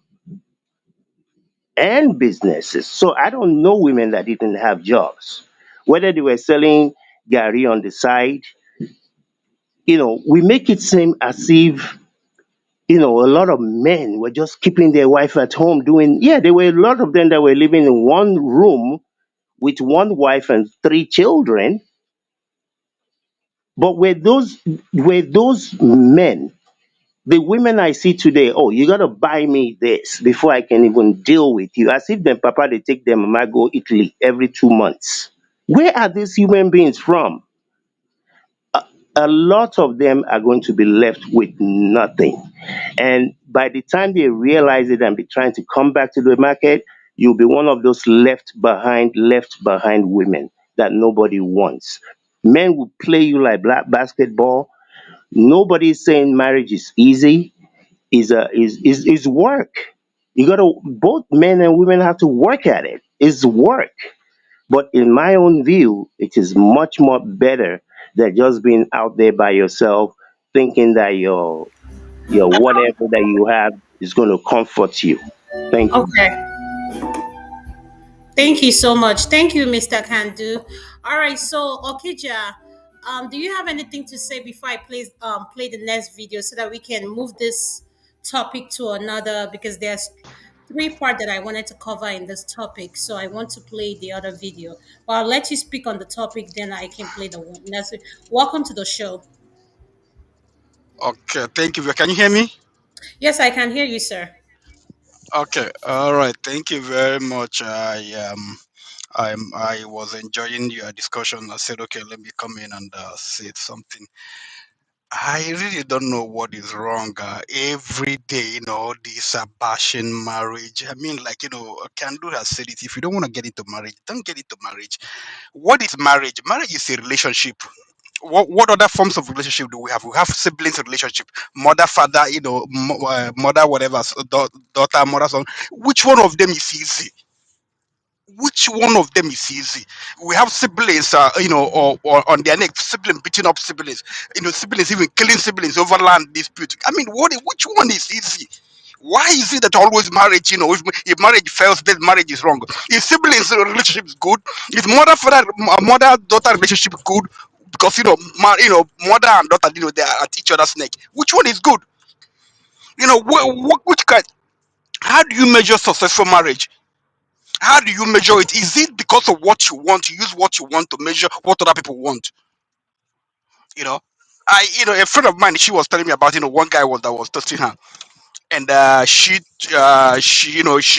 and businesses. So I don't know women that didn't have jobs. Whether they were selling gari on the side, we make it seem as if, a lot of men were just keeping their wife at home doing, yeah, there were a lot of them that were living in one room with one wife and three children. But were those men the women I see today? Oh, you gotta buy me this before I can even deal with you. As if them papa they take them mama go Italy every 2 months. Where are these human beings from? A lot of them are going to be left with nothing. And by the time they realize it and be trying to come back to the market, you'll be one of those left behind women that nobody wants. Men will play you like black basketball. Nobody's saying marriage is easy. Is work. You gotta both men and women have to work at it. It's work. But in my own view, it is much more better than just being out there by yourself, thinking that your whatever that you have is gonna comfort you. Thank you. Okay. Thank you so much. Thank you, Mr. Kandu. All right, so Okija, do you have anything to say before I play the next video so that we can move this topic to another? Because there's three parts that I wanted to cover in this topic, so I want to play the other video. But I'll let you speak on the topic, then I can play the one. Welcome to the show. Okay, thank you. Can you hear me? Yes, I can hear you, sir. Okay, all right. Thank you very much. I was enjoying your discussion. I said, okay, let me come in and say something. I really don't know what is wrong. Every day, this bashing marriage. I mean, like, Kandu has said it. If you don't want to get into marriage, don't get into marriage. What is marriage? Marriage is a relationship. What other forms of relationship do we have? We have siblings relationship, mother, father, mother, whatever, daughter, mother, son. Which one of them is easy? Which one of them is easy? We have siblings, or on their neck, sibling beating up siblings, siblings even killing siblings over land dispute. I mean, which one is easy? Why is it that always marriage, if marriage fails, then marriage is wrong? If siblings relationship is good, if mother daughter relationship good, because mother and daughter, they are at each other's neck. Which one is good? Which kind? How do you measure successful marriage? How do you measure it? Is it because of what you want? You use what you want to measure what other people want. You know, a friend of mine, she was telling me about one guy that was testing her, and she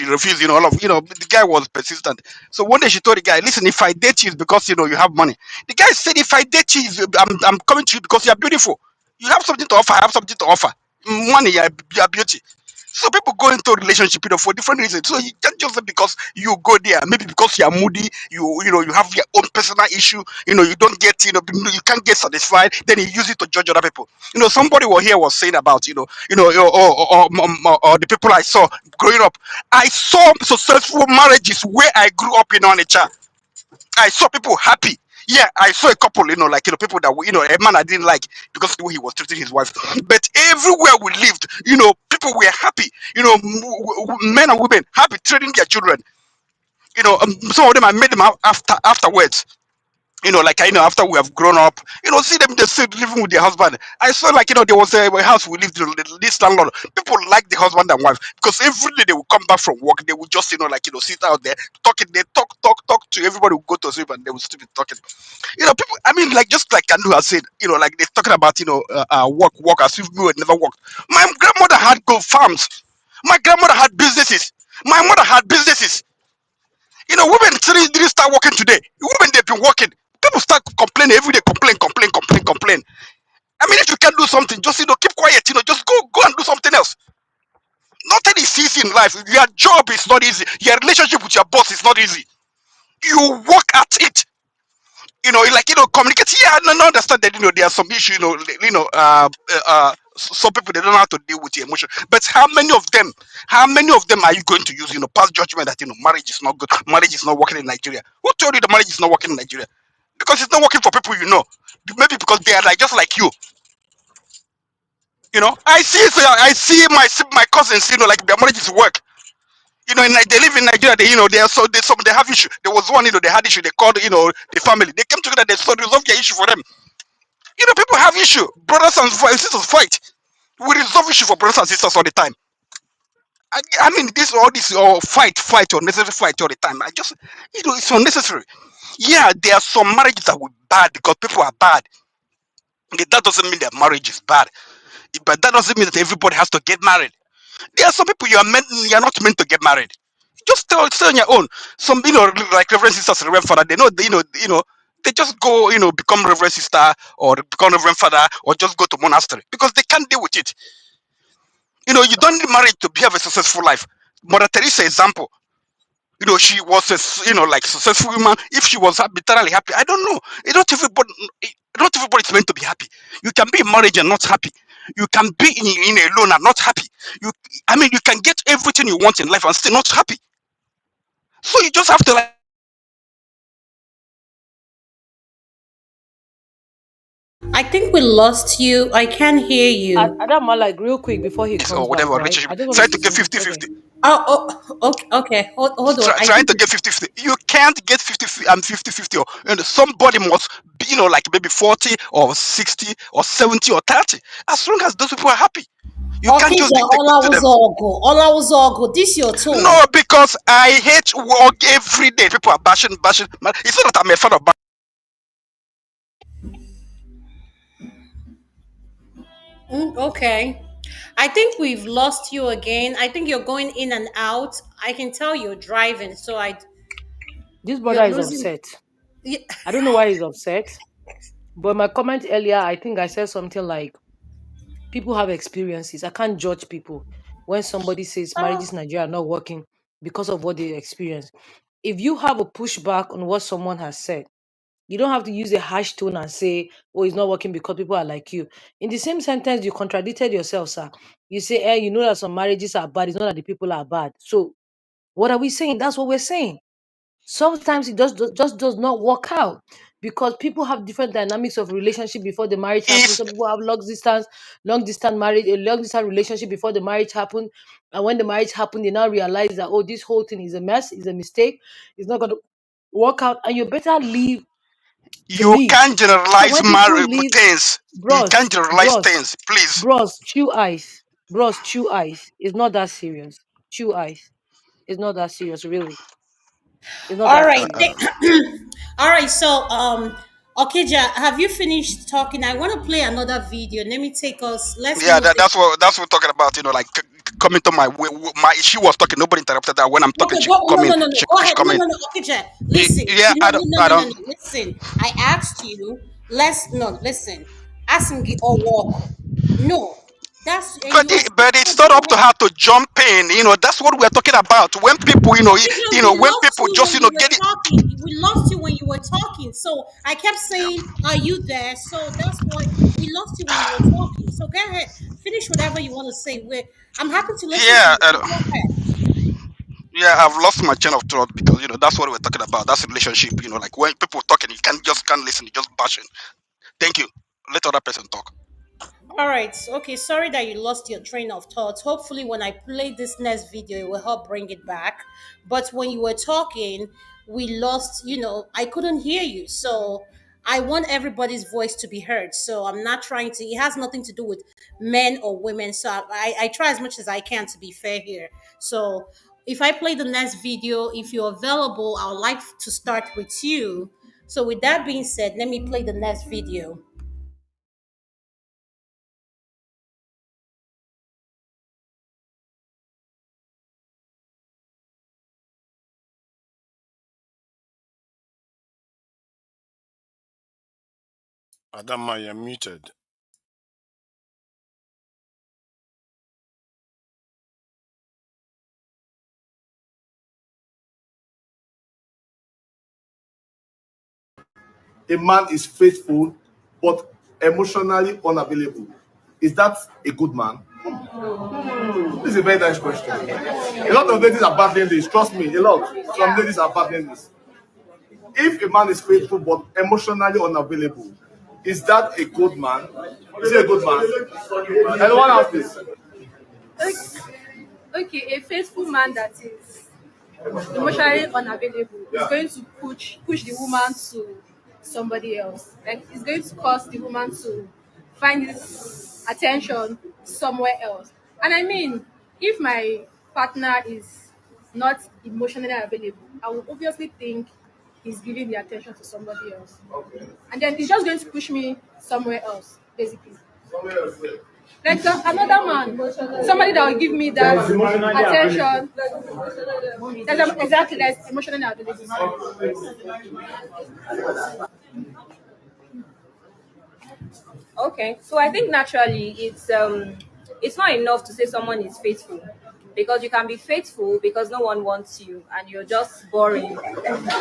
refused. All of the guy was persistent. So one day she told the guy, "Listen, if I date you, it's because you have money." The guy said, "If I date you, I'm coming to you because you're beautiful. You have something to offer. I have something to offer. Money, you're beauty." So people go into a relationship, for different reasons. So you can't just say because you go there, maybe because you are moody, you have your own personal issue, you don't get, you can't get satisfied, then you use it to judge other people. Somebody here was saying about, or the people I saw growing up. I saw successful marriages where I grew up in Onitsha. I saw people happy. Yeah, I saw a couple, like people that a man I didn't like because of the way he was treating his wife. But everywhere we lived, people were happy. Men and women happy training their children. Some of them I met them afterwards. Like after we have grown up, see them they still living with their husband. I saw like there was a house we lived in. This landlord, people like the husband and wife because every day they would come back from work, they would just sit out there talking. They talk to everybody who go to sleep and they would still be talking. People. I mean, like just like Kandu has said, like they're talking about work as if we had never worked. My grandmother had goat farms. My grandmother had businesses. My mother had businesses. Women didn't start working today. Women they've been working. People start complaining every day, complain. I mean, if you can't do something, just keep quiet. Just go and do something else. Nothing is easy in life. Your job is not easy. Your relationship with your boss is not easy. You work at it. Communicate. Yeah, no, understand that. There are some issues. Some people, they don't know how to deal with your emotion. But how many of them? How many of them are you going to use? Pass judgment that marriage is not good. Marriage is not working in Nigeria. Who told you the marriage is not working in Nigeria? Because it's not working for people you know. Maybe because they are like just like you. I see my cousins. Like their marriage is work. They live in Nigeria. They are they have issue. There was one. They had issue. They called the family. They came together. They resolve their issue for them. People have issue. Brothers and sisters fight. We resolve issue for brothers and sisters all the time. I mean, this fight, unnecessary fight all the time. It's unnecessary. Yeah, there are some marriages that were bad because people are bad. Okay, that doesn't mean that marriage is bad, but that doesn't mean that everybody has to get married. There are some people you're not meant to get married. Just stay on your own. Some like Reverend Sisters, Reverend Father, they know they just go become Reverend Sister or become Reverend Father or just go to monastery because they can't deal with it. You don't need marriage to have a successful life. Mother Teresa example. She was like successful woman. If she was bitterly happy, I don't know. Not everybody is meant to be happy. You can be in marriage and not happy. You can be in alone and not happy. You can get everything you want in life and still not happy. So you just have to like I think we lost you. I can't hear you. Adam, like real quick before he this comes or back, whatever right? relationship. I just want Try to to say get something. 50 Okay. 50. Oh, okay, okay. Hold on. I Trying think to get 50 50. You can't get 50 50. Or somebody must be like maybe 40 or 60 or 70 or 30. As long as those people are happy, you can't just Okija dictate to them. Olawazogo. This your tone. No, because I hate work every day. People are bashing. It's not that I'm a fan of Okay. I think we've lost you again. I think you're going in and out. I can tell you're driving, so This you're brother is losing. upset. Yeah. I don't know why he's upset. But my comment earlier, I think I said something like, people have experiences. I can't judge people when somebody says marriages in Nigeria are not working because of what they experience. If you have a pushback on what someone has said, you don't have to use a harsh tone and say, oh, it's not working because people are like you. In the same sentence, you contradicted yourself, sir. You say, you know that some marriages are bad. It's not that the people are bad. So what are we saying? That's what we're saying. Sometimes it just does not work out because people have different dynamics of relationship before the marriage happens. is Some people have long distance marriage, a long distance relationship before the marriage happened, and when the marriage happened, they now realize that, oh, this whole thing is a mess, is a mistake, it's not going to work out, and you better leave to you leave. can't So generalize when people marriage leave, things. You bros, can't generalize bros, things, please. chew ice, chew ice. It's not that serious. Chew ice. It's not that serious, really. It's not All that right. serious. All right. So, Okija, have you finished talking? I want to play another video. Let me take us. Let's Yeah, move this. that's what we're talking about. Like coming to my. She was talking. Nobody interrupted her when I'm talking. Okay, She go. could No, come in. no, no, no. She Go she ahead. come No, in. no, no. Okija, listen. Yeah, No, no, no, I no, no, don't. no. Listen. I asked you. Let's no. Listen. Ask him or walk. No. That's and But you are. it's So not go up to ahead. her to jump in. That's what we're talking about. When people, Okija, we when lost people you just when you were get it. talking. We lost you when you were talking. So I kept saying, "Are you there?" So that's why we lost you when you were talking. So go ahead, finish whatever you want to say. I'm happy to listen to Yeah, you. So go ahead. yeah, I've lost my chain of thought because that's what we're talking about. That's a relationship. Like when people talking, you can't listen. You just bashing. Thank you. Let other person talk. All right. Okay. Sorry that you lost your train of thought. Hopefully, when I play this next video, it will help bring it back. But when you were talking, we lost, I couldn't hear you. So I want everybody's voice to be heard. So I'm not trying to, it has nothing to do with men or women. So I try as much as I can to be fair here. So if I play the next video, if you're available, I would like to start with you. So with that being said, let me play the next video. Adama, you're muted. a man is faithful but emotionally unavailable, is that a good man? This is a very nice question. A lot of ladies are battling this. Trust me, a lot. Some ladies are battling this. If a man is faithful but emotionally unavailable, is that a good man? Is he a good man? Anyone else, please? Okay, a faithful man that is emotionally unavailable is going to push the woman to somebody else. Like it's going to cause the woman to find this attention somewhere else. And I mean, if my partner is not emotionally available, I will obviously think he's giving the attention to somebody else. And then it's just going to push me somewhere else, basically. Like another man, somebody that will give me that attention. Exactly, that's emotional availability. Okay, so I think naturally it's not enough to say someone is faithful, because you can be faithful because no one wants you and you're just boring.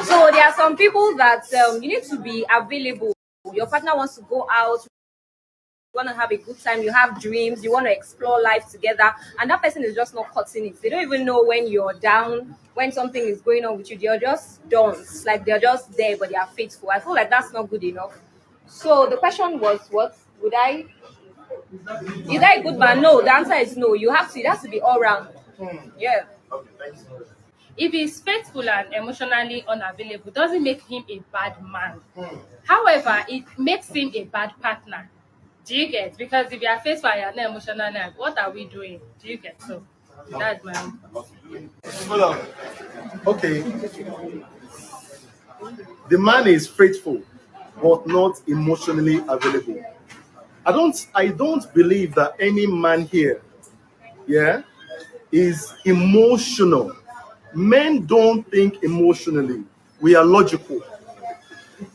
So there are some people that you need to be available. Your partner wants to go out, you want to have a good time, you have dreams, you want to explore life together, and that person is just not cutting it. They don't even know when you're down, when something is going on with you. They're just dons, like they're just there, but they are faithful. I feel like that's not good enough. So the question was, what would I? Is that a good man? No, the answer is no. You have to. It has to be all round. Yeah. If he's faithful and emotionally unavailable, doesn't make him a bad man. However, it makes him a bad partner. Do you get? Because if you are faithful and you are not emotional, what are we doing? Do you get? So that's my own. Hold on. Okay. The man is faithful but not emotionally available. I don't believe that any man here, yeah, is emotional. Men don't think emotionally. We are logical.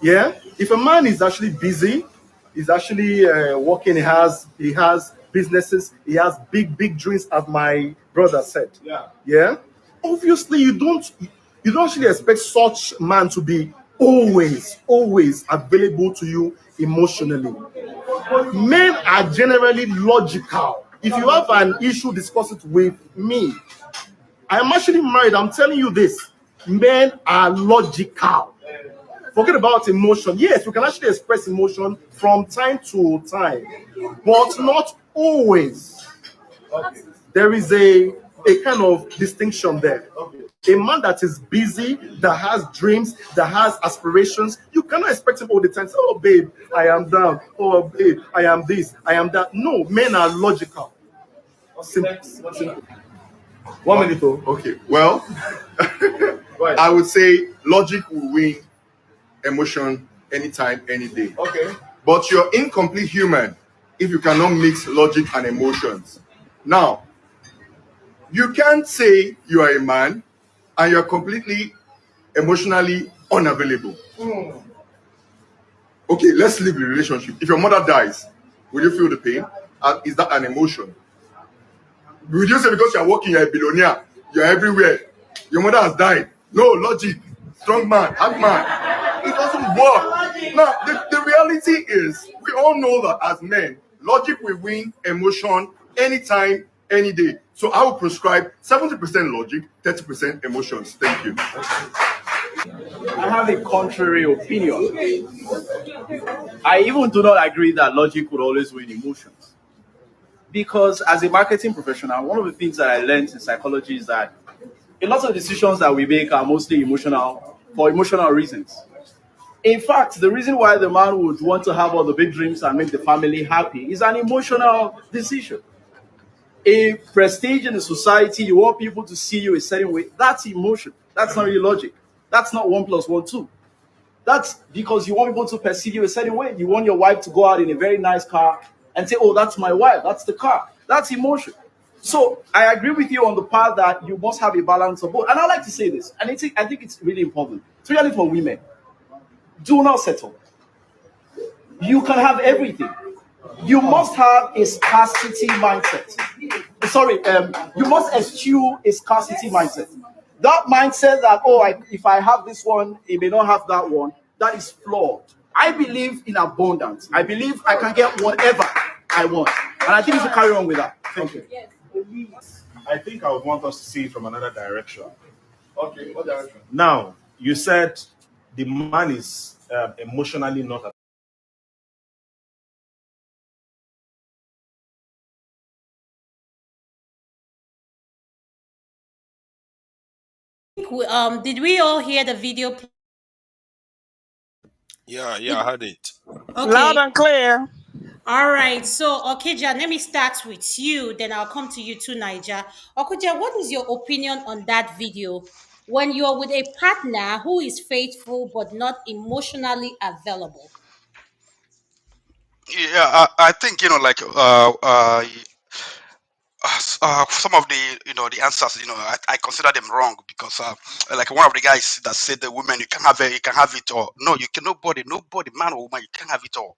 Yeah. If a man is actually busy, he's actually working. He has businesses. He has big dreams, as my brother said. Yeah. Yeah. Obviously, you don't actually expect such man to be always available to you emotionally. Men are generally logical. If you have an issue, discuss it with me. I am actually married. I'm telling you this. Men are logical. Forget about emotion. Yes, we can actually express emotion from time to time, but not always. There is a kind of distinction there. A man that is busy, that has dreams, that has aspirations, you cannot expect him all the time. Say, oh, babe, I am down. Oh, babe, I am this, I am that. No, men are logical. Simple. 1 minute, though. Okay, well, I would say logic will win emotion anytime, any day. Okay. But you're incomplete human if you cannot mix logic and emotions. Now, you can't say you are a man and you're completely emotionally unavailable. Okay, let's leave the relationship. If your mother dies, will you feel the pain? Is that an emotion? Will you say because you're working, you're a billionaire, you're everywhere, your mother has died? No, logic, strong man, hard man. It doesn't work. Now, the reality is, we all know that as men, logic will win emotion anytime, any day. So I will prescribe 70% logic, 30% emotions. Thank you. I have a contrary opinion. I even do not agree that logic would always win emotions. Because as a marketing professional, one of the things that I learned in psychology is that a lot of decisions that we make are mostly emotional, for emotional reasons. In fact, the reason why the man would want to have all the big dreams and make the family happy is an emotional decision. A prestige in the society, you want people to see you a certain way, that's emotion. That's not really logic. That's not 1 + 1 = 2. That's because you want people to perceive you a certain way. You want your wife to go out in a very nice car and say, oh, that's my wife, that's the car. That's emotion. So I agree with you on the part that you must have a balance of both. And I like to say this, and I think it's really important, especially for women. Do not settle. You can have everything. You must have a scarcity mindset. Sorry, you must eschew a scarcity mindset. That mindset that, if I have this one, it may not have that one, that is flawed. I believe in abundance. I believe I can get whatever I want. And I think we should carry on with that. Thank you. I think I would want us to see it from another direction. Okay, what direction? Now, you said the man is emotionally not. Did we all hear the video? Yeah, I heard it. Loud Okay. and clear. All right. So, Okija, let me start with you. Then I'll come to you too, Niger. Okija, what is your opinion on that video? When you're with a partner who is faithful but not emotionally available. Yeah, I think some of the the answers I consider them wrong because like one of the guys that said the women you can have it all. No, you can nobody man or woman you can't have it all.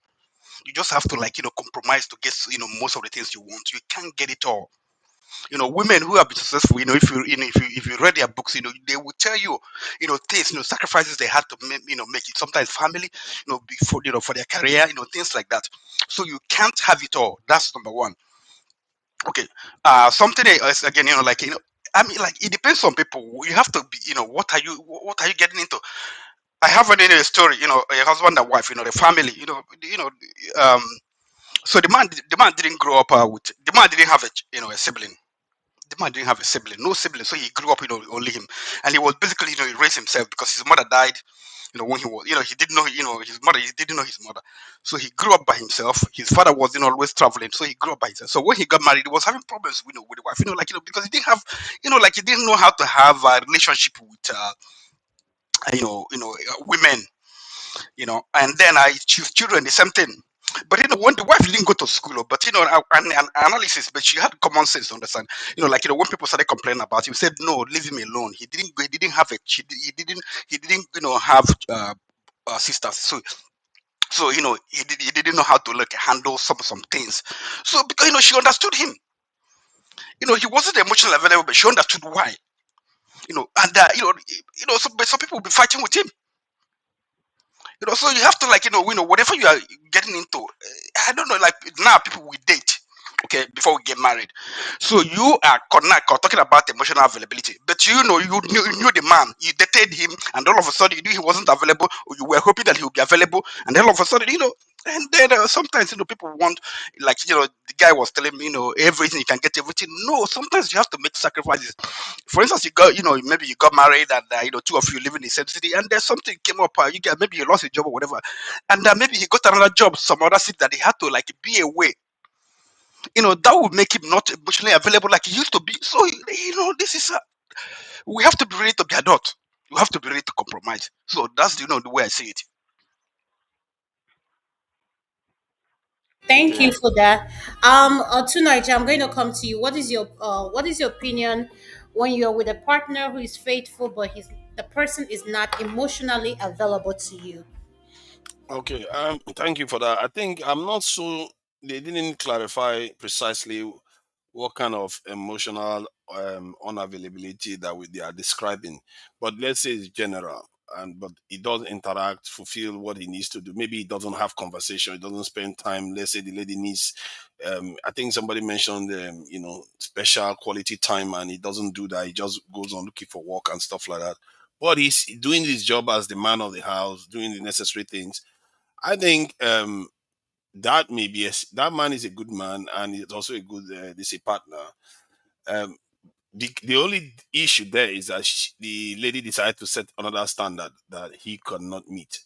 You just have to compromise to get most of the things you want. You can't get it all. Women who have been successful, if you read their books, they will tell you, things, sacrifices they had to make it. Sometimes family, before for their career, things like that. So you can't have it all. That's number one. Okay. Something else again, I mean, like it depends on people. You have to be, what are you getting into? I have a story, a husband and wife, the family, um. So the man didn't grow up the man didn't have a sibling. The man didn't have a sibling, no sibling. So he grew up, only him, and he was basically, he raised himself because his mother died. When he was, he didn't know, his mother. He didn't know his mother, so he grew up by himself. His father was, always traveling, so he grew up by himself. So when he got married, he was having problems, with the wife, because he didn't have, like he didn't know how to have a relationship with, women, and then I choose children, the same thing. But when the wife didn't go to school, but an analysis, but she had common sense to understand. When people started complaining about him, said no, leave him alone. He didn't have a, he didn't, have sisters. So he didn't know how to handle some things. So because she understood him. He wasn't emotionally available, but she understood why. And but some people will be fighting with him. So you have to whatever you are getting into. I don't know, like now people we date, okay, before we get married. So you are talking about emotional availability, but you knew the man, you dated him, and all of a sudden you knew he wasn't available, or you were hoping that he would be available, and then all of a sudden. And then sometimes people want, like the guy was telling me, everything you can get everything. No, sometimes you have to make sacrifices. For instance, you got, maybe you got married and two of you live in the same city, and there's something came up. You get, maybe you lost a job or whatever, and maybe he got another job some other city that he had to be away. That would make him not emotionally available like he used to be. So this is we have to be ready to be adult. We have to be ready to compromise. So that's the way I see it. Thank Okay. you for that. Tonight I'm going to come to you. What is your opinion when you're with a partner who is faithful but the person is not emotionally available to you? Okay. Thank you for that. I think I'm not so. They didn't clarify precisely what kind of emotional unavailability that they are describing. But let's say it's general, and but he does interact, fulfill what he needs to do. Maybe he doesn't have conversation, he doesn't spend time. Let's say the lady needs. I think somebody mentioned, special quality time, and he doesn't do that. He just goes on looking for work and stuff like that. But he's doing his job as the man of the house, doing the necessary things. I think that man is a good man, and he's also a good this a partner. Um, the only issue there is that the lady decided to set another standard that he could not meet.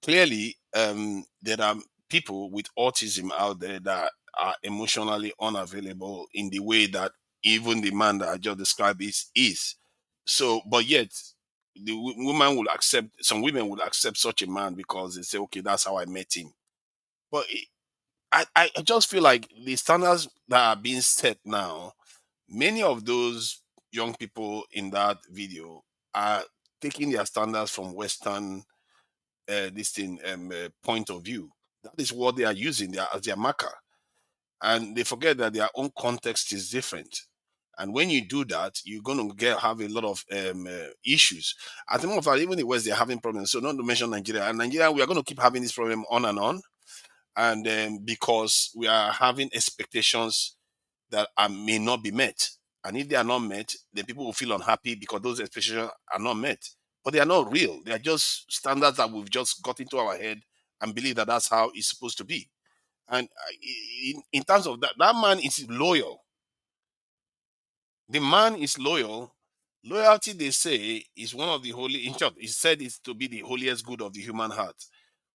Clearly, there are people with autism out there that are emotionally unavailable in the way that even the man that I just described is. So, but yet the woman will accept. Some women will accept such a man because they say, "Okay, that's how I met him." But I just feel like the standards that are being set now, many of those young people in that video are taking their standards from Western point of view. That is what they are using as their marker, and they forget that their own context is different. And when you do that, you're going to have a lot of issues. At the moment, even the West, they're having problems. So not to mention Nigeria. And Nigeria, we are going to keep having this problem on and on. And because we are having expectations that may not be met. And if they are not met, then people will feel unhappy because those expectations are not met. But they are not real. They are just standards that we've just got into our head and believe that that's how it's supposed to be. And in terms of that, that man is loyal. The man is loyal. Loyalty, they say, is one of the holy. In short, it's said it's to be the holiest good of the human heart,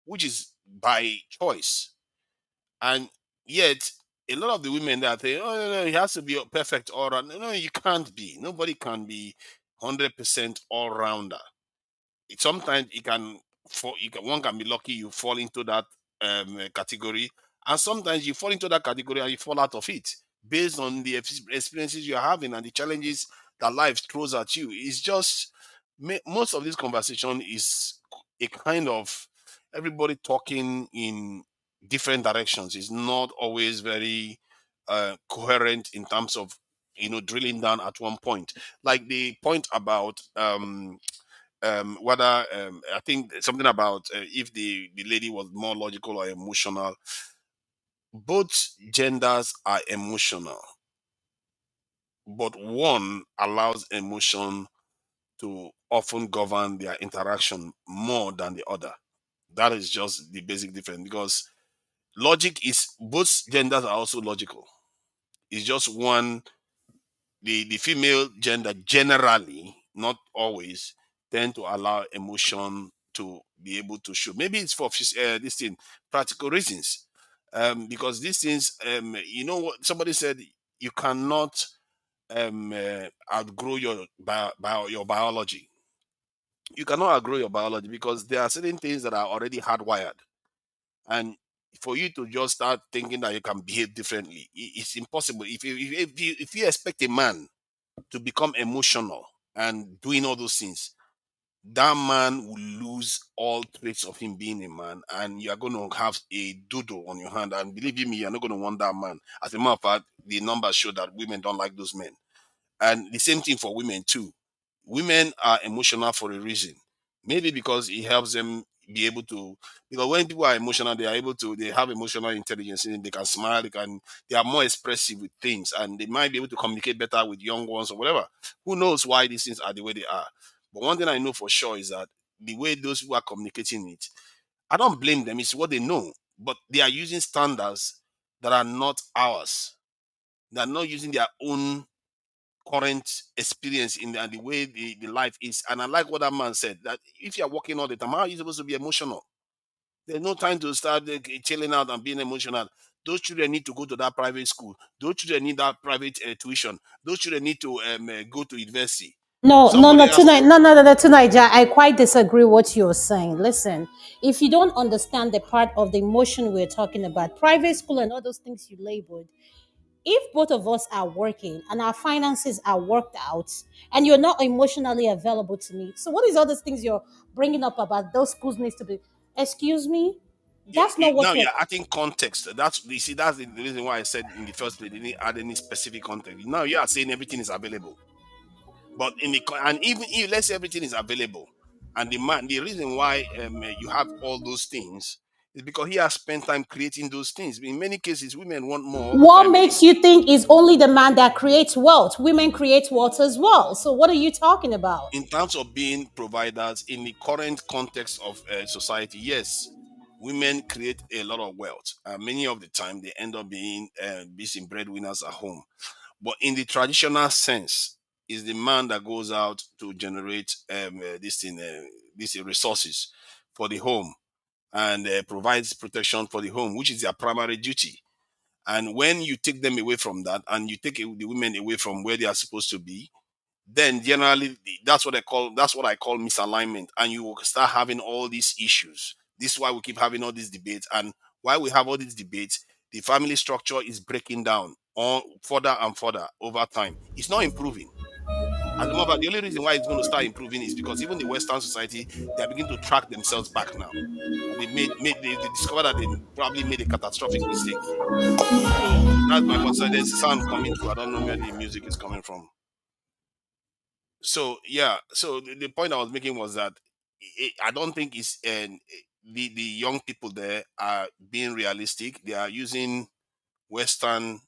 which is by choice. And yet, a lot of the women that say, "Oh no, no, he has to be perfect all round." No, you can't be. Nobody can be 100% all rounder. Sometimes it can, one can be lucky you fall into that category, and sometimes you fall into that category and you fall out of it based on the experiences you're having and the challenges that life throws at you. It's just most of this conversation is a kind of everybody talking in different directions. It's not always very coherent in terms of drilling down at one point, like the point about whether I think something about if the lady was more logical or emotional. Both genders are emotional, but one allows emotion to often govern their interaction more than the other. That is just the basic difference, because logic is, both genders are also logical. It's just one, the female gender generally, not always, tend to allow emotion to be able to show. Maybe it's for this thing, practical reasons. Because these things, what somebody said, you cannot outgrow your biology. You cannot outgrow your biology because there are certain things that are already hardwired, and for you to just start thinking that you can behave differently, it's impossible. If you expect a man to become emotional and doing all those things, that man will lose all traits of him being a man, and you are going to have a doodle on your hand. And believe you me, you're not going to want that man. As a matter of fact, the numbers show that women don't like those men. And the same thing for women too. Women are emotional for a reason. Maybe because it helps them be able to, because when people are emotional, they have emotional intelligence, and they can smile, they are more expressive with things, and they might be able to communicate better with young ones or whatever. Who knows why these things are the way they are? But one thing I know for sure is that the way those who are communicating it, I don't blame them, it's what they know. But they are using standards that are not ours. They are not using their own current experience in the, and the way the life is. And I like what that man said, that if you're working all the time, how are you supposed to be emotional? There's no time to start chilling out and being emotional. Those children need to go to that private school. Those children need that private tuition. Those children need to go to university. No, no, Somebody no, has tonight, to. no, no, no, no, tonight, I quite disagree what you're saying. Listen, if you don't understand the part of the emotion we're talking about, private school and all those things you labeled, if both of us are working and our finances are worked out and you're not emotionally available to me, so what is all these things you're bringing up about those schools needs to be, excuse me, that's not what Now you're, you're adding context. That's, you see, that's the reason why I said in the first place they didn't add any specific context. Now you are saying everything is available. But and even if let's say everything is available, and the reason why you have all those things is because he has spent time creating those things. In many cases, women want more. what makes you think is only the man that creates wealth? Women create wealth as well. So what are you talking about? In terms of being providers in the current context of society, yes, women create a lot of wealth. Many of the time, they end up being busy breadwinners at home. But in the traditional sense, is the man that goes out to generate these resources for the home, and provides protection for the home, which is their primary duty. And when you take them away from that, and you take the women away from where they are supposed to be, then generally that's what I call misalignment, and you will start having all these issues. This is why we keep having all these debates, and why we have all these debates, the family structure is breaking down on further and further over time. It's not improving. As a matter of fact, the only reason why it's going to start improving is because even the Western society, they are beginning to track themselves back now. They discovered that they probably made a catastrophic mistake. So that's my concern. There's sound coming through. I don't know where the music is coming from. So yeah, so the point I was making was that I don't think it's the young people there are being realistic. They are using Western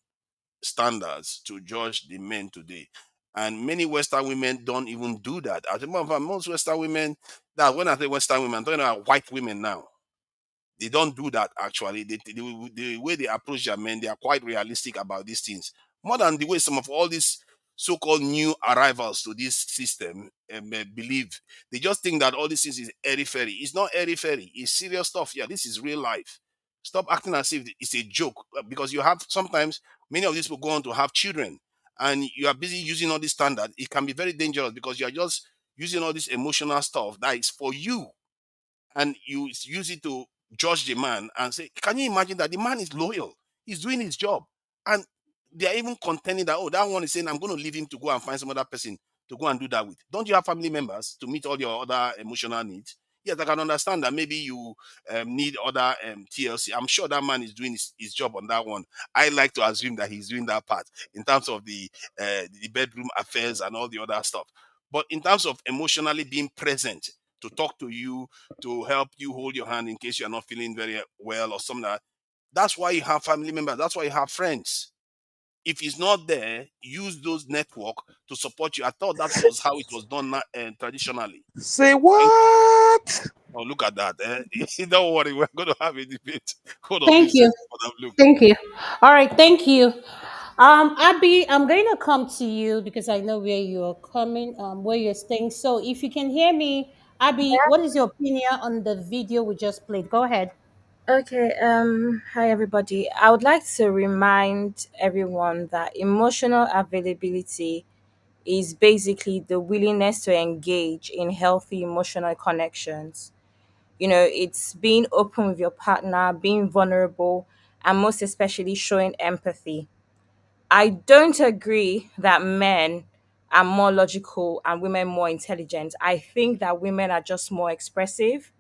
standards to judge the men today. And many Western women don't even do that. As a matter of fact, most Western women, that when I say Western women, I'm talking about white women now. They don't do that actually. The way they approach their men, they are quite realistic about these things. More than the way some of all these so-called new arrivals to this system believe. They just think that all these things is airy fairy. It's not airy fairy. It's serious stuff. Yeah, this is real life. Stop acting as if it's a joke because you have sometimes many of these people go on to have children and you are busy using all this standard. It can be very dangerous because you are just using all this emotional stuff that is for you and you use it to judge the man and say, can you imagine that the man is loyal? He's doing his job. And they are even contending that, oh, that one is saying, I'm going to leave him to go and find some other person to go and do that with. Don't you have family members to meet all your other emotional needs? Yes, I can understand that maybe you need other TLC. I'm sure that man is doing his job on that one. I like to assume that he's doing that part in terms of the bedroom affairs and all the other stuff. But in terms of emotionally being present to talk to you, to help you hold your hand in case you're not feeling very well or something like that. That's why you have family members. That's why you have friends. If he's not there, use those network to support you. I thought that was how it was done traditionally. Say Thank you. what? Oh, look at that. Don't worry, we're going to have a debate. Hold on, Thank please. you. Madam Luke. Thank you. All right, thank you. Abby, I'm going to come to you because I know where you're coming, where you're staying. So if you can hear me, Abby, what is your opinion on the video we just played? Go ahead. Okay, hi everybody. I would like to remind everyone that emotional availability is basically the willingness to engage in healthy emotional connections. You know, it's being open with your partner, being vulnerable, and most especially showing empathy. I don't agree that men are more logical and women more intelligent. I think that women are just more expressive.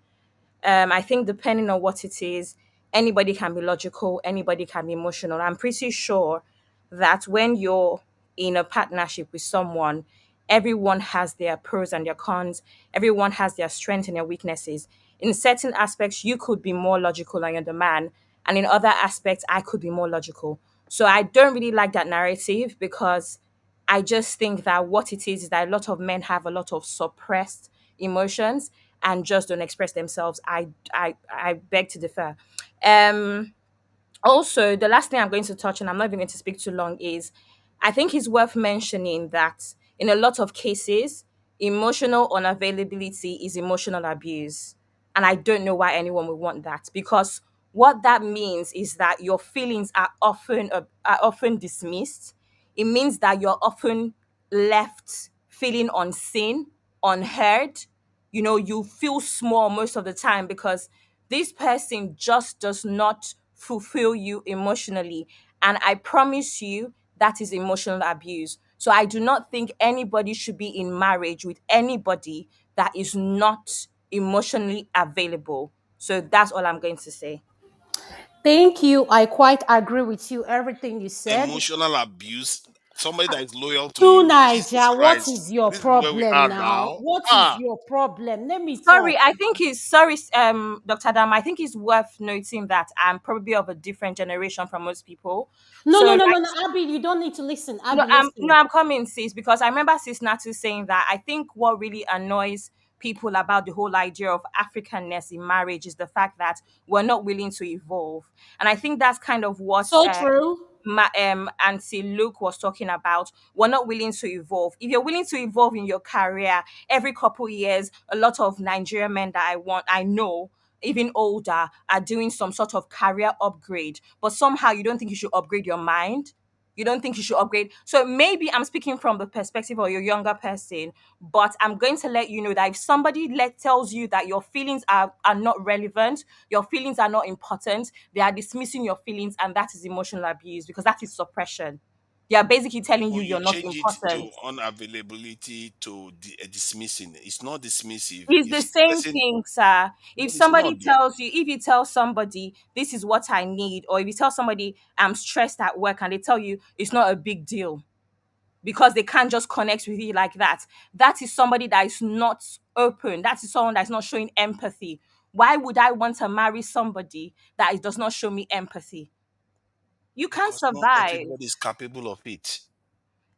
I think depending on what it is, anybody can be logical, anybody can be emotional. I'm pretty sure that when you're in a partnership with someone, everyone has their pros and their cons, everyone has their strengths and their weaknesses. In certain aspects, you could be more logical and you're the man, and in other aspects, I could be more logical. So I don't really like that narrative because I just think that what it is that a lot of men have a lot of suppressed emotions and just don't express themselves. I beg to differ. Um Also, the last thing I'm going to touch on, I'm not even going to speak too long, is I think it's worth mentioning that in a lot of cases, emotional unavailability is emotional abuse. And I don't know why anyone would want that because what that means is that your feelings are often dismissed. It means that you're often left feeling unseen, unheard. You know, you feel small most of the time because this person just does not fulfill you emotionally. And I promise you, that is emotional abuse. So I do not think anybody should be in marriage with anybody that is not emotionally available. So that's all I'm going to say. Thank you. I quite agree with you, everything you said. Emotional abuse. Somebody that is loyal to To you. Jesus Niger, what Christ. is your This is where we problem are now? now. What is Ah, your problem? Let me Sorry, talk. I think it's sorry, Dr. Adam. I think it's worth noting that I'm probably of a different generation from most people. No, So, no, no, no, like, no, Abby, you don't need to listen. no, Abby, listen. I'm coming, sis, because I remember Sis Natu saying that I think what really annoys people about the whole idea of Africanness in marriage is the fact that we're not willing to evolve, and I think that's kind of what So true. Auntie Luke was talking about. We're not willing to evolve. If you're willing to evolve in your career, every couple years, a lot of Nigerian men that I know, even older, are doing some sort of career upgrade. But somehow you don't think you should upgrade your mind. You don't think you should upgrade. So maybe I'm speaking from the perspective of your younger person, but I'm going to let you know that if somebody tells you that your feelings are not relevant, your feelings are not important, they are dismissing your feelings, and that is emotional abuse because that is suppression. They are basically telling Oh, you you you're not change it to important. unavailability to dismissing. It's not dismissive. It's If the the same person, thing, sir. If no, it's somebody not though. tells you, if you tell somebody this is what I need, or if you tell somebody I'm stressed at work and they tell you it's not a big deal because they can't just connect with you like that, that is somebody that is not open. That is someone that's not showing empathy. Why would I want to marry somebody that does not show me empathy? You can't Because not survive. everybody is capable of it.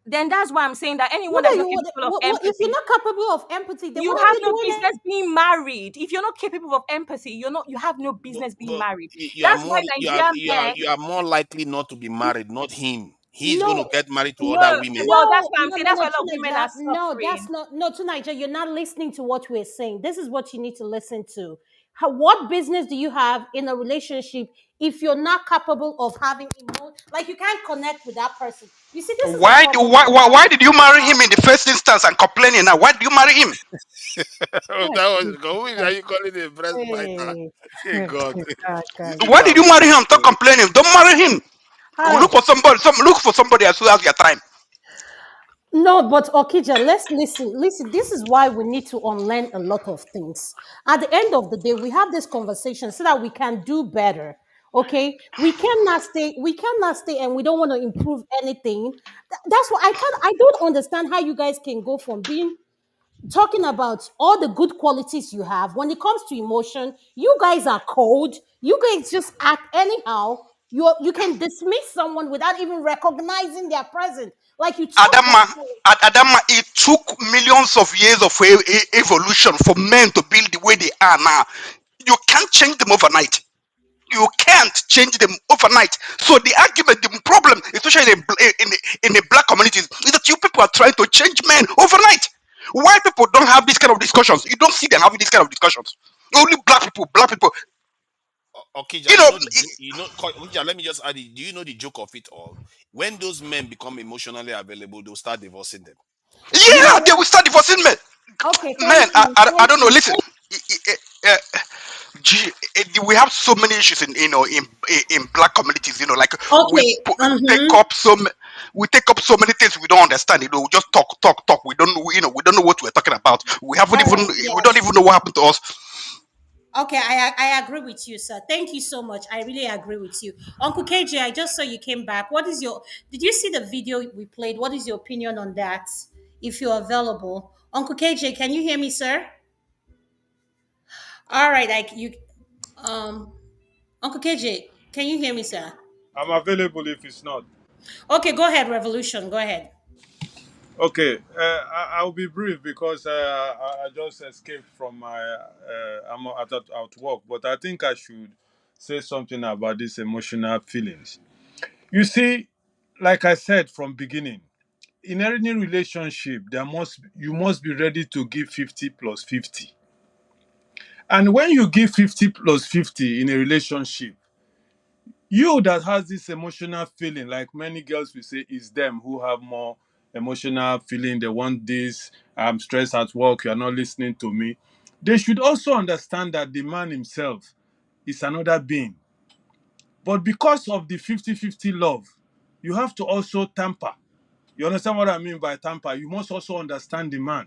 Then that's why I'm saying that anyone What that's are you? not capable of If you're empathy, not capable of empathy, then you what are have you no doing? business being married. If you're not capable of empathy, you have no business being But married. you are That's why more Nigerian men, you are more likely not to be married, not him. He's going to No, get married to other no, women. well, that's no, why I'm no, saying no, that's no, why a lot of women are Tunaja. No, that's suffering. not. No, Tunaja, you're not listening to what we're saying. This is what you need to listen to. What business do you have in a relationship if you're not capable of having emotion? Like you can't connect with that person. You see, this is the problem we're Why having. did you marry him in the first instance and complaining now? Why did you marry him? God, That was who are God, you calling a breast biter? hey, Hey God, God, this God, people Why God. did are you marry him? Stop wicked. complaining. Don't marry him. Hi. Look for somebody else who has your time. No, but Okija, let's listen. Listen, this is why we need to unlearn a lot of things. At the end of the day, we have this conversation so that we can do better. Okay, we cannot stay, and we don't want to improve anything. That's why I don't understand how you guys can go from being talking about all the good qualities you have. When it comes to emotion, you guys are cold. You guys just act anyhow. You can dismiss someone without even recognizing their presence. Like you talk to Adama, someone. Adama, it took millions of years of evolution for men to build the way they are now. You can't change them overnight. You can't change them overnight. So the argument, the problem, especially in the black communities, is that you people are trying to change men overnight. White people don't have this kind of discussions. You don't see them having this kind of discussions. Only black people. Okija, You you know, know the Okija, let me just add it. Do you know the joke of it all? When those men become emotionally available, they'll start divorcing them. You know yeah, they what? will start divorcing men. Okay, Man, thank you. I Thank don't know. you. Listen, we have so many issues in black communities. Like we Okay. pu- take Mm-hmm. up so we take up so many things we don't understand. We just talk. We don't know. We don't know what we're talking about. All right. We don't Yes. even know what happened to us. Okay, I agree with you, sir. Thank you so much. I really agree with you. Uncle KJ, I just saw you came back. Did you see the video we played? What is your opinion on that? If you're available. Uncle KJ, can you hear me, sir? All right, um Uncle KJ, can you hear me, sir? I'm available if it's not. Okay, go ahead, Revolution. Go ahead. Okay, I'll be brief because I just escaped from my. I'm at work, but I think I should say something about these emotional feelings. You see, like I said from beginning, in any relationship, you must be ready to give 50 plus 50. And when you give 50 plus 50 in a relationship, you that has this emotional feeling, like many girls will say, is them who have more emotional feeling. They want this. I'm stressed at work. You're not listening to me. They should also understand that the man himself is another being. But because of the 50-50 love, you have to also tamper. You understand what I mean by tamper? You must also understand the man.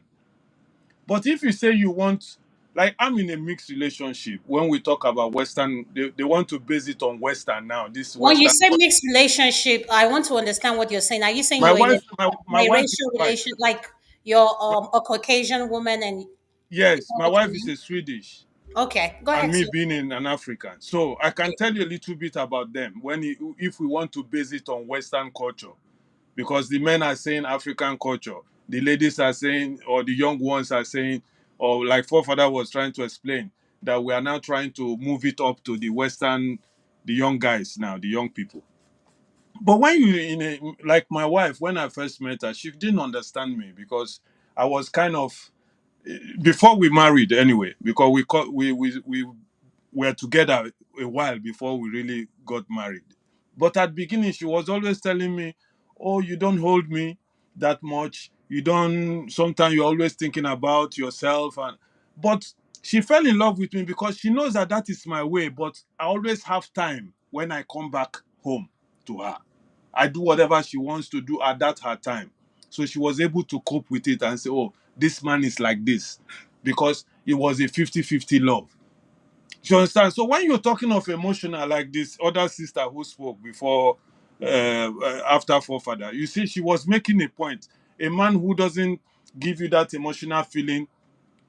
But if you say you want, like I'm in a mixed relationship, when we talk about Western, they want to base it on Western now, this When you Western. say mixed relationship, I want to understand what you're saying. Are you saying My you're in a wife, my wife is biracial white. relation, like you're a Caucasian woman and is Yes, that my what you wife is mean? a Swedish, Okay, go and ahead, me sir. being an African. So I can tell you a little bit about them if we want to base it on Western culture, because the men are saying African culture, the ladies are saying, or the young ones are saying, or like forefather was trying to explain, that we are now trying to move it up to the Western, the young guys now, the young people. But when you like my wife, when I first met her, she didn't understand me because I was kind of before we married anyway, because we were together a while before we really got married. But at beginning, she was always telling me, "Oh, you don't hold me that much. You don't. Sometimes you're always thinking about yourself." And but she fell in love with me because she knows that is my way. But I always have time when I come back home to her. I do whatever she wants to do at that her time. So she was able to cope with it and say, oh, this man is like this, because it was a 50-50 love. Do you understand? So when you're talking of emotional, like this other sister who spoke before, after forefather, you see, she was making a point. A man who doesn't give you that emotional feeling,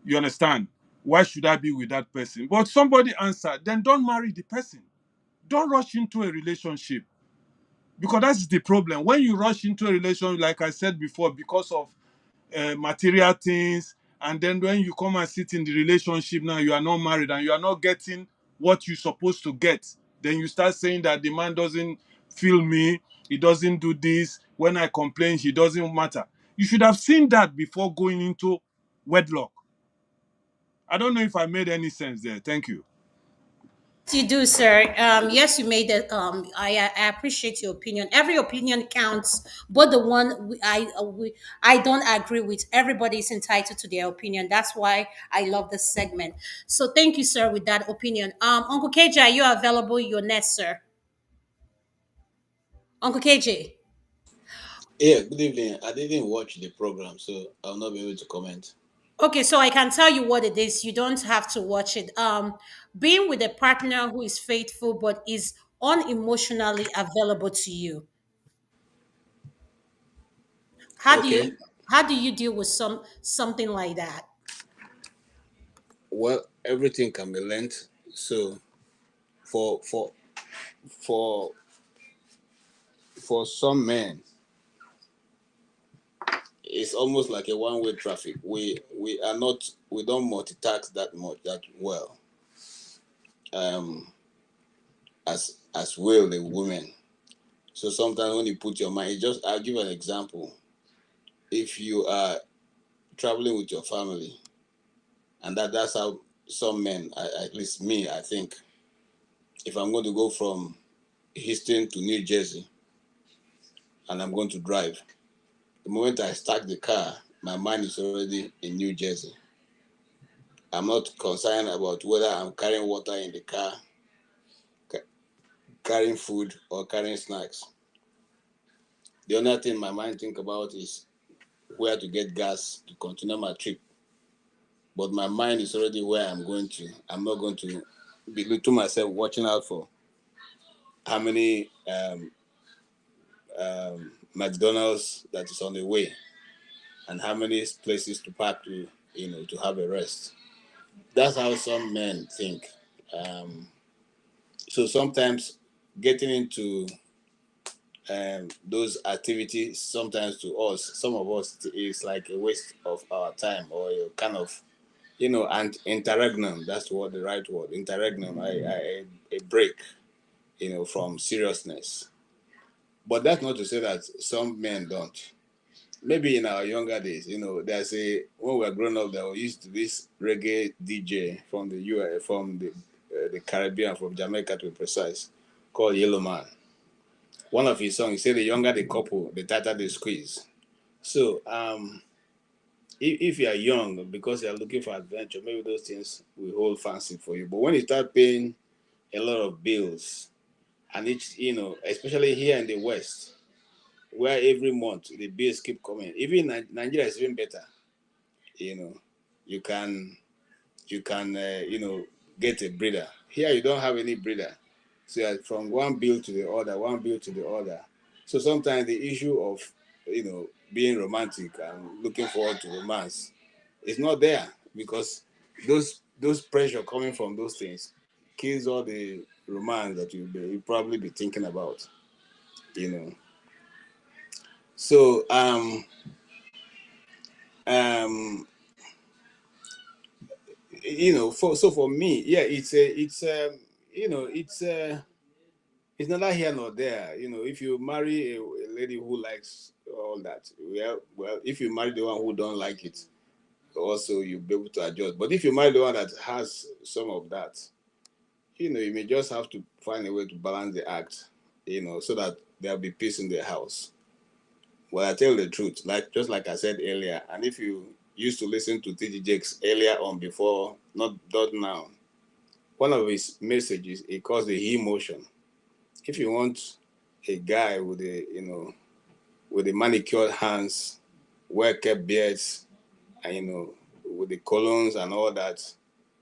you understand? Why should I be with that person? But somebody answered, then don't marry the person. Don't rush into a relationship, because that's the problem. When you rush into a relationship, like I said before, because of material things, and then when you come and sit in the relationship, now you are not married and you are not getting what you're supposed to get, then you start saying that the man doesn't feel me, he doesn't do this, when I complain he doesn't matter. You should have seen that before going into wedlock. I don't know if I made any sense there. Thank you. You do, sir. Yes, you made it. I appreciate your opinion. Every opinion counts, but the one I don't agree with. Everybody is entitled to their opinion. That's why I love this segment. So thank you, sir, with that opinion. Uncle KJ, are you available? You're next, sir. Uncle KJ. Yeah, good evening. I didn't watch the program, so I'll not be able to comment. Okay, so I can tell you what it is. You don't have to watch it. Being with a partner who is faithful but is unemotionally available to you. How do Okay. you how do you deal with something like that? Well, everything can be learned. So for for for for some men, it's almost like a one-way traffic. We don't multitask that much that well. Um, as will the women. So sometimes when you put your mind, I'll give an example. If you are traveling with your family, and that's how some men, at least me, I think, if I'm going to go from Houston to New Jersey and I'm going to drive, the moment I start the car, my mind is already in New Jersey. I'm not concerned about whether I'm carrying water in the car, carrying food, or carrying snacks. The only thing my mind think about is where to get gas to continue my trip. But my mind is already where I'm going to. I'm not going to be to myself watching out for how many McDonald's that is on the way and how many places to park to have a rest. That's how some men think. Um, so sometimes getting into those activities, sometimes to us, some of us, is like a waste of our time, or a kind of, and interregnum. That's what the right word. Interregnum. A break, from seriousness. But that's not to say that some men don't. Maybe in our younger days, there's when we were growing up, there used to be this reggae DJ from the US, from the Caribbean, from Jamaica to be precise, called Yellow Man. One of his songs, he said, the younger the couple, the tighter they squeeze. So, if you are young, because you are looking for adventure, maybe those things will hold fancy for you. But when you start paying a lot of bills, and especially here in the West, where every month the bills keep coming, even Nigeria is even better. You know, you can get a breeder. Here you don't have any breeder, so you're from one bill to the other, one bill to the other. So sometimes the issue of being romantic and looking forward to romance is not there, because those pressure coming from those things kills all the romance that you probably be thinking about. you know so um for me, yeah, it's neither here nor there. If you marry a lady who likes all that, well, if you marry the one who don't like it, also you'll be able to adjust. But if you marry the one that has some of that, you may just have to find a way to balance the act, so that there'll be peace in the house. Well, I tell the truth, just like I said earlier, and if you used to listen to TG Jakes earlier on, before, not now, one of his messages, he calls the he motion. If you want a guy with a with the manicured hands, well kept beards, and with the colognes and all that,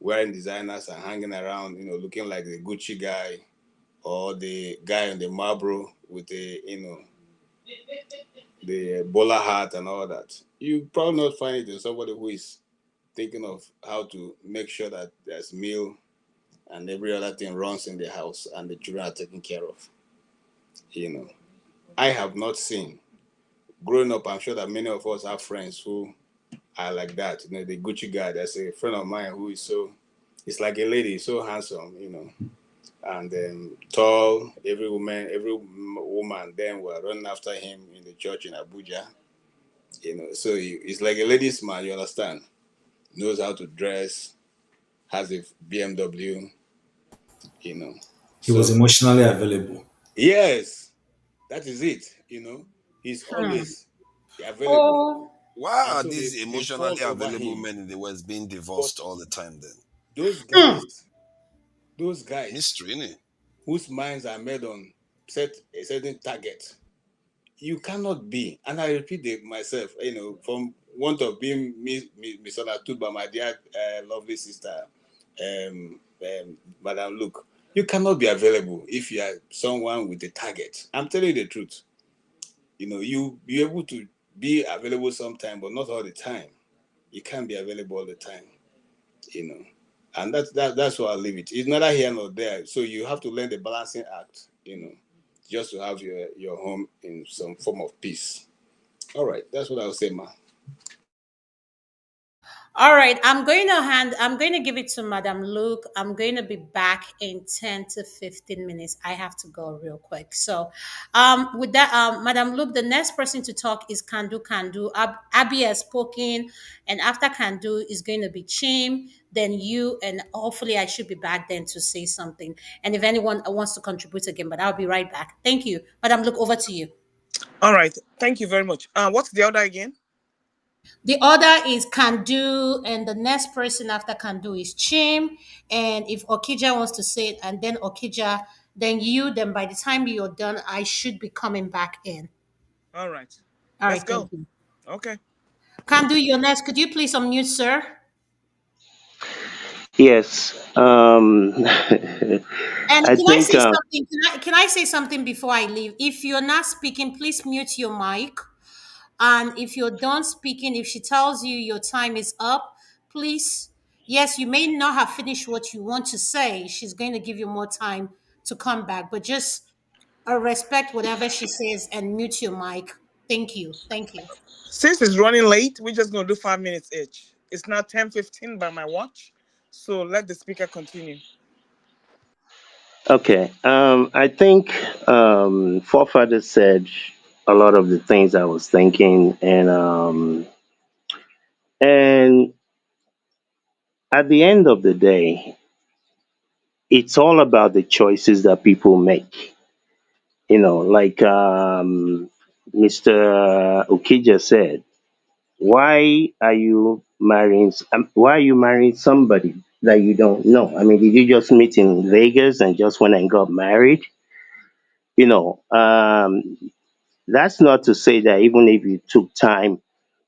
wearing designers and hanging around, looking like the Gucci guy or the guy on the Marlboro with the the bowler hat and all that. You probably not find it in somebody who is thinking of how to make sure that there's meal and every other thing runs in the house and the children are taken care of. You know, I have not seen. Growing up, I'm sure that many of us have friends who are like that. The Gucci guy. There's a friend of mine who is it's like a lady, so handsome, and tall. Every woman then were running after him in the church in Abuja. So he's like a ladies' man. You understand? Knows how to dress, has a BMW. You know, He was so emotionally available. yes, that is it. He's Hmm. always available, Oh, Why and are so these they fall emotionally over available him. men in the West being But divorced all the time then? those hmm. guys, those guys Mystery, innit? whose minds are made on set a certain target, you cannot be. And I repeat it myself, from want of being misunderstood by my dear lovely sister, Madam Luke. You cannot be available if you are someone with a target. I'm telling you the truth. You be able to be available sometime, but not all the time. You can't be available all the time, you know. And that's why I leave it. It's neither here nor there. So you have to learn the balancing act, just to have your home in some form of peace. All right, that's what I'll say, ma. All right, I'm going to give it to Madam Luke. I'm going to be back in 10 to 15 minutes. I have to go real quick. So, with that, Madam Luke, the next person to talk is Kandu Kandu. Abby has spoken, and after Kandu is going to be Chim, then you, and hopefully I should be back then to say something. And if anyone wants to contribute again, but I'll be right back. Thank you. Madam Luke, over to you. All right. Thank you very much. What's the other again? The other is Kandu, and the next person after Kandu is Chim. And if Okija wants to say it, and then Okija, then you, then by the time you're done, I should be coming back in. All right. All Let's right, thank go. you. Okay. Kandu, you're next. Could you please unmute, sir? Yes. And I can I think say something? Can I say something before I leave? If you're not speaking, please mute your mic. And if you're done speaking, if she tells you your time is up, please, yes, you may not have finished what you want to say. She's going to give you more time to come back, but just respect whatever she says and mute your mic. Thank you. Thank you. Since it's running late, we're just gonna do 5 minutes each. It's now 10:15 by my watch. So let the speaker continue. okay. I think forefather said a lot of the things I was thinking, and at the end of the day, it's all about the choices that people make. Like Mr. Okija said, why are you marrying somebody that you don't know? I mean, did you just meet in Vegas and just went and got married? You know, um, that's not to say that even if you took time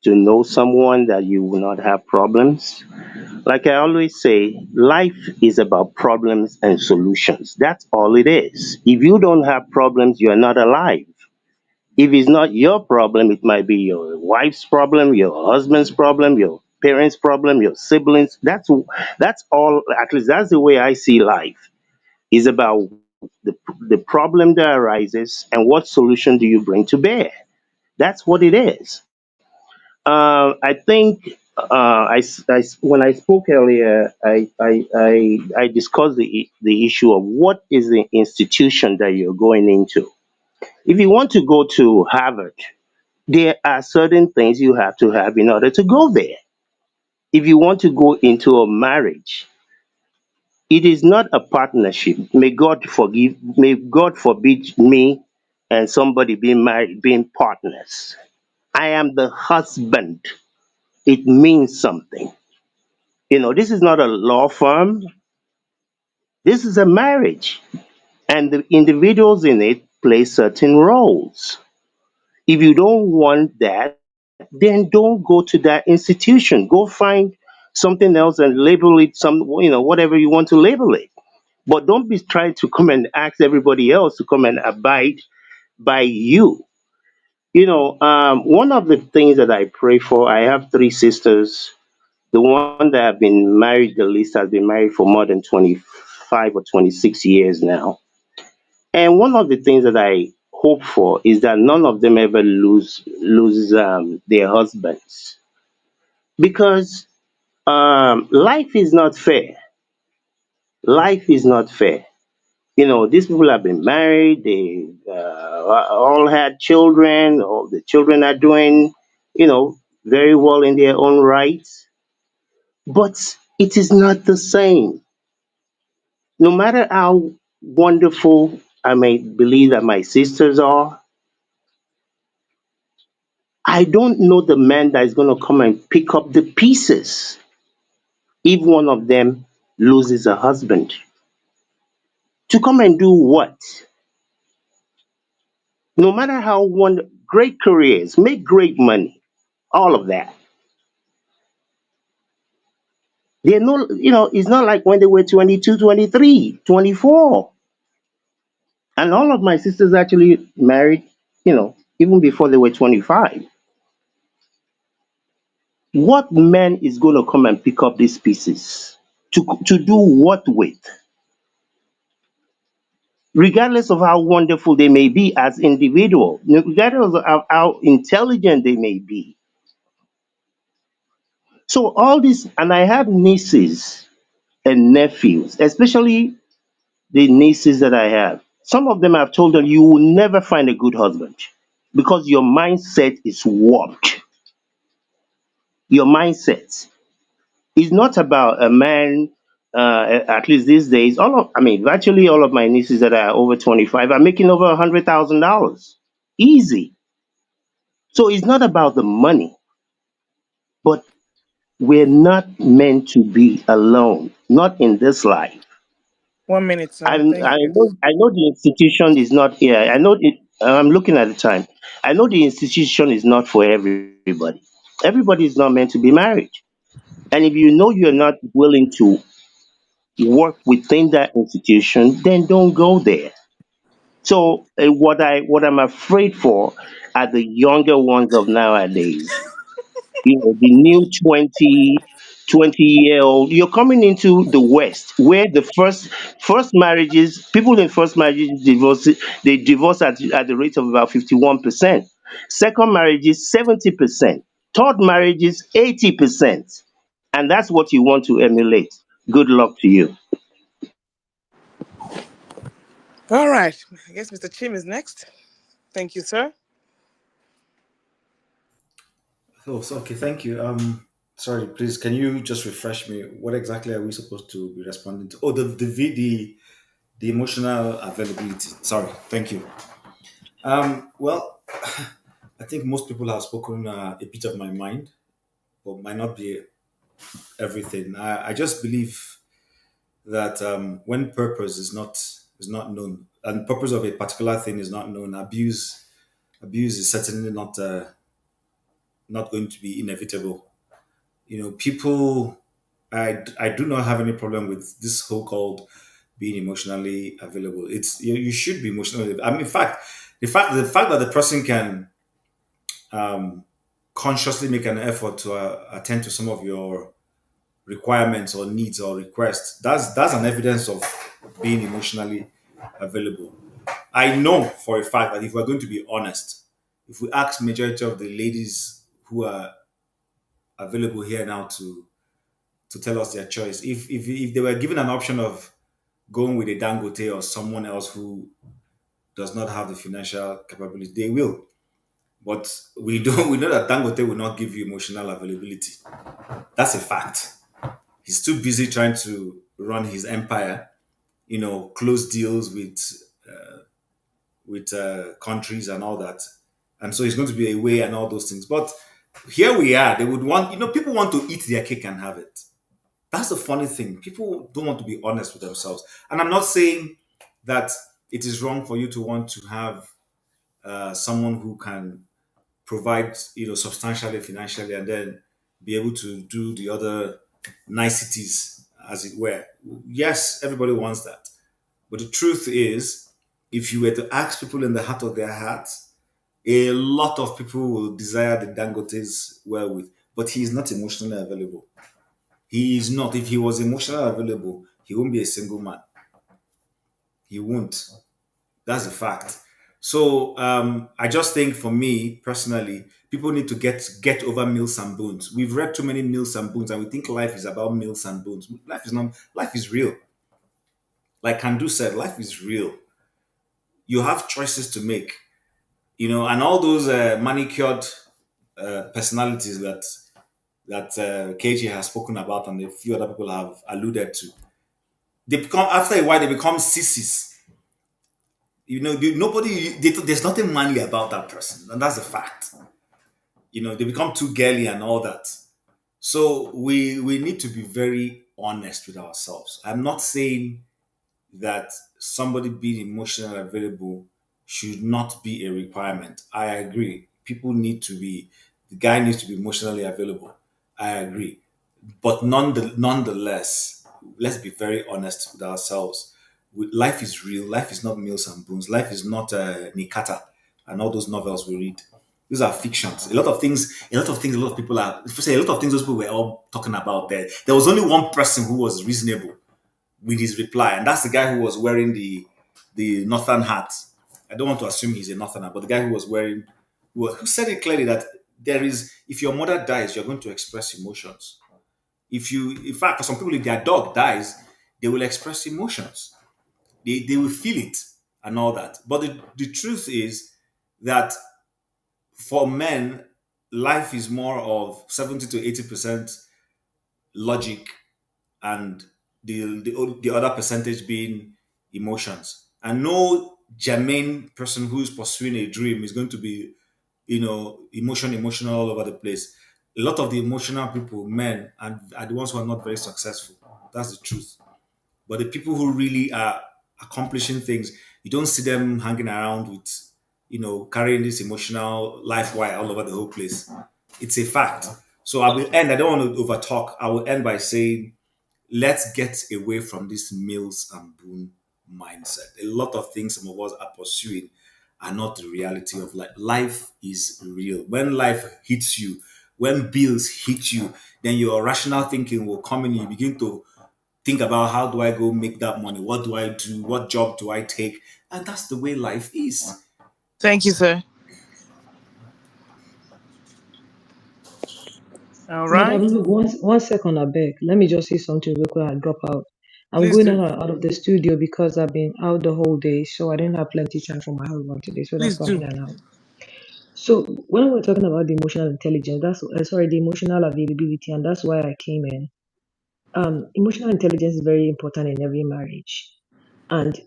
to know someone that you will not have problems. Like I always say, life is about problems and solutions. That's all it is. If you don't have problems, you're not alive. If it's not your problem, it might be your wife's problem, your husband's problem, your parents' problem, your siblings. That's all. At least that's the way I see life. Is about the problem that arises and what solution do you bring to bear. That's what it is. I think when I spoke earlier, I discussed the issue of what is the institution that you're going into. If you want to go to Harvard, there are certain things you have to have in order to go there. If you want to go into a marriage, it is not a partnership. May God forbid me and somebody being married, being partners. I am the husband. It means something. This is not a law firm. This is a marriage. And the individuals in it play certain roles. If you don't want that, then don't go to that institution. Go find something else and label it whatever you want to label it. But don't be trying to come and ask everybody else to come and abide by you. One of the things that I pray for, I have three sisters. The one that have been married the least has been married for more than 25 or 26 years now. And one of the things that I hope for is that none of them ever lose their husbands, because life is not fair. Life is not fair. These people have been married. They all had children. All the children are doing, very well in their own rights. But it is not the same. No matter how wonderful I may believe that my sisters are, I don't know the man that is going to come and pick up the pieces if one of them loses a husband. To come and do what? No matter how great careers, make great money, all of that. They're no, it's not like when they were 22, 23, 24. And all of my sisters actually married, even before they were 25. What man is going to come and pick up these pieces? To do what with? Regardless of how wonderful they may be as individuals, regardless of how intelligent they may be. So all this, and I have nieces and nephews, especially the nieces that I have. Some of them I've told them you will never find a good husband because your mindset is warped. Your mindset is not about a man. At least these days, virtually all of my nieces that are over 25 are making over $100,000, easy. So it's not about the money, but we're not meant to be alone, not in this life. 1 minute, I, sir. Thank I you. know I know the institution is not here. I know it. I'm looking at the time. I know the institution is not for everybody. Everybody is not meant to be married. And if you know you're not willing to work within that institution, then don't go there. So what I'm afraid for are the younger ones of nowadays. The new 20 year old, you're coming into the West where the first marriages, people in first marriages divorce at the rate of about 51%. Second marriages 70%. Third marriages 80%. And that's what you want to emulate. Good luck to you. All right. I guess Mr. Chim is next. Thank you, sir. Oh, so, okay, thank you. Sorry, please, can you just refresh me? What exactly are we supposed to be responding to? Oh, the emotional availability. Sorry, thank you. Well, I think most people have spoken a bit of my mind, but might not be everything. I just believe that when purpose is not known, and purpose of a particular thing is not known, abuse is certainly not going to be inevitable. People, I do not have any problem with this whole called being emotionally available. It's you should be emotionally. I mean, in fact, the fact that the person can consciously make an effort to attend to some of your requirements or needs or requests, that's an evidence of being emotionally available. I know for a fact that if we're going to be honest, if we ask majority of the ladies who are available here now to tell us their choice, if they were given an option of going with a Dangote or someone else who does not have the financial capability, they will. But we know that Dangote will not give you emotional availability. That's a fact. He's too busy trying to run his empire, close deals with countries and all that. And so he's going to be away and all those things. But here we are. They would want, people want to eat their cake and have it. That's the funny thing. People don't want to be honest with themselves. And I'm not saying that It is wrong for you to want to have someone who can provide, substantially financially, and then be able to do the other niceties, as it were. Yes, everybody wants that. But the truth is, if you were to ask people in the heart of their hearts, a lot of people will desire the Dangotes wherewith, but he is not emotionally available. He is not. If he was emotionally available, he won't be a single man. He won't. That's a fact. So I just think, for me personally, people need to get over meals and bones. We've read too many meals and bones, and we think life is about meals and bones. Life is not. Life is real. Like Kandu said, life is real. You have choices to make. And all those manicured personalities that KG has spoken about, and a few other people have alluded to. They become, after a while, they become sissies. There's nothing manly about that person, and that's a fact. They become too girly and all that. So we need to be very honest with ourselves. I'm not saying that somebody being emotionally available should not be a requirement. I agree. The guy needs to be emotionally available. I agree. But nonetheless, let's be very honest with ourselves. Life is real. Life is not meals and boons. Life is not Nikata and all those novels we read. These are fictions. A lot of things, a lot of people are, say a lot of things those people were all talking about there. There was only one person who was reasonable with his reply, and that's the guy who was wearing the northern hat. I don't want to assume he's a northerner, but the guy who was wearing, who said it clearly that if your mother dies, you're going to express emotions. In fact, for some people, if their dog dies, they will express emotions. They will feel it and all that. But the truth is that for men, life is more of 70 to 80% logic, and the other percentage being emotions. And no germane person who's pursuing a dream is going to be, emotional all over the place. A lot of the emotional people, men, are the ones who are not very successful. That's the truth. But the people who really are accomplishing things, you don't see them hanging around with, carrying this emotional life wire all over the whole place. It's a fact. So I will end. I don't want to overtalk. I will end by saying, let's get away from this mills and boom mindset. A lot of things some of us are pursuing are not the reality of life. Life is real. When life hits you, when bills hit you, then your rational thinking will come in. You begin to think about, how do I go make that money? What do I do? What job do I take? And that's the way life is. Thank you, sir. All right. Madam, look, one second, I beg. Let me just say something real quick and drop out. I'm Please going do. out of the studio because I've been out the whole day, so I didn't have plenty time for my husband today, so that's Please why I'm do. in and out. So when we're talking about the emotional intelligence, the emotional availability, and that's why I came in. Emotional intelligence is very important in every marriage. And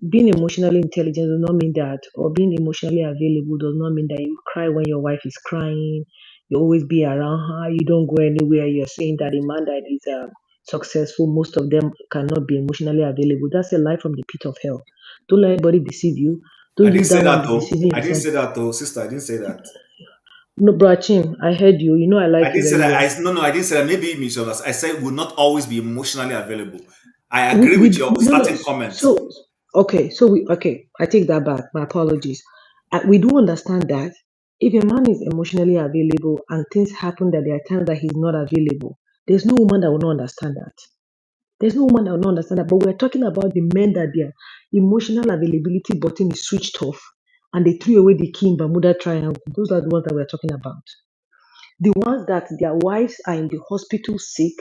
being emotionally intelligent does not mean that, or being emotionally available does not mean that you cry when your wife is crying, you always be around her, you don't go anywhere. You're saying that a man that is successful, most of them cannot be emotionally available. That's a lie from the pit of hell. Don't let anybody deceive you. I Don't didn't use say that one that be though. deceiving I didn't yourself. say that though, sister. I didn't say that. No, Brachim, I heard you. You know I I like you didn't say very that. well. No, I didn't say that. Maybe you misunderstood. I said will not always be emotionally available. I We, agree we with your no no starting comment. okay, I take that back. My apologies. We do understand that if a man is emotionally available and things happen that there are times that he's not available, there's no woman that will not understand that. There's no woman that will not understand that. But we're talking about the men that their emotional availability button is switched off and they threw away the key in Bermuda Triangle. Those are the ones that we're talking about. The ones that their wives are in the hospital sick,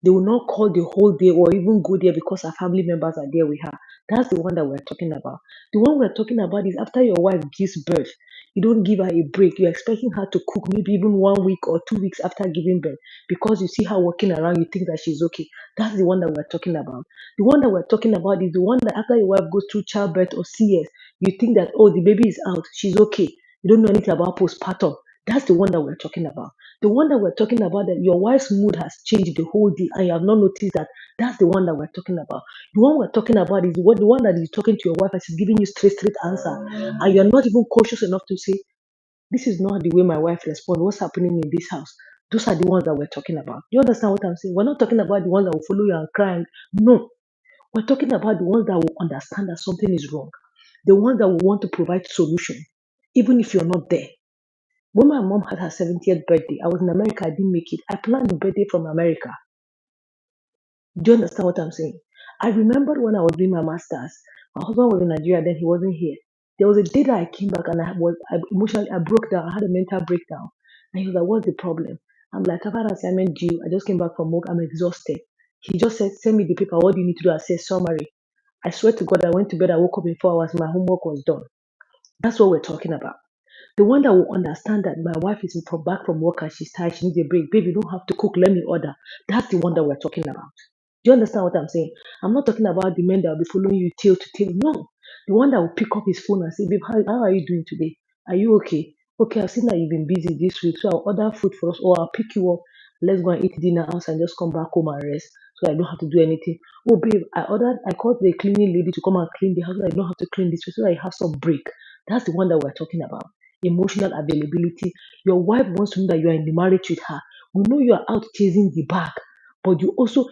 they will not call the whole day or even go there because her family members are there with her. That's the one that we're talking about. The one we're talking about is after your wife gives birth, you don't give her a break. You're expecting her to cook maybe even 1 week or 2 weeks after giving birth because you see her walking around, you think that she's okay. That's the one that we're talking about. The one that we're talking about is the one that after your wife goes through childbirth or CS, you think that, oh, the baby is out, she's okay. You don't know anything about postpartum. That's the one that we're talking about. The one that we're talking about that your wife's mood has changed the whole day and you have not noticed that. That's the one that we're talking about. The one we're talking about is the one that is talking to your wife and she's giving you straight answer, and you're not even cautious enough to say, "This is not the way my wife responds. What's happening in this house?" Those are the ones that we're talking about. Do you understand what I'm saying? We're not talking about the ones that will follow you and cry. No, we're talking about the ones that will understand that something is wrong. The ones that will want to provide solution, even if you're not there. When my mom had her 70th birthday, I was in America, I didn't make it. I planned the birthday from America. Do you understand what I'm saying? I remembered when I was doing my master's, my husband was in Nigeria, then he wasn't here. There was a day that I came back and I emotionally, I broke down, I had a mental breakdown. And he was like, "What's the problem?" I'm like, "I've had an assignment due. I just came back from work, I'm exhausted." He just said, "Send me the paper. What do you need to do?" I said, "Summary." I swear to God, I went to bed, I woke up in 4 hours, my homework was done. That's what we're talking about. The one that will understand that my wife is back from work and she's tired, she needs a break. Baby, you don't have to cook, let me order. That's the one that we're talking about. Do you understand what I'm saying? I'm not talking about the men that will be following you tail to tail. No. The one that will pick up his phone and say, "Babe, how are you doing today? Are you okay? Okay, I've seen that you've been busy this week, so I'll order food for us or I'll pick you up. Let's go and eat dinner house and just come back home and rest so I don't have to do anything." "Oh, babe, I called the cleaning lady to come and clean the house so I don't have to clean this way so I have some break." That's the one that we're talking about. Emotional availability. Your wife wants to know that you are in the marriage with her. We know you are out chasing the bag, but you also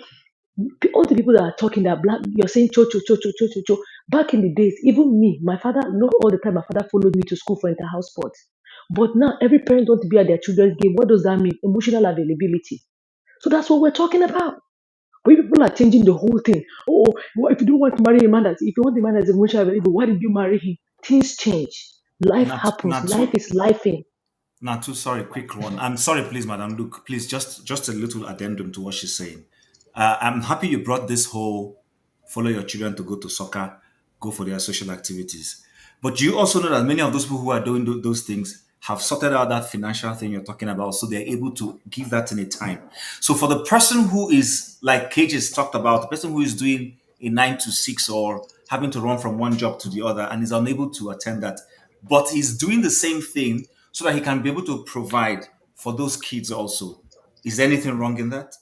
all the people that are talking that black, you're saying cho cho cho cho cho cho cho. Back in the days, even me, my father, not all the time, my father followed me to school for inter-house sports. But now every parent wants to be at their children's game. What does that mean? Emotional availability. So that's what we're talking about. But people are changing the whole thing. Oh, what if you don't want to marry a man if you want a man that's emotionally available, why did you marry him? Things change. Life Not happens. not Life is lifing. not too sorry. Quick one. I'm sorry, please, madam. Look, please, just a little addendum to what she's saying. I'm happy you brought this whole follow your children to go to soccer, go for their social activities. But you also know that many of those people who are doing those things have sorted out that financial thing you're talking about, so they're able to give that in a time. So for the person who is like Cage has talked about, the person who is doing a 9 to 6 or having to run from one job to the other and is unable to attend that, but he's doing the same thing so that he can be able to provide for those kids also. Is there anything wrong in that?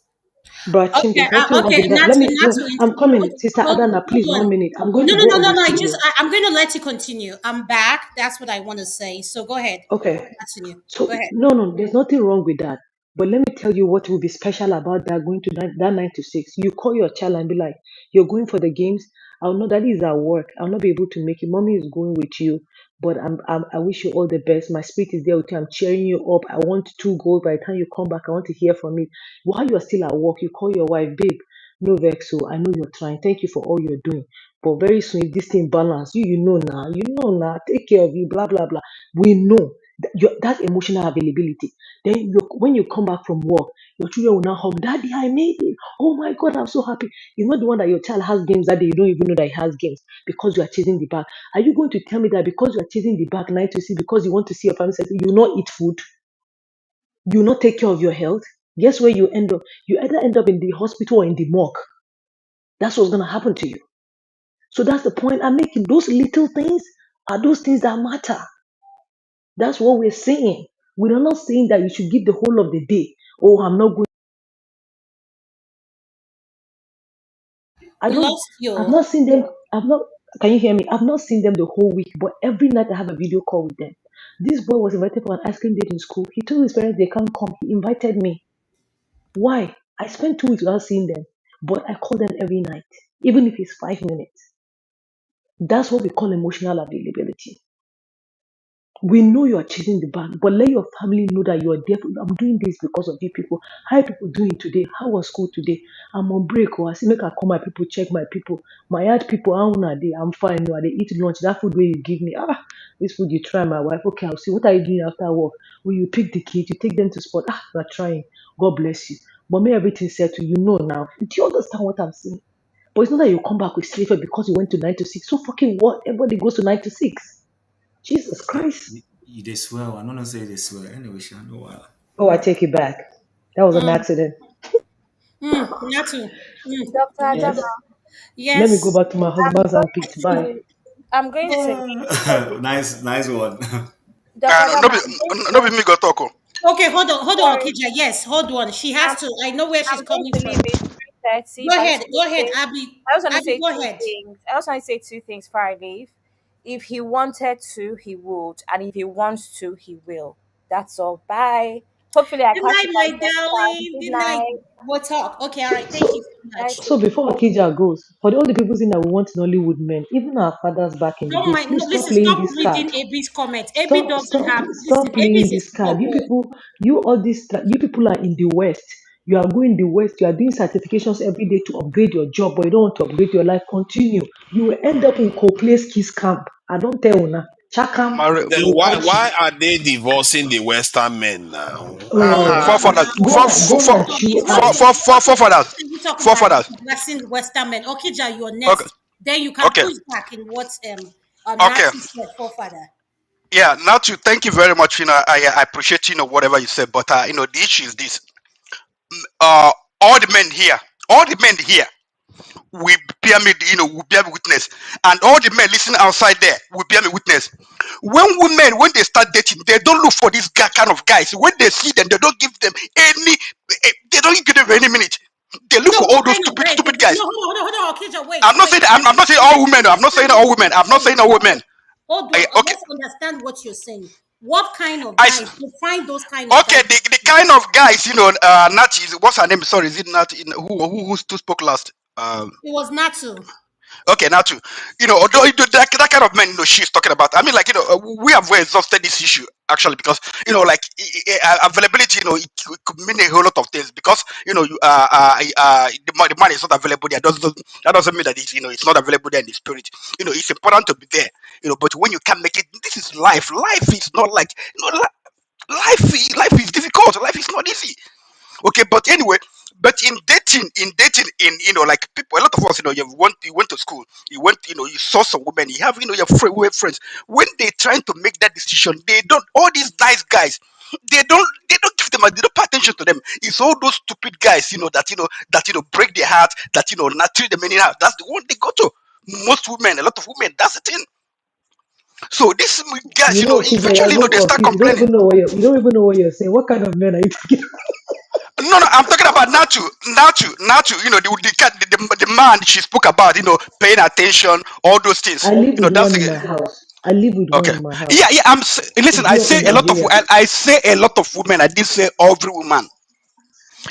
But Chim, Okay, there's nothing wrong okay, in that. not Let to, me not no, to, I'm coming. Sister hold, Adana, hold please, on. 1 minute. I'm going No, to no, go no, on no, the no. studio. I'm going to let you continue. I'm back. That's what I want to say. So go ahead. Okay. Continue. Go So ahead. no, there's nothing wrong with that. But let me tell you what will be special about that going to that 9 to 6. You call your child and be like, "You're going for the games. I'll know that is at work. I'll not be able to make it. Mommy is going with you, but I wish you all the best. My spirit is there with you. I'm cheering you up. I want 2 goals. By the time you come back, I want to hear from it." While you're still at work, you call your wife, "Babe, no vex. So I know you're trying. Thank you for all you're doing. But very soon, if this thing balance, you know now, take care of you, blah blah blah." We know that emotional availability. Then when you come back from work, your children will now hug, "Daddy, I made it. Oh my God, I'm so happy." It's not the one that your child has games that day, you don't even know that he has games because you are chasing the bag. Are you going to tell me that because you are chasing the bag 9 to 6, because you want to see your family settle, you will not eat food, you will not take care of your health? Guess where you end up? You either end up in the hospital or in the morgue. That's what's going to happen to you. So that's the point I'm making. Those little things are those things that matter. That's what we're saying. We're not saying that you should give the whole of the day. "Oh, I'm not going." I We don't. lost I've you. not seen them. I've not. Can you hear me? I've not seen them the whole week, but every night I have a video call with them. This boy was invited for an ice cream date in school. He told his parents they can't come. He invited me. Why? I spent 2 weeks without seeing them, but I call them every night, even if it's 5 minutes. That's what we call emotional availability. We know you are chasing the bag, but let your family know that you are there. "I'm doing this because of you people. How are people doing today? How was school today? I'm on break. Or I see make I call my people, check my people. My yard people, how are they? I'm fine. No, they eat lunch. That food where you give me. This food you try, my wife. Okay, I'll see. What are you doing after work? When you pick the kids, you take them to sport. We're trying. God bless you. But may everything settle. You know now. Do you understand what I'm saying? But it's not that you come back with sleeper because you went to 9 to 6. So fucking what? Everybody goes to 9 to 6. Jesus Christ. They swell. I don't know say they swell. Anyway, I know why. Oh, I take it back. That was an Mm, accident. not to. Dr. Yes. Adama, Let me go Yes. back to my I'm husband's going and picked. Bye. to I'm going to take a break. Nice one. Dr. Baba, I'm going No be to me go talk. Oh. Okay, hold on, sorry. Okija. Yes, hold on. She has I'm to. I know where she's I'm going coming to from. leave it 3:30, but Abby. I just want to Abby, say go two ahead. things. I just want to say two things before I leave. If he wanted to, he would, and if he wants to, he will. That's all. Bye. Hopefully, I Good catch night, you my guys next time. darling. Good Good night. night. We'll talk. Okay, all right. Thank So you so Bye. much. so before Akija goes, for all the people saying that we want Nollywood men, even our fathers back in the Don't days, mind. No, please stop listen, playing stop this card. reading AB's comments. AB Stop, doesn't stop, have, listen, stop AB playing is a this card. You snowball. people, you all this, you people are in the West. You are going the West. You are doing certifications every day to upgrade your job, but you don't want to upgrade your life. Continue. You will end up in Copley's Kiss Camp. I don't tell you now. Chakam, Then they will catch you. why are they divorcing the Western men now? Uh, Forefathers, go and chew ice. forefathers, Can you talk about forefathers. blessing Western men? Okija, you're Okay, next. Then you can okay, push back in what okay. Nazi said, forefather. Yeah, now to thank you very much. I appreciate whatever you said, but the issue is this: uh, all the men here, all the men here will bear me, will bear me witness, and all the men listening outside there will bear me witness. When they start dating, they don't look for this kind of guys. When they see them, they don't give them any, they don't give them any minute. They look No, for all what those kind of stupid, guys? stupid guys. No, hold on, Okija, wait, I'm not wait. saying I'm not saying all women. I'm not saying all women. I'm not saying all women. Hold on. Okay, Let's understand what you're saying. What kind of I guys? Define those kind of okay. guys. The kind of guys, Nati is what's her name? Sorry, is it Nati? Who spoke last? It was Natu. Okay, now too, although that kind of men, she's talking about. I mean, like, we have well exhausted this issue actually because, like, availability, it could mean a whole lot of things because, the money is not available there. That doesn't mean that it's not available there in the spirit. It's important to be there. But when you can't make it, this is life. Life is not like, life is difficult. Life is not easy. Okay, but anyway, but in like people, a lot of us, you went to school, you saw some women, you have, your women friends. When they trying to make that decision, they don't. All these nice guys, they don't give them, they don't pay attention to them. It's all those stupid guys, that break their heart, that not treat them anyhow. That's the one they go to. Most women, a lot of women, that's the thing. So these guys, You know, Kija, you're eventually, even they start confused. complaining. You don't even know what you're saying. What kind of men are you talking? No, I'm talking about Natu. The man she spoke about, paying attention, all those things. I live with That's one in my house. I live with one okay. in my house. Yeah. I Listen, I grew up say in a lot of, Nigeria. I say a lot of women. I did say every woman.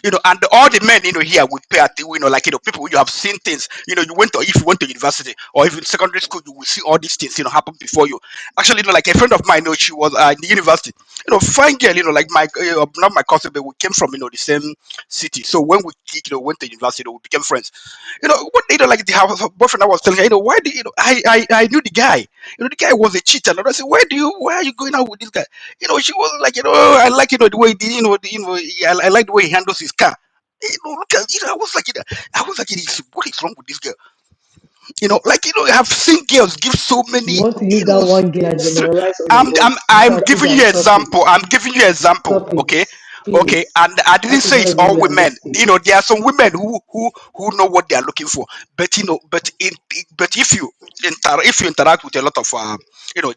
And all the men, here we pay at, like, people, you have seen things, if you went to university or even secondary school, you will see all these things, happen before you. Actually, like a friend of mine, she was in the university, fine girl, like my, not my cousin, but we came from, the same city. So when we, went to university, we became friends. What, like her boyfriend, I was telling her, why do I knew the guy, the guy was a cheater. And I said, why are you going out with this guy? She was like, I like, the way, I like the way he handles his car. Look at, I was like, what is wrong with this girl? Like, I have seen girls give so many, You want to use that one girl and generalize all I'm of I'm us. I'm Now, giving Kija, you stop it. example. I'm giving you example. Stop it. Okay, okay. Please. And I didn't That is say not it's even all women. realistic. There are some women who know what they are looking for. But but if you interact with a lot of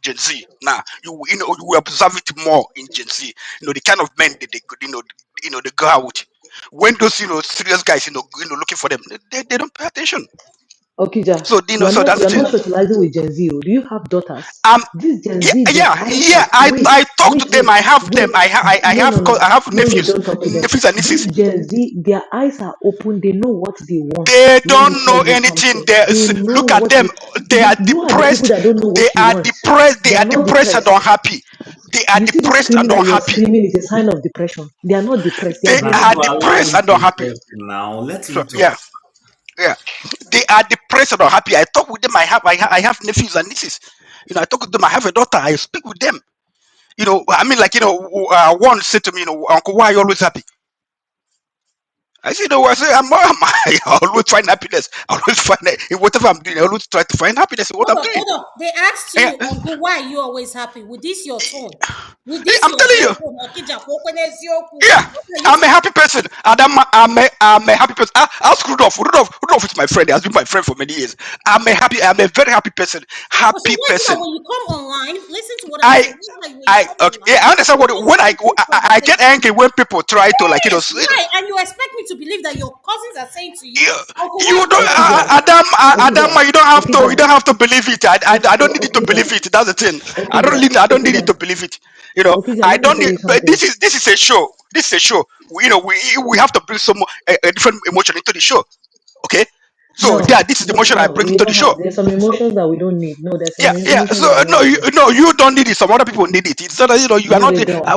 Gen Z now, you will observe it more in Gen Z. The kind of men that they could, they go out with. When those serious guys looking for them, they don't pay attention. Okija, So so that's the you're thing. not socializing with Gen Z. Oh. Do you have daughters? Um, This Gen yeah, Z, their yeah, eyes yeah. are I talk to them. wait, I have them. wait. I have No, you nephews, don't talk to them. nephews and This nieces. Gen Z, their eyes are open. They know what they want. They Let me don't tell know you anything. something. They know Look at what them. they. They are You are the people depressed. that don't know what They you are want. depressed. They They are are not depressed and depressed. unhappy. They are You see this depressed and screaming that you're unhappy. screaming is a sign of depression. They are not depressed. They are They Now, very are people happy. allow depressed him and to unhappy. talk now. Let So him talk. yeah, yeah. They are depressed and unhappy. I talk with them. I have nephews and nieces. I talk with them. I have a daughter. I speak with them. I mean, like, one said to me, Uncle, why are you always happy? I said, no, I say, I always find happiness. I always find in whatever I'm doing, I always try to find happiness in what Hold I'm on, doing. hold on. They asked Yeah, you, Uncle, why are you always happy? With this your tone? With this I'm your telling you. voice tone? Okija, Kwekwene Yeah, what are you I'm a saying? happy person. And I'm a happy person. Ask Rudolph. Rudolph is my friend. He has been my friend for many years. I'm a very happy person. Oh, so Happy why is it that person. when you come online, listen to what I'm I saying. that you were I informed okay, now. I understand You what just when jumped in from I get place. angry when people try to like Yes, why? And you expect me to believe that your cousins are saying to you, you, Uncle, why you is this don't Okija, happening? Okija, Adama, you Okija, don't have to believe it. I don't need you to Okija, believe it. That's the thing. Okija, I don't need you Okija, to believe it. You know, Okija. I Let me don't tell need. you But something. this is a show. This is a show. We have to bring some a different emotion into the show. Okay. So yeah, No, this is the no, emotion I no. bring We into the don't have. show. There's some emotions that we don't need. No, there's some Yeah, yeah. emotions So that we don't no, need. you don't need it. Some other people need it. It's not that you are No, not. they don't.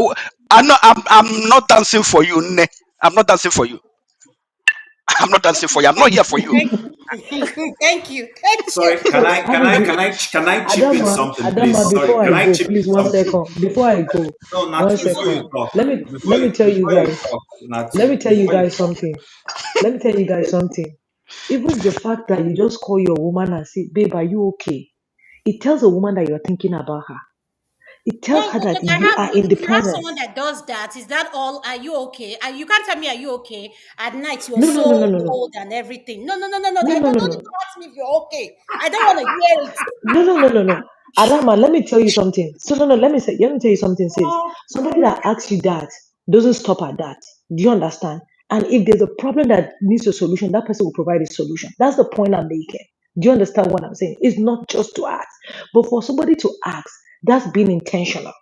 I'm not dancing for you. Ne. I'm not dancing for you. I'm not dancing for you. I'm not here for you. Thank you. Thank you. Thank you. Sorry, can I How did you, can I chip in Adama? something, please? Adama, Sorry, before can I I go, chip please in one something? second. Before I go, No, one Natu, before you second. talk, Let me tell you guys. Let me tell you before you guys talk. something. Let me tell you guys something. Even the fact that you just call your woman and say, "Babe, are you okay?" It tells a woman that you're thinking about her. It tells Oh, her that because I you have, are in the if you have presence. someone that does that, is that all? Are you okay? And you can't tell me, are you okay? At night, you're No, no, no, no, so no, no, cold and everything. No, no, no, no, no. no, I no, don't no, need no. to ask me if you're okay. I don't want to hear it. No, no, no, no, no. Adama, let me tell you something. So no, no, let me tell you something, sis. Oh, Somebody that asks you that doesn't stop at that. Do you understand? And if there's a problem that needs a solution, that person will provide a solution. That's the point I'm making. Do you understand what I'm saying? It's not just to ask, but for somebody to ask, that's being intentional.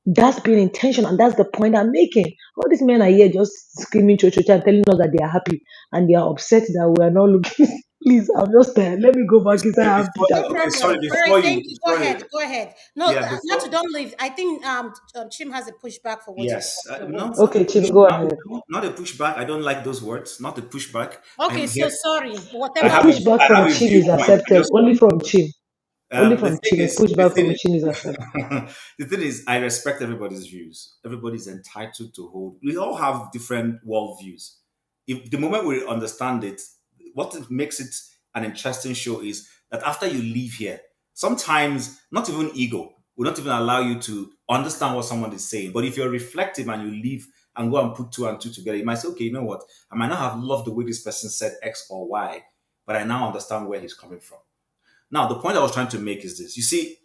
That's being intentional, and that's the point I'm making. All these men are here just screaming, cho cho cho, and telling us that they are happy and they are upset that we are not looking. Please, I'm just there. Let me go back inside and Before, that. no okay, problem. sorry, All right, before thank you, you. Go ahead. Go ahead. No, yeah, not to before, don't leave. I think Chim has a pushback for what you said. yes, So wait. not Okay, a Chim, push, go ahead. not a pushback. I don't like those words. Not a pushback. I Okay, am so here. sorry. A I Whatever have a, it is. pushback I from have a Chim is viewpoint. I accepted. just Only from Chim. Only the from thing Chim. A is, the pushback thing from is, Chim is accepted. the thing is, I respect everybody's views. Everybody's entitled to hold. We all have different worldviews. If the moment we understand it, what makes it an interesting show is that after you leave here, sometimes not even ego will not even allow you to understand what someone is saying. But if you're reflective and you leave and go and put two and two together, you might say, okay, you know what? I might not have loved the way this person said X or Y, but I now understand where he's coming from. Now, the point I was trying to make is this. You see,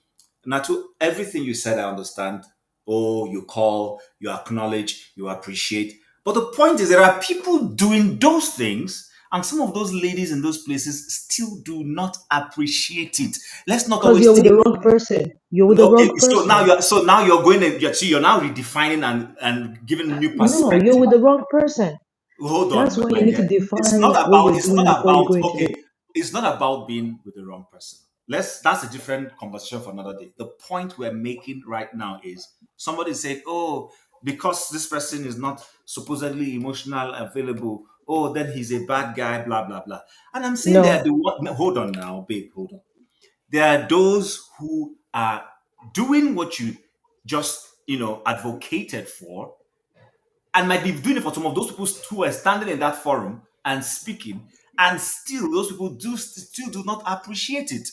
Natu, everything you said, I understand. Oh, you call, you acknowledge, you appreciate. But the point is, there are people doing those things, and some of those ladies in those places still do not appreciate it. Let's not Because always you're with say, the wrong person. You're with the okay, wrong so person. now you're going and you're now redefining and giving new No, you're perspective. with the wrong person. Hold on, That's why you my need to dear. define what you're It's doing not before you about go into it. okay. It's not about being with the wrong person. That's a different conversation for another day. The point we're making right now is somebody said, "Oh, because this person is not supposedly emotional available, oh, then he's a bad guy." Blah blah blah. And I'm saying No. that the one. No, hold on now, babe. Hold on. There are those who are doing what you just advocated for and might be doing it for some of those people who are standing in that forum and speaking, and still those people still do not appreciate it.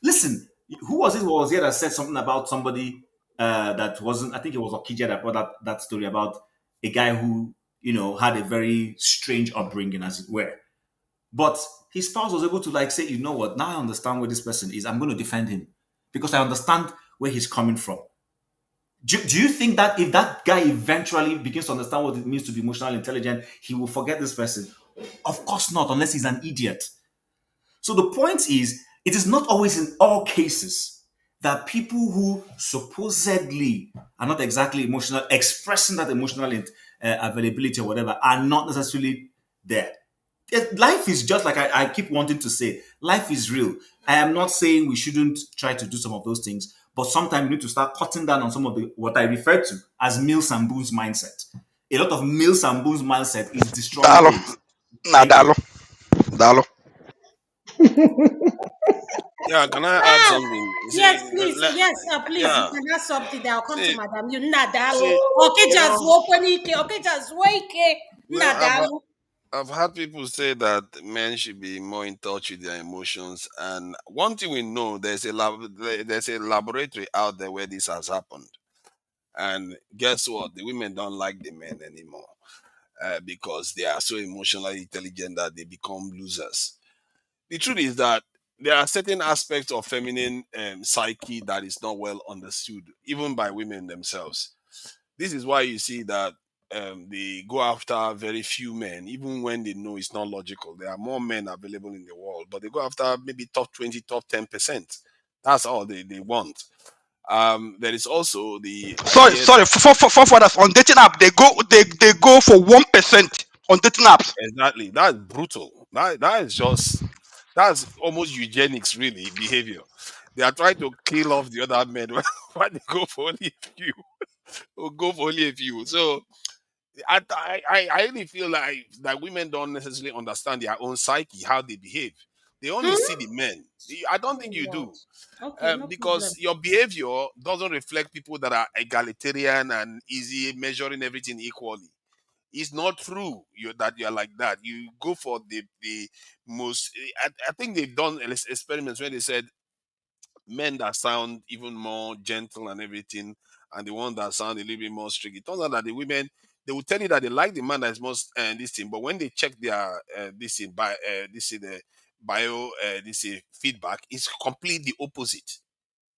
Listen, who was it who was here that said something about somebody that wasn't? I think it was Okija that brought up that story about a guy who had a very strange upbringing, as it were, but his spouse was able to like say, you know what? Now I understand where this person is. I'm going to defend him because I understand where he's coming from. Do you think that if that guy eventually begins to understand what it means to be emotionally intelligent, he will forget this person? Of course not, unless he's an idiot. So the point is, it is not always in all cases that people who supposedly are not exactly emotional, expressing that emotional availability or whatever, are not necessarily there. Life is just like I keep wanting to say, life is real. I am not saying we shouldn't try to do some of those things, but sometimes we need to start cutting down on some of the what I refer to as Mills and Boons mindset. A lot of Mills and Boons mindset is destroying Dalo. things. Na Thank you. dalo. Dalo. Yeah, can I add Ah, something? You yes, see, please. Yes, please. You yeah. can ask something. I'll come to See, Madam. You nadalo. see, Okay, you just know, open it. Okay, just wake it. Nadalo. I've had people say that men should be more in touch with their emotions, and one thing we know, there's a laboratory out there where this has happened, and guess what? The women don't like the men anymore because they are so emotionally intelligent that they become losers. The truth is that there are certain aspects of feminine psyche that is not well understood, even by women themselves. This is why you see that they go after very few men, even when they know it's not logical. There are more men available in the world, but they go after maybe top 20, top 10%. That's all they want. There is also the Sorry, idea sorry. that For others on dating app, they go for 1% on dating apps. exactly that's brutal. That is just that's almost eugenics, really, behavior. They are trying to kill off the other men when they go for only a few. Or go for only a few. So I really feel like that women don't necessarily understand their own psyche, how they behave. They only see Hmm? the men. I don't Oh, think you Lord. do, Okay, no because problem. your behavior doesn't reflect people that are egalitarian and easy measuring everything equally. It's not true that you're like that. You go for the most. I think they've done experiments where they said men that sound even more gentle and everything, and the one that sound a little bit more strict. It turns out that the women, they will tell you that they like the man that is most this thing, but when they check their bio feedback, it's completely opposite.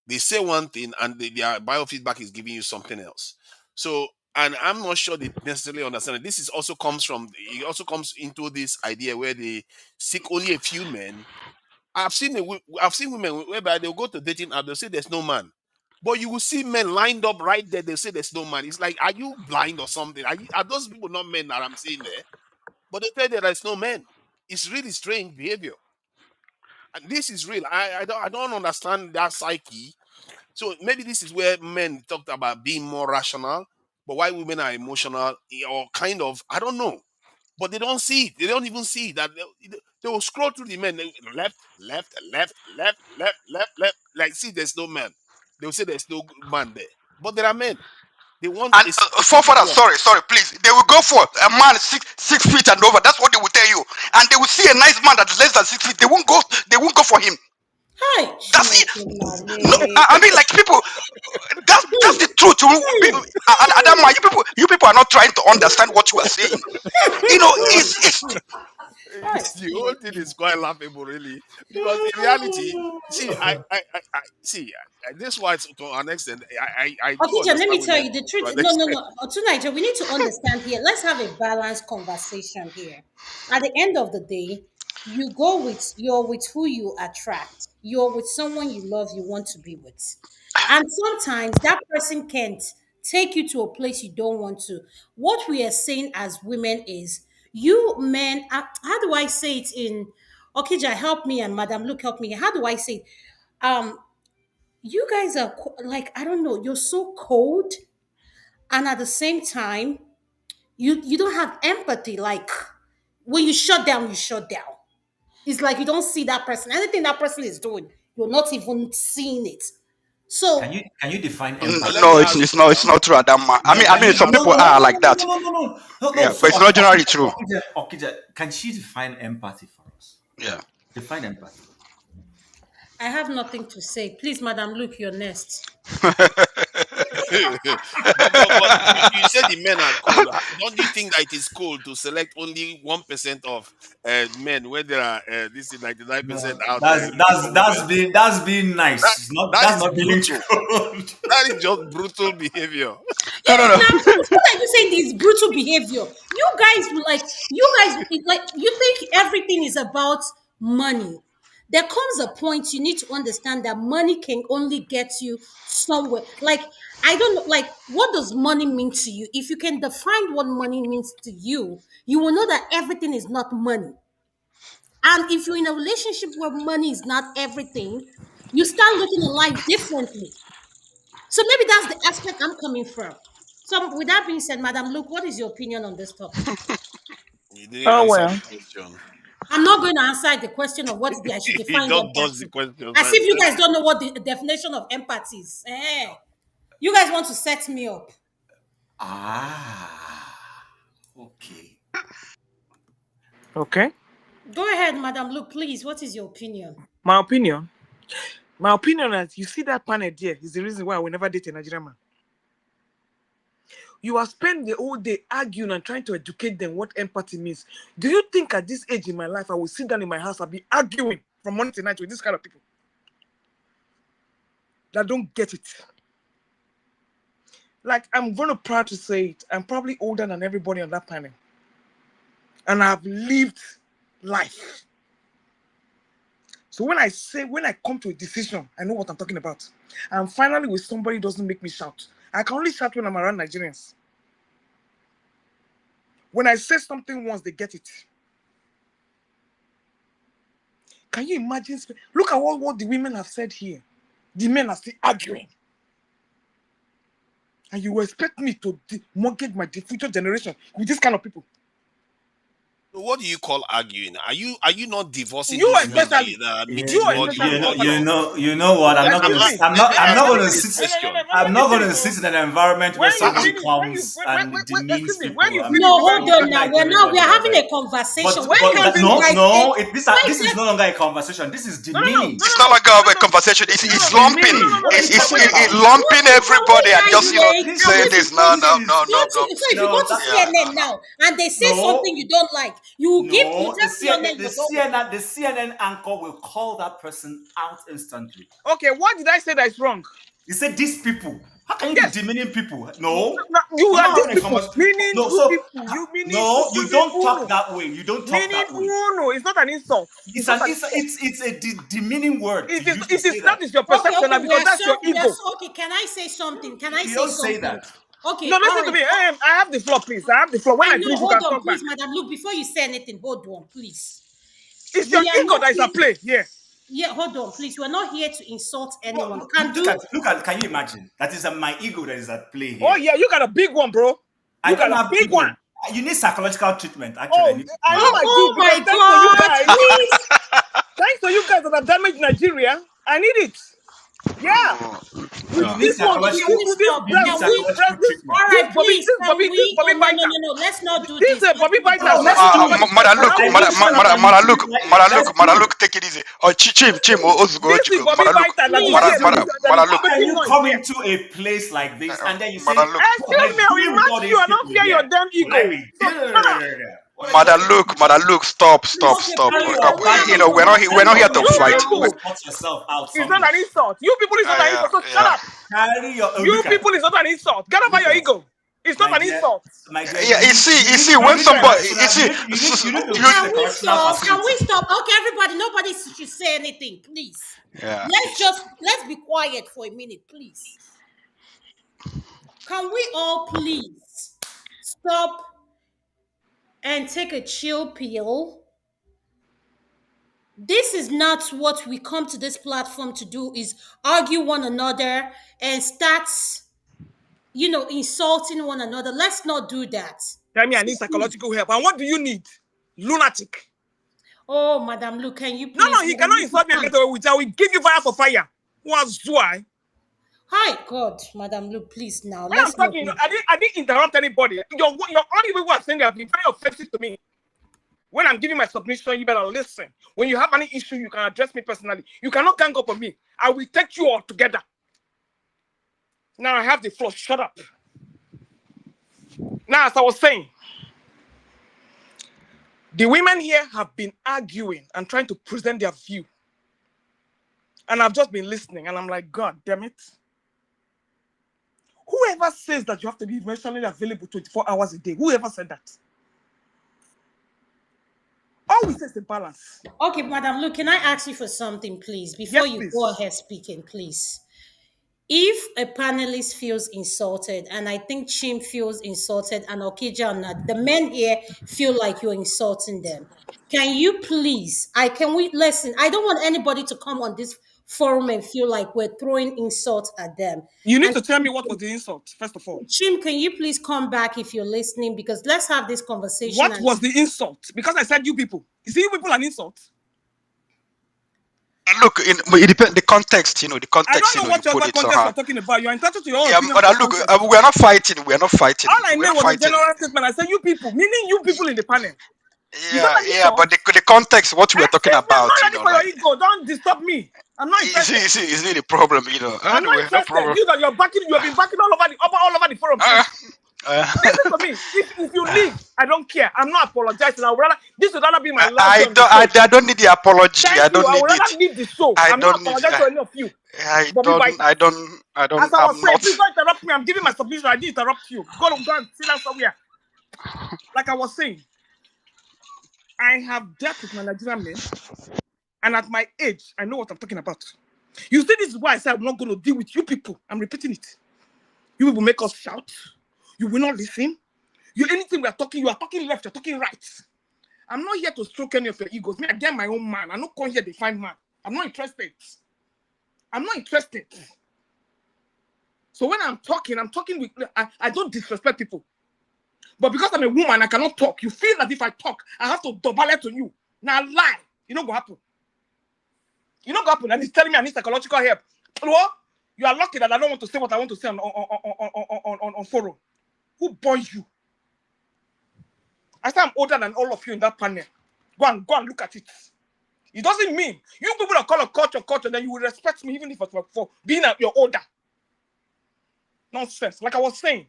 They say one thing and their biofeedback is giving you something else. So, and I'm not sure they necessarily understand it. This is also comes from it also comes into this idea where they seek only a few men. I've seen women whereby they'll go to dating app, they'll say there's no man. But you will see men lined up right there, they'll say there's no man. It's like, are you blind or something? Are those people not men that I'm seeing there? But they tell you there's no men. It's really strange behavior. And this is real. I don't understand that psyche. So maybe this is where men talked about being more rational, but why women are emotional, or kind of, I don't know. But they don't see it. They don't even see that they will scroll through the men. Left, left, left, left, left, left, left. Like, see, there's no man. They'll say there's no man there. But there are men. They want And a for specific others, one. sorry, please. They will go for a man 6 feet and over. That's what they will tell you. And they will see a nice man that is less than 6 feet. They won't go. They won't go for him. Hi, That's it. Chineke No, Male. I mean, like people. That's the truth. Adama, you people are not trying to understand what you are saying. You know, No, it's Hi, the whole thing Chineke. is quite laughable, really, because in reality, see, see, this is why to an extent, I do Okija, let me understand tell women you the to truth. an No, no, extent. no. Tonight, we need to understand here. Let's have a balanced conversation here. At the end of the day, you're with who you attract. You're with someone you love, you want to be with. And sometimes that person can't take you to a place you don't want to. What we are saying as women is, you men, how do I say it in Okija, help me, and Madam Luke, help me. How do I say it? Um, you guys are like, I don't know, you're so cold, and at the same time you don't have empathy. Like, when you shut down, you shut down. It's like you don't see that person, anything that person is doing, you're not even seeing it. Can you So define Let empathy? me no, ask you it's now. not true, Adama. No, I can mean, you? some Ask No, people no, you no, are no, like no, that. no, no, no, no, no, no. Yeah, but it's not generally true. Okija, can she define empathy for us? Yeah. Define empathy. I have nothing to say. Please, Madam Luke, you're next. but you said the men are cold. Don't you think that it is cold to select only 1% of men when there are this is 99% No, out there that's looking that's for women? that's being that's being That nice. It's not that that's is not being brutal. cold. That is just brutal behavior. No, no, Yes, no. now what are you saying? This brutal behavior. You guys like you think everything is about money. There comes a point you need to understand that money can only get you somewhere. Like, I don't know, like, what does money mean to you? If you can define what money means to you, you will know that everything is not money. And if you're in a relationship where money is not everything, you start looking at life differently. So maybe that's the aspect I'm coming from. So with that being said, Madam Luke, what is your opinion on this topic? You didn't Oh answer the well. question. I'm not going to answer the question of what I should You define just dodged the empathy. question. As if you guys don't know what the definition of empathy is. You guys want to set me up. Ah, okay. Okay. Go ahead, Madam Luke, please. What is your opinion? My opinion. My opinion is, you see that panel there is the reason why I will never date a Nigerian man. You are spending the whole day arguing and trying to educate them what empathy means. Do you think at this age in my life I will sit down in my house and be arguing from morning to night with this kind of people that don't get it. Like, I'm going to proud to say it. I'm probably older than everybody on that panel. And I've lived life. So when I come to a decision, I know what I'm talking about. And finally with somebody doesn't make me shout. I can only shout when I'm around Nigerians. When I say something once, they get it. Can you imagine? Look at what the women have said here. The men are still arguing. And you expect me to mortgage my future generation with this kind of people? What do you call arguing? Are you not divorcing You these men especially. that are meeting You all the especially. women? You know what? I'm not gonna. Excuse me. I'm not gonna Answer sit. this question. I'm not gonna sit in an environment where When you somebody finish, comes and excuse demeans me, when people you and finish No, before hold you on say, now. like We everybody are like having that. a conversation. When you you can't be, No, like no. This is say, no longer a conversation. This is no, no, no, demeaning. no, It's no, not no, like no, a no, conversation. no, It's no, lumping. no, no, Demeaning. no, What are you talking It's about? lumping can we, everybody and by just the way, This can say we is be this. No, this no, honest? no, is no, Don't no. you, so if you go no to that Yeah, no, CNN no. now and they say something no you don't like, you no. tell CNN The you don't like. CNN anchor will call that person out instantly. Okay, what did I say that is wrong? He said these people. How can you be Yes. demeaning people? No, No, you I'm are not these having a people, conversation. meaning No, you so people, you meaning no, you Ukuntin don't talk Uno, that way. You don't talk meaning that way. Uno. It's not an insult. It's not an insult. It's a demeaning word to use to It say is that that. is your Okay, perception now okay, because that's your ego. okay. Can I say something? Can I You say don't say something? that. No, Okay, all listen to right. me. I have the floor, please. I have the floor. When I I know. finish, you Hold can on, talk back. please, madam. Look, before you say anything, hold on, please. It's your We are ego not that is here. at play here. Yeah, hold on, please. We're not here to insult No, anyone. Can look at. Can you imagine? That is my ego that is at play Oh here. yeah, you got a big one, bro. I You got don't a have big one. ego. You need psychological treatment. Actually, I Oh, need to I tell know you. I do oh because my God, please. thanks to you guys that have damaged Nigeria, I need it. Yeah. With You need this one, Okay, can we this stop? You need breast, Can we? psychological treatment. All right, please. Can This we? Bobby Oh no, no, biter, no, no. Let's not do this this. Let's Bobby not biter. do No, this. let's do it. I know this one of my let's do it. Take it easy. Oh, chim, This is Bobby biter that is Please. here, Let's do it. that is How can making you noise come here. into a place like this and then you say, Madam, look. what am I Excuse me, I doing will with match all you. these I don't people fear your here? damn Will I ego. be? So shut up. What are you talking about? Madam, look. Stop. Okay, Carry please. your Can we have a baggage. We're not here conversation to You now? fight. Go and people sort yourself out is not somewhere. an insult. You people is not an insult. So shut Yeah. up. Carry your You look at people is not an insult. Get over look your at ego. It's not my an dear, insult. my dear. Yeah, you see, You when need somebody, correctional. You need to Okay, visit can a we correctional stop? Can we facility. stop? Okay, everybody, nobody should say anything, please. yeah, Let's be quiet for a minute, please. Can we all please stop and take a chill pill? This is not what we come to this platform to do, is argue one another and start, insulting one another. Let's not do that. Tell me I So need please. psychological help. And what do you need? Lunatic. Oh, Madam Lu, can you No, please? he Madam cannot Lu, you insult me and can't. get away with it. I will give you fire for fire. What's why? Hi, God, Madam Lu, please now. When I'm Let's not talking, do I didn't interrupt anybody. Your only way of saying that have been very offensive to me. When I'm giving my submission, you better listen. When you have any issue, you can address me personally. You cannot gang up on me. I will take you all together. Now I have the floor. Shut up. Now, as I was saying, the women here have been arguing and trying to present their view. And I've just been listening, and I'm like, God damn it. Whoever says that you have to be emotionally available 24 hours a day, whoever said that? All we say is a balance. Okay, Madam Lu, can I ask you for something, please, before Yes, you go please. ahead speaking, please? If a panelist feels insulted, and I think Chim feels insulted, and Okija and the men here feel like you're insulting them, can you please? Can we listen? I don't want anybody to come on this forum and feel like we're throwing insults at them. You need And to tell me what was the insult, first of all. Chim, can you please come back if you're listening? Because let's have this conversation. What was the insult? Because I said you people. Is you people an insult? look. It depends the context. The I context. don't know You what put other it context somehow. you're talking about. You're entitled to your own Yeah, opinion but of the look, context. we're not fighting. We're not fighting. All I We're know not was a fighting. general statement. I said you people, meaning you people in the panel. Is that an Yeah, insult? but the context, what we're talking Excuse me, I'm about, not ready for your like, ego. Don't disturb me. I'm not interested. is really the problem, I'm not Anyway, no interested. problem. You that you have been backing all over the forum Uh, since. Listen to me. If you leave, I don't care. I'm not apologizing. This would rather be my last day I on the don't. show. I don't need the apology. I Thank you. don't I need would it. rather leave the show. I I'm not don't need. apologizing to any of you. I Bobby don't. Bite. I don't. I don't. As I was I'm saying, not. please don't interrupt me. I'm giving my submission. I did interrupt you. Go and sit down somewhere. Like I was saying, I have dealt with my Nigerian men, and at my age, I know what I'm talking about. You see, this is why I said I'm not going to deal with you people. I'm repeating it. You people make us shout. You will not listen. Anything we are talking, you are talking left, you're talking right. I'm not here to stroke any of your egos. Me, I get my own man. I'm not come here to find man. I'm not interested. I'm not interested. So when I'm talking with, I don't disrespect people. But because I'm a woman, I cannot talk. You feel that if I talk, I have to double it to you. Now lie. You know what happen. You know what happen. And he's telling me I need psychological help. Hello? You are lucky that I don't want to say what I want to say on forum. Who born you? I say I'm older than all of you in that panel. Go and look at it. It doesn't mean you people that call a culture, then you will respect me even if it's for being your older. Nonsense. Like I was saying,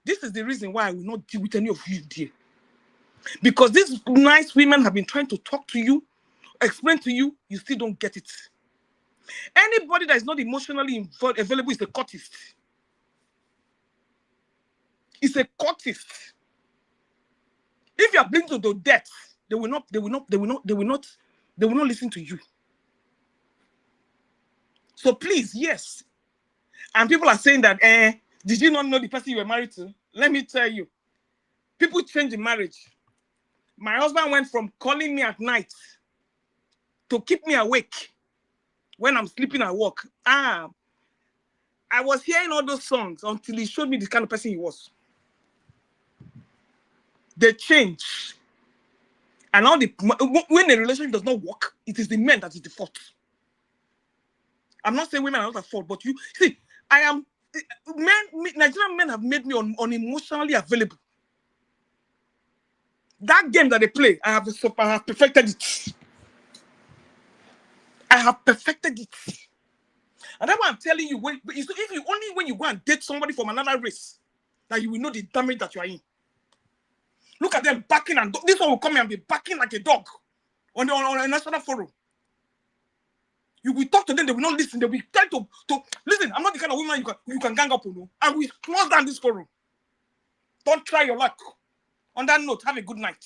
this is the reason why I will not deal with any of you, dear. Because these nice women have been trying to talk to you, explain to you, you still don't get it. Anybody that is not emotionally available is a courtist. It's a courtist. If you are blind to the death, they will not listen to you. So please, yes. And people are saying that, did you not know the person you were married to? Let me tell you, people change in marriage. My husband went from calling me at night to keep me awake when I'm sleeping at work. I was hearing all those songs until he showed me the kind of person he was. They change. And when a relationship does not work, it is the men that is the fault. I'm not saying women are not at fault, but you see, Nigerian men have made me unemotionally available. That game that they play, I have perfected it. I have perfected it. And that's why I'm telling you, when you go and date somebody from another race, that you will know the damage that you are in. Look at them backing, and this one will come and be backing like a dog on a national forum. You will talk to them, they will not listen. They will try to listen. I'm not the kind of woman you can gang up on. No? I will close down this forum. Don't try your luck. On that note, have a good night.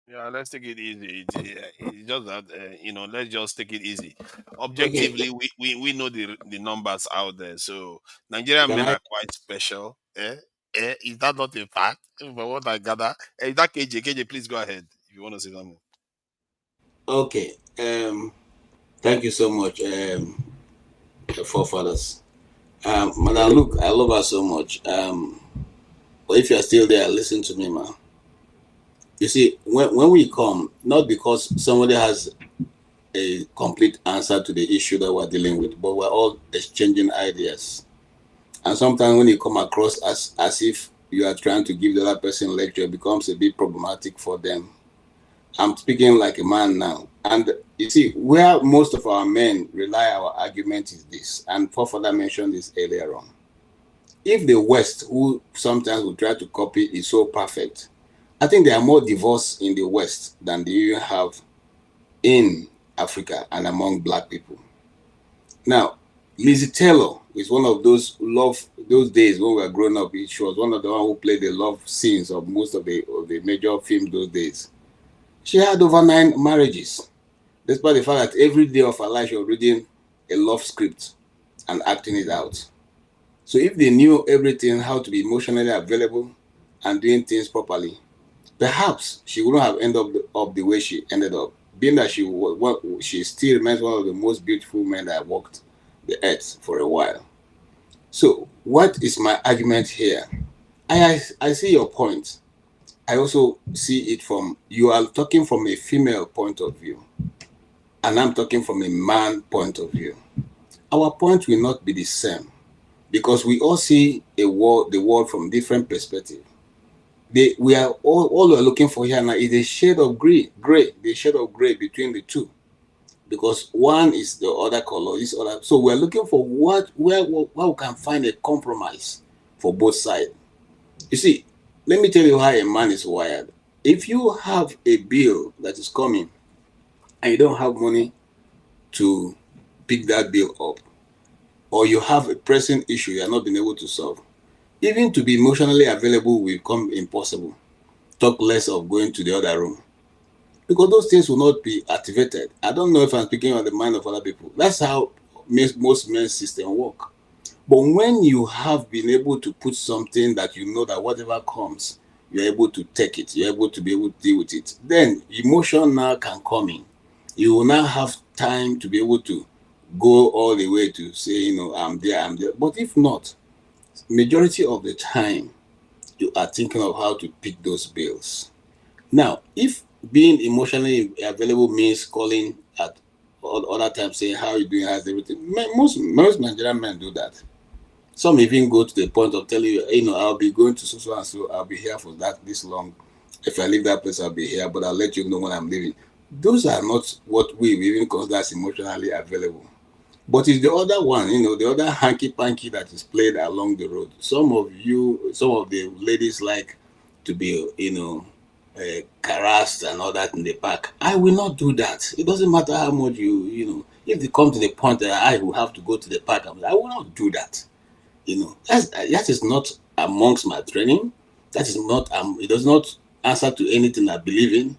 Yeah, let's take it easy. It's just that let's just take it easy. Objectively, Okay. we know the numbers out there. So Nigerian Can men I? are quite special. Is that not a fact? From what I gather, is that KJ, please go ahead if you want to say something. Okay. Thank you so much, forefathers. Madam, look, I love her so much. But if you're still there, listen to me, man. You see, when we come, not because somebody has a complete answer to the issue that we're dealing with, but we're all exchanging ideas. And sometimes when you come across as if you are trying to give the other person a lecture, it becomes a bit problematic for them. I'm speaking like a man now. And you see, where most of our men rely our argument is this, and Fofana mentioned this earlier on. If the West, who sometimes we try to copy, is so perfect, I think there are more divorce in the West than you have in Africa and among black people. Now, Lizzie Taylor is one of those days when we were growing up. She was one of the one who played the love scenes of most of the major films those days. She had over 9 marriages, despite the fact that every day of her life she was reading a love script and acting it out. So if they knew everything, how to be emotionally available and doing things properly, perhaps she wouldn't have ended up the way she ended up. Being that she still remains one of the most beautiful men that walked the earth for a while. So what is my argument here? I see your point. I also see it from, you are talking from a female point of view, and I'm talking from a man point of view. Our point will not be the same because we all see the world from different perspectives. We are all we're looking for here now is a shade of gray, the shade of gray between the two. because one is the other color, this other. So we're looking for where we can find a compromise for both sides. You see, let me tell you how a man is wired. If you have a bill that is coming and you don't have money to pick that bill up, or you have a pressing issue you are not being able to solve, even to be emotionally available will become impossible. Talk less of going to the other room, because those things will not be activated. I don't know if I'm speaking on the mind of other people. That's how most men's system work. But when you have been able to put something that you know that whatever comes, you're able to take it, you're able to be able to deal with it, then emotion now can come in. You will now have time to be able to go all the way to say, I'm there, I'm there. But if not, majority of the time, you are thinking of how to pick those bills. Now, if being emotionally available means calling at other times, saying how you doing, how's everything, most Nigerian men do that. Some even go to the point of telling you, I'll be going to so and so, I'll be here for this long. If I leave that place, I'll be here, but I'll let you know when I'm leaving. Those are not what we even consider as emotionally available. But it's the other one, the other hanky-panky that is played along the road. Some of the ladies like to be, harassed and all that in the park. I will not do that. It doesn't matter how much if they come to the point that I will have to go to the park, I will not do that. That is not amongst my training. That is not, it does not answer to anything I believe in.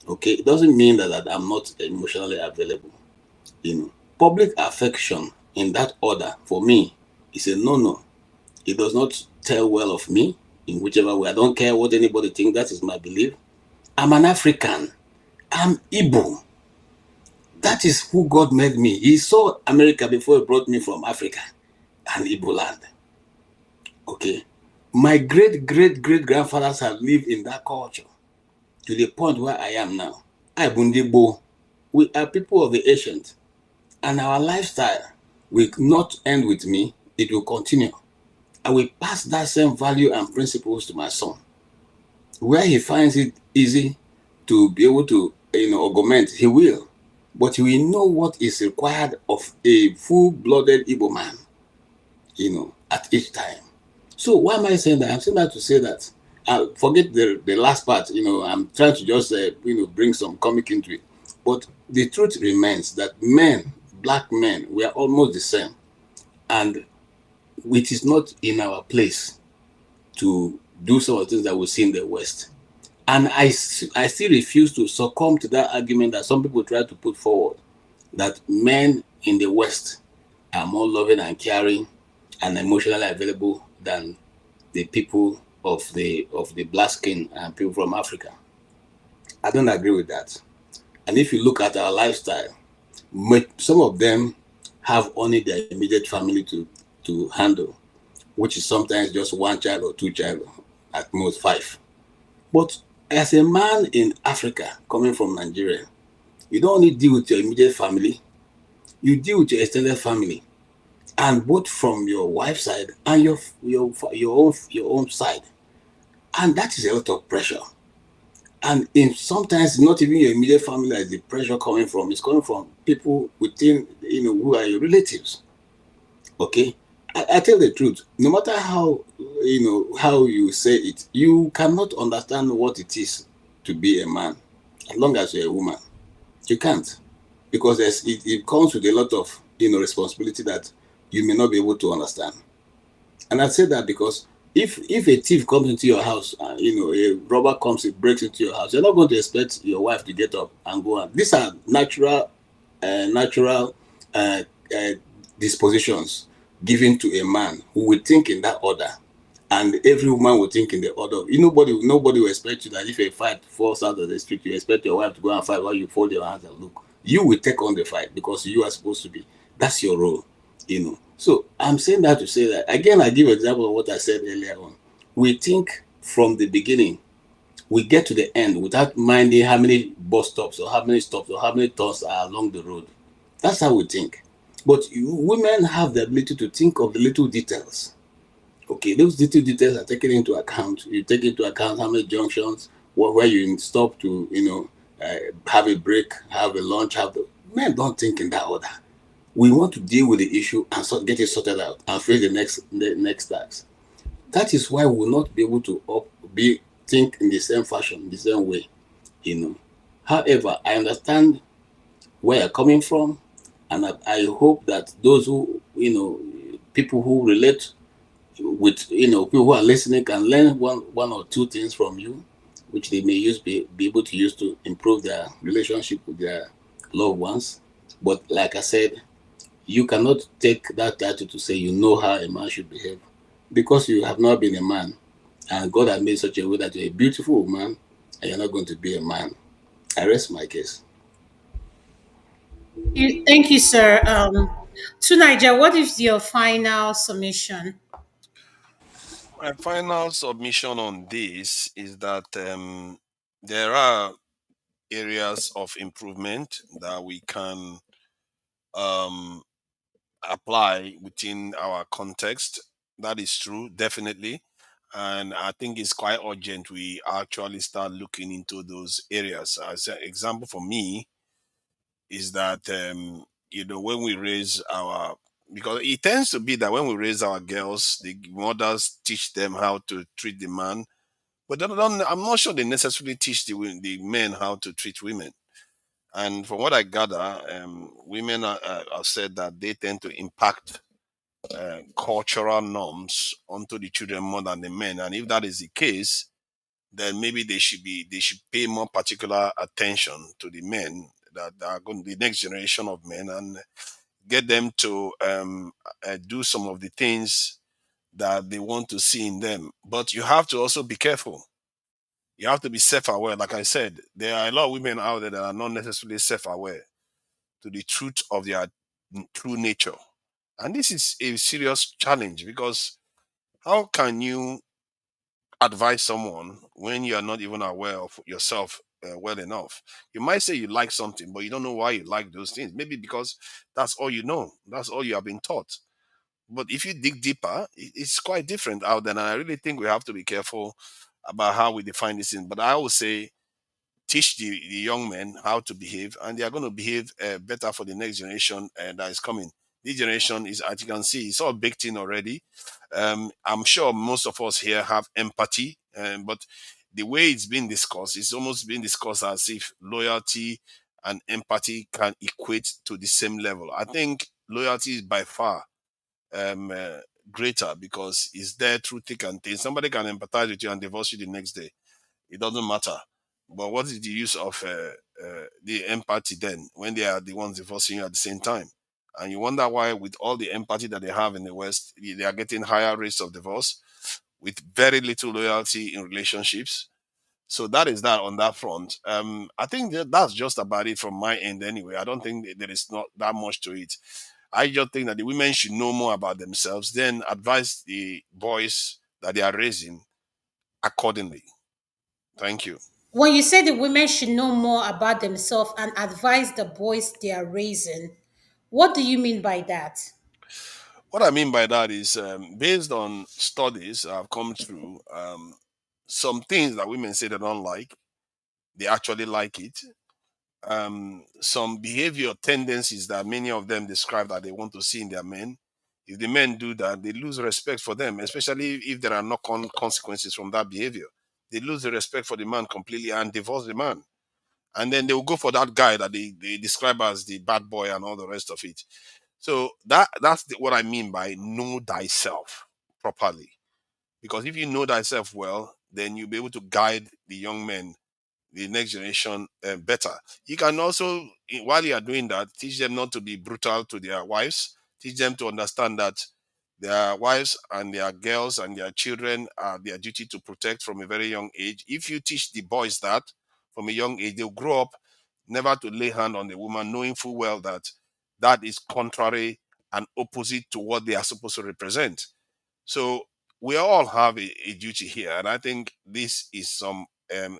Okay, it doesn't mean that I'm not emotionally available. Public affection in that order for me is a no. It does not tell well of me in whichever way. I don't care what anybody thinks. That is my belief. I'm an African. I'm Igbo. That is who God made me. He saw America before he brought me from Africa and Igbo land. Okay. My great grandfathers have lived in that culture to the point where I am now. Ibundibo. We are people of the ancient. And our lifestyle will not end with me. It will continue. I will pass that same value and principles to my son. Where he finds it easy to be able to, augment, he will. But he will know what is required of a full-blooded Igbo man, at each time. So why am I saying that? I'm saying that to say that, forget the last part, I'm trying to just, bring some comic into it. But the truth remains that men, black men, we are almost the same. And it is not in our place to do some of the things that we see in the West. And I still refuse to succumb to that argument that some people try to put forward, that men in the West are more loving and caring and emotionally available than the people of the black skin and people from Africa. I don't agree with that. And if you look at our lifestyle, some of them have only their immediate family to handle, which is sometimes just one child or two child, at most 5. But as a man in Africa coming from Nigeria, you don't only deal with your immediate family, you deal with your extended family, and both from your wife's side and your own side. And that is a lot of pressure. And sometimes not even your immediate family that is the pressure coming from. It's coming from people within, who are your relatives. Okay? I tell the truth. No matter how you say it, you cannot understand what it is to be a man as long as you're a woman. You can't. Because it comes with a lot of, responsibility that you may not be able to understand. And I say that because if a thief comes into your house, a robber comes, it breaks into your house, you're not going to expect your wife to get up and go on. These are natural dispositions given to a man who will think in that order, and every woman will think in the order. Nobody will expect you that if a fight falls out of the street, you expect your wife to go and fight while you fold your hands and look. You will take on the fight because you are supposed to be. That's your role, So I'm saying that to say that, again, I give an example of what I said earlier on. We think from the beginning, we get to the end without minding how many bus stops or how many stops or how many turns are along the road. That's how we think. But women have the ability to think of the little details. Okay, those little details are taken into account. You take into account how many junctions, where you stop to, have a break, have a lunch, Men don't think in that order. We want to deal with the issue and get it sorted out and face the next task. That is why we will not be able to be think in the same fashion, the same way, you know. However, I understand where you're coming from, and I hope that those who, people who relate with, people who are listening can learn one or two things from you, which they may be able to use to improve their relationship with their loved ones. But like I said, you cannot take that title to say you know how a man should behave because you have not been a man, and God has made such a way that you're a beautiful woman and you're not going to be a man. I rest my case. Thank you, sir. To Niger, what is your final submission? My final submission on this is that there are areas of improvement that we can um, apply within our context. That is true, definitely. And I think it's quite urgent we actually start looking into those areas. As an example for me is that, when we raise our, because it tends to be that when we raise our girls, the mothers teach them how to treat the man, but I'm not sure they necessarily teach the men how to treat women. And from what I gather, women have said that they tend to impact cultural norms onto the children more than the men. And if that is the case, then maybe they should pay more particular attention to the men that are going to the next generation of men and get them to do some of the things that they want to see in them. But you have to also be careful. You have to be self-aware. Like I said, there are a lot of women out there that are not necessarily self-aware to the truth of their true nature. And this is a serious challenge because how can you advise someone when you are not even aware of yourself well enough? You might say you like something, but you don't know why you like those things. Maybe because that's all you know, that's all you have been taught. But if you dig deeper, it's quite different out there. And I really think we have to be careful about how we define this thing. But I would say teach the young men how to behave, and they are going to behave better for the next generation that is coming. This generation is, as you can see, it's all baked in already. I'm sure most of us here have empathy, but the way it's been discussed, it's almost been discussed as if loyalty and empathy can equate to the same level. I think loyalty is by far um, uh, greater because it's there through thick and thin. Somebody can empathize with you and divorce you the next day, it doesn't matter. But what is the use of the empathy then when they are the ones divorcing you at the same time? And you wonder why, with all the empathy that they have in the West, they are getting higher rates of divorce with very little loyalty in relationships. So that is that on that front. I think that's just about it from my end anyway. I don't think there is not that much to it. I just think that the women should know more about themselves, then advise the boys that they are raising accordingly. Thank you. When you say the women should know more about themselves and advise the boys they are raising, what do you mean by that? What I mean by that is, based on studies that have come through, some things that women say they don't like, they actually like it. Some behavior tendencies that many of them describe that they want to see in their men. If the men do that, they lose respect for them, especially if there are knock-on consequences from that behavior. They lose the respect for the man completely and divorce the man. And then they will go for that guy that they describe as the bad boy and all the rest of it. So what I mean by know thyself properly. Because if you know thyself well, then you'll be able to guide the young men, the next generation, better. You can also, while you are doing that, teach them not to be brutal to their wives. Teach them to understand that their wives and their girls and their children are their duty to protect from a very young age. If you teach the boys that from a young age, they'll grow up never to lay hand on the woman, knowing full well that that is contrary and opposite to what they are supposed to represent. So we all have a duty here, and I think this is an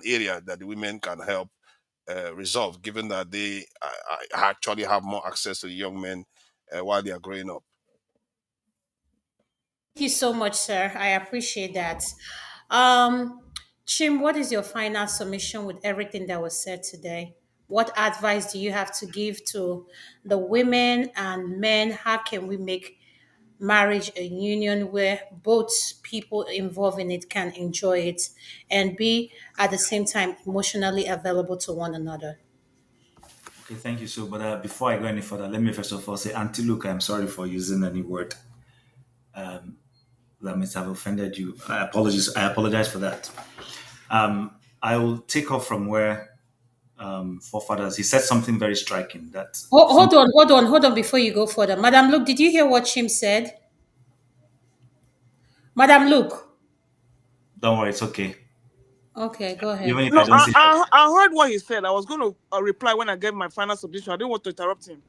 area that the women can help resolve, given that they actually have more access to the young men while they are growing up. Thank you so much, sir. I appreciate that. Um, Chim, what is your final submission with everything that was said today? What advice do you have to give to the women and men? How can we make marriage a union where both people involved in it can enjoy it and be at the same time emotionally available to one another? Okay, thank you. So, but before I go any further, let me first of all say, Auntie Luke, I'm sorry for using any word that may have offended you. I apologize for that. I will take off from where forefathers. He said something very striking. That some. Hold on before you go further. Madam Luke, did you hear what Chim said? Madam Luke. Don't worry, it's okay. Okay, go ahead. Even if I No, don't see her. I heard what he said. I was going to reply when I gave my final submission. I didn't want to interrupt him.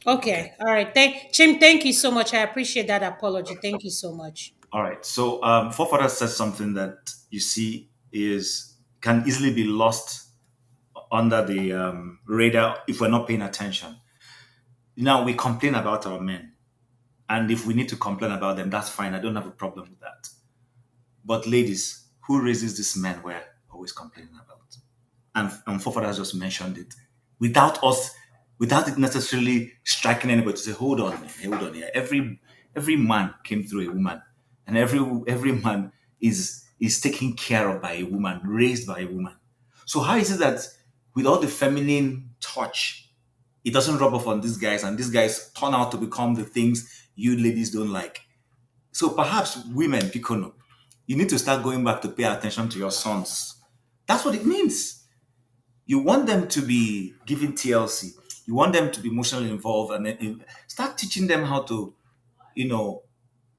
Okay. Okay, all right. Chim, thank you so much. I appreciate that apology. Thank you so much. All right. So forefathers said something that you see is can easily be lost under the radar if we're not paying attention. Now we complain about our men, and if we need to complain about them, that's fine. I don't have a problem with that. But ladies, who raises these men we're always complaining about? And forefathers just mentioned it without us, without it necessarily striking anybody to say, hold on here. Every man came through a woman, and every man is taken care of by a woman, raised by a woman. So how is it that with all the feminine touch, it doesn't rub off on these guys, and these guys turn out to become the things you ladies don't like? So perhaps women, Pikono, you need to start going back to pay attention to your sons. That's what it means. You want them to be giving TLC. You want them to be emotionally involved, and then start teaching them how to, you know,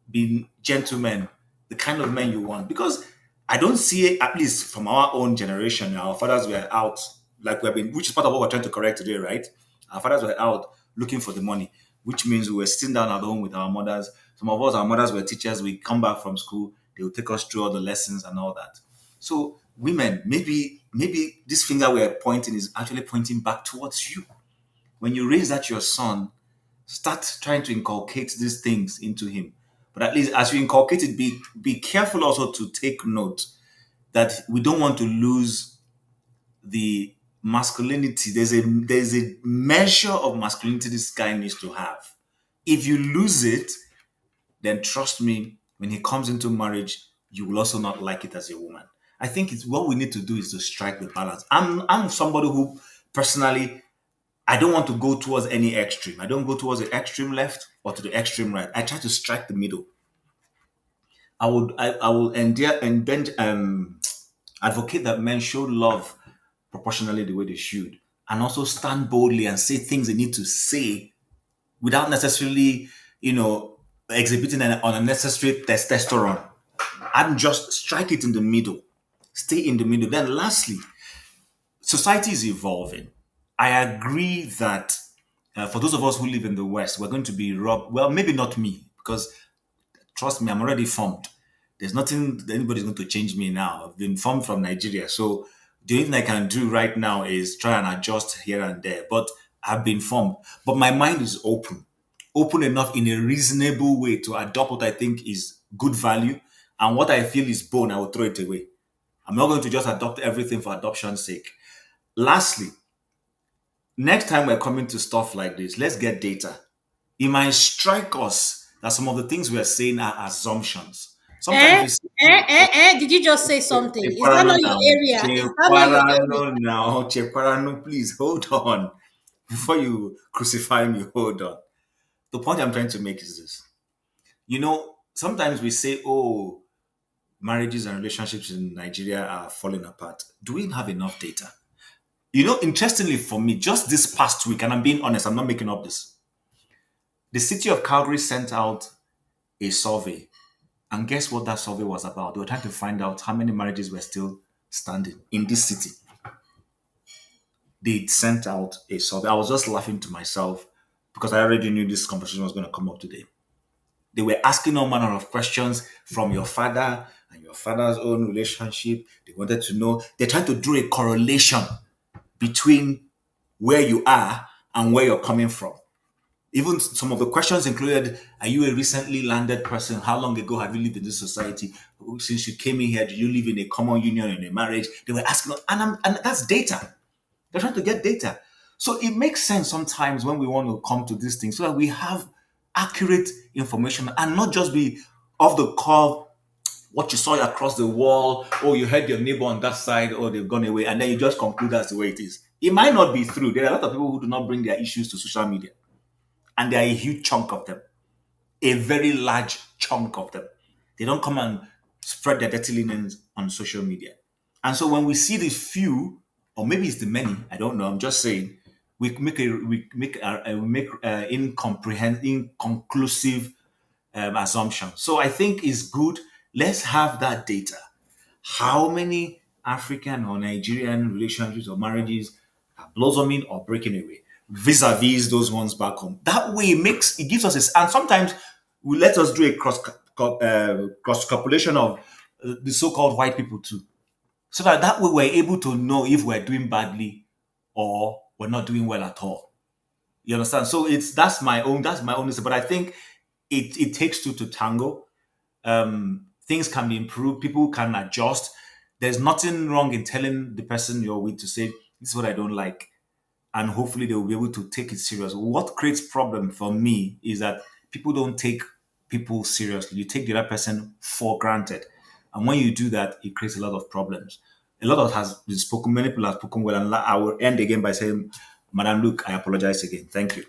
be gentlemen, the kind of men you want. Because I don't see it, at least from our own generation, our fathers were out, like we've been, which is part of what we're trying to correct today, right? Our fathers were out looking for the money, which means we were sitting down at home with our mothers. Some of us, our mothers were teachers. We come back from school, they would take us through all the lessons and all that. So women, maybe this finger we're pointing is actually pointing back towards you. When you raise that your son, start trying to inculcate these things into him. But at least as you inculcate it, be careful also to take note that we don't want to lose the masculinity. There's a measure of masculinity this guy needs to have. If you lose it, then trust me, when he comes into marriage, you will also not like it as a woman. I think it's what we need to do is to strike the balance. I'm somebody who personally I don't want to go towards any extreme. I don't go towards the extreme left or to the extreme right. I try to strike the middle. I will advocate that men show love proportionally the way they should, and also stand boldly and say things they need to say without necessarily, exhibiting an unnecessary testosterone. And just strike it in the middle. Stay in the middle. Then lastly, society is evolving. I agree that for those of us who live in the West, we're going to be robbed. Well, maybe not me, because trust me, I'm already formed. There's nothing that anybody's going to change me now. I've been formed from Nigeria. So the only thing I can do right now is try and adjust here and there. But I've been formed. But my mind is open enough in a reasonable way to adopt what I think is good value. And what I feel is bone, I will throw it away. I'm not going to just adopt everything for adoption's sake. Lastly, next time we're coming to stuff like this, let's get data. It might strike us that some of the things we are saying are assumptions. Sometimes we say, Did you just say something? Is that Chekwarano not your now, area? Is that not your area? Chekwarano now, Chekwarano, please hold on. Before you crucify me, hold on. The point I'm trying to make is this. Sometimes we say, oh, marriages and relationships in Nigeria are falling apart. Do we have enough data? Interestingly for me, just this past week, and I'm being honest, I'm not making up this. The city of Calgary sent out a survey. And guess what that survey was about? They were trying to find out how many marriages were still standing in this city. They sent out a survey. I was just laughing to myself because I already knew this conversation was going to come up today. They were asking all manner of questions from your father and your father's own relationship. They wanted to know. They're trying to draw a correlation between where you are and where you're coming from. Even some of the questions included, are you a recently landed person? How long ago have you lived in this society? Since you came in here, do you live in a common union, in a marriage? They were asking, and that's data. They're trying to get data. So it makes sense sometimes when we want to come to these things so that we have accurate information and not just be off the cuff what you saw across the wall, or you heard your neighbor on that side, or they've gone away, and then you just conclude that's the way it is. It might not be true. There are a lot of people who do not bring their issues to social media, and there are a huge chunk of them, a very large chunk of them. They don't come and spread their dirty linens on social media. And so when we see the few, or maybe it's the many, I don't know, I'm just saying, we make inconclusive assumption. So I think it's good. Let's have that data. How many African or Nigerian relationships or marriages are blossoming or breaking away vis-a-vis those ones back home? That way, it gives us and sometimes we let us do a cross population of the so-called white people too, so that way we're able to know if we're doing badly or we're not doing well at all. You understand? So that's my own. But I think it takes two to tango. Things can be improved. People can adjust. There's nothing wrong in telling the person you're with to say, this is what I don't like. And hopefully they will be able to take it serious. What creates problem for me is that people don't take people seriously. You take the other person for granted. And when you do that, it creates a lot of problems. A lot of has been spoken, many people have spoken well, and I will end again by saying, Madam Luke, I apologize again. Thank you.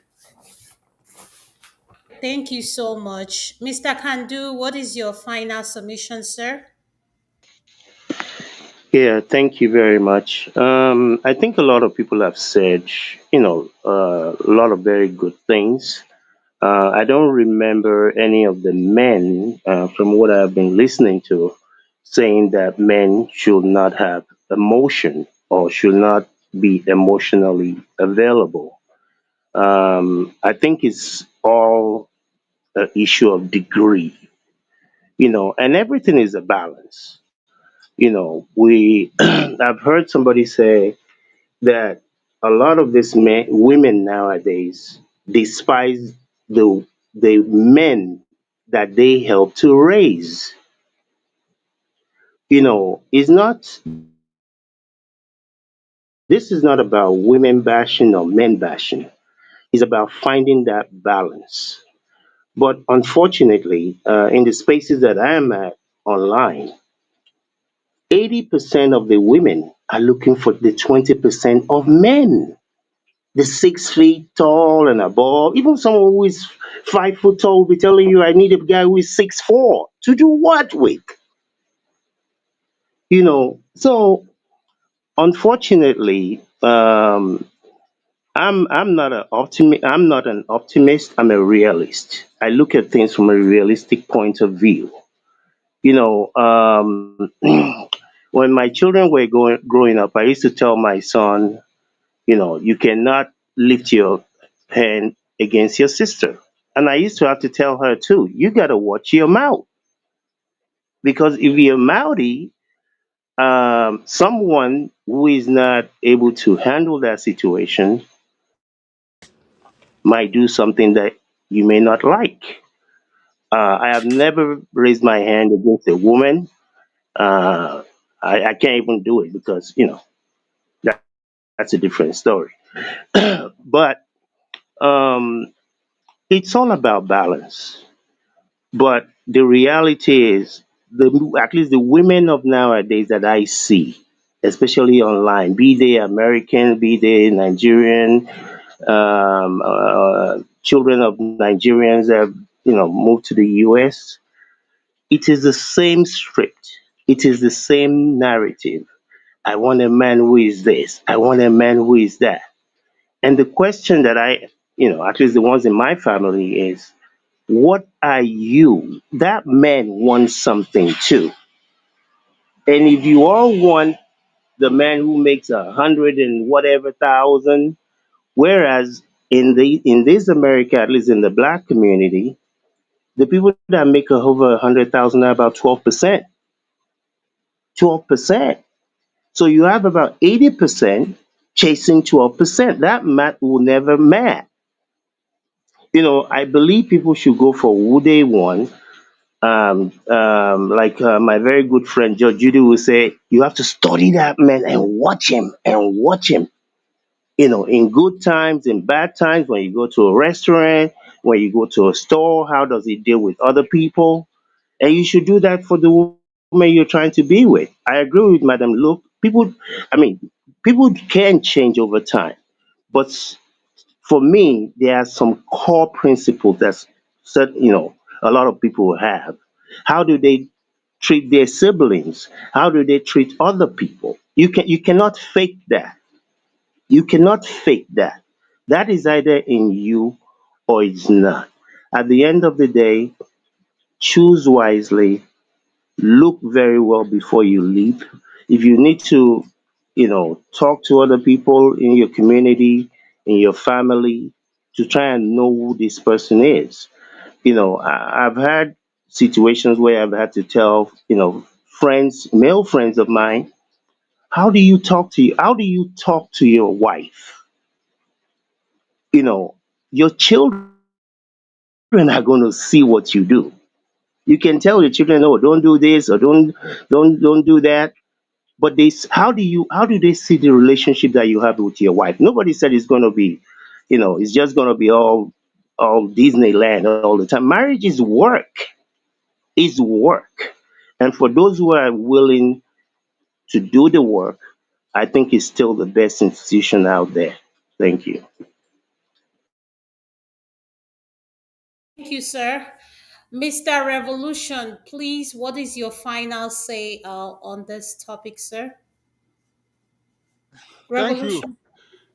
Thank you so much. Mr. Kandu, what is your final submission, sir? Yeah, thank you very much. I think a lot of people have said, a lot of very good things. I don't remember any of the men, from what I've been listening to, saying that men should not have emotion or should not be emotionally available. I think it's all an issue of degree, and everything is a balance. I've heard somebody say that a lot of these women nowadays despise the men that they help to raise. It's not. This is not about women bashing or men bashing. It's about finding that balance. But unfortunately, in the spaces that I am at online, 80% of the women are looking for the 20% of men. The 6 feet tall and above. Even someone who is 5 foot tall will be telling you, I need a guy who is 6'4". To do what with? So unfortunately, I'm not an optimist. I'm a realist. I look at things from a realistic point of view. When my children were growing up, I used to tell my son, you cannot lift your hand against your sister. And I used to have to tell her too, you got to watch your mouth. Because if you're mouthy, someone who is not able to handle that situation might do something that you may not like. I have never raised my hand against a woman. Uh, I can't even do it because, that, that's a different story. But um, it's all about balance. But the reality is, at least the women of nowadays that I see, especially online, be they American, be they Nigerian, children of Nigerians that have, moved to the US, it is the same script. It is the same narrative. I want a man who is this. I want a man who is that. And the question that at least the ones in my family is, what are you? That man wants something too. And if you all want the man who makes 100 and whatever thousand, whereas in this America, at least in the black community, the people that make over 100,000 are about 12%. 12%. So you have about 80% chasing 12%. That math will never match. I believe people should go for who they want. Like my very good friend George Judy will say, you have to study that man and watch him and watch him. In good times, in bad times, when you go to a restaurant, when you go to a store, how does he deal with other people? And you should do that for the woman you're trying to be with. I agree with Madam. Look, I mean, people can change over time, but for me, there are some core principles that's a lot of people have. How do they treat their siblings? How do they treat other people? You cannot fake that. You cannot fake that. That is either in you or it's not. At the end of the day, choose wisely, look very well before you leap. If you need to, talk to other people in your community, in your family, to try and know who this person is. I've had situations where I've had to tell, friends, male friends of mine, how do you talk to your wife? Your children are going to see what you do. You can tell your children, "Oh, don't do this or don't do that." But how do they see the relationship that you have with your wife? Nobody said it's going to be, it's just going to be all Disneyland all the time. Marriage is work. Is work. And for those who are willing to do the work, I think it's still the best institution out there. Thank you. Thank you, sir. Mr. Revolution, please, what is your final say on this topic, sir? Thank you. Revolution.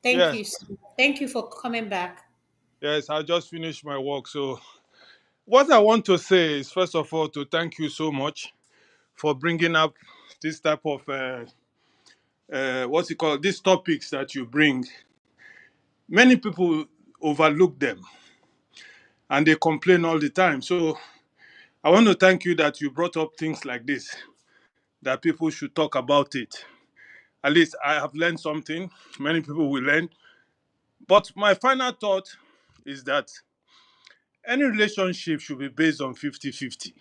Thank Yes, you, sir. Thank you for coming back. yes, I just finished my work. So, what I want to say is, first of all, to thank you so much for bringing up this type of what's it called? These topics that you bring. Many people overlook them and they complain all the time. So, I want to thank you that you brought up things like this, that people should talk about it. At least I have learned something. Many people will learn. But my final thought is that any relationship should be based on 50-50.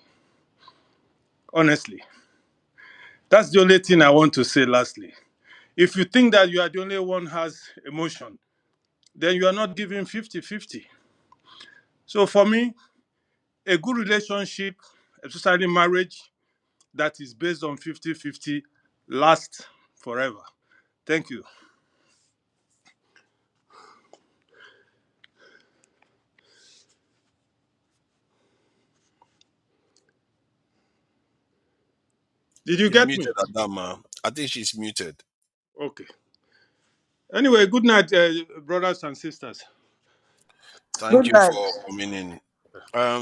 Honestly, that's the only thing I want to say lastly. If you think that you are the only one has emotion, then you are not giving 50-50. So for me, a good relationship, especially marriage, that is based on 50-50 lasts forever. Thank you. Did you She's get me? muted, Adama. I think she's muted. Okay. Anyway, good night, brothers and sisters. Thank Good you night. for coming in.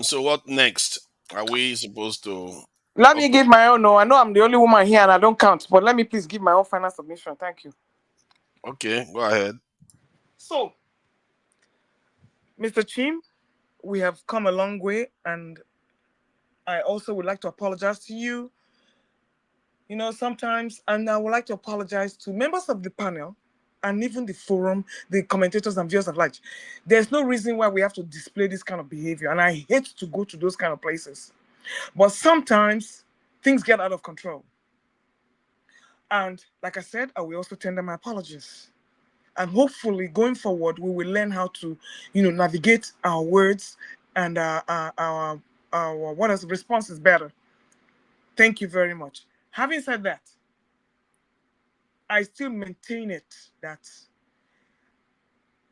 So what next? Are we supposed to? Let me Okay, give my own. No, I know I'm the only woman here and I don't count, but let me please give my own final submission. Thank you. okay, go ahead. So, Mr. Chim, we have come a long way, and I also would like to apologize to you. Sometimes, and I would like to apologize to members of the panel and even the forum, the commentators and viewers alike. There's no reason why we have to display this kind of behavior, and I hate to go to those kind of places. But sometimes things get out of control. And like I said, I will also tender my apologies. And hopefully, going forward, we will learn how to, navigate our words and our what else responses better. Thank you very much. Having said that, I still maintain it that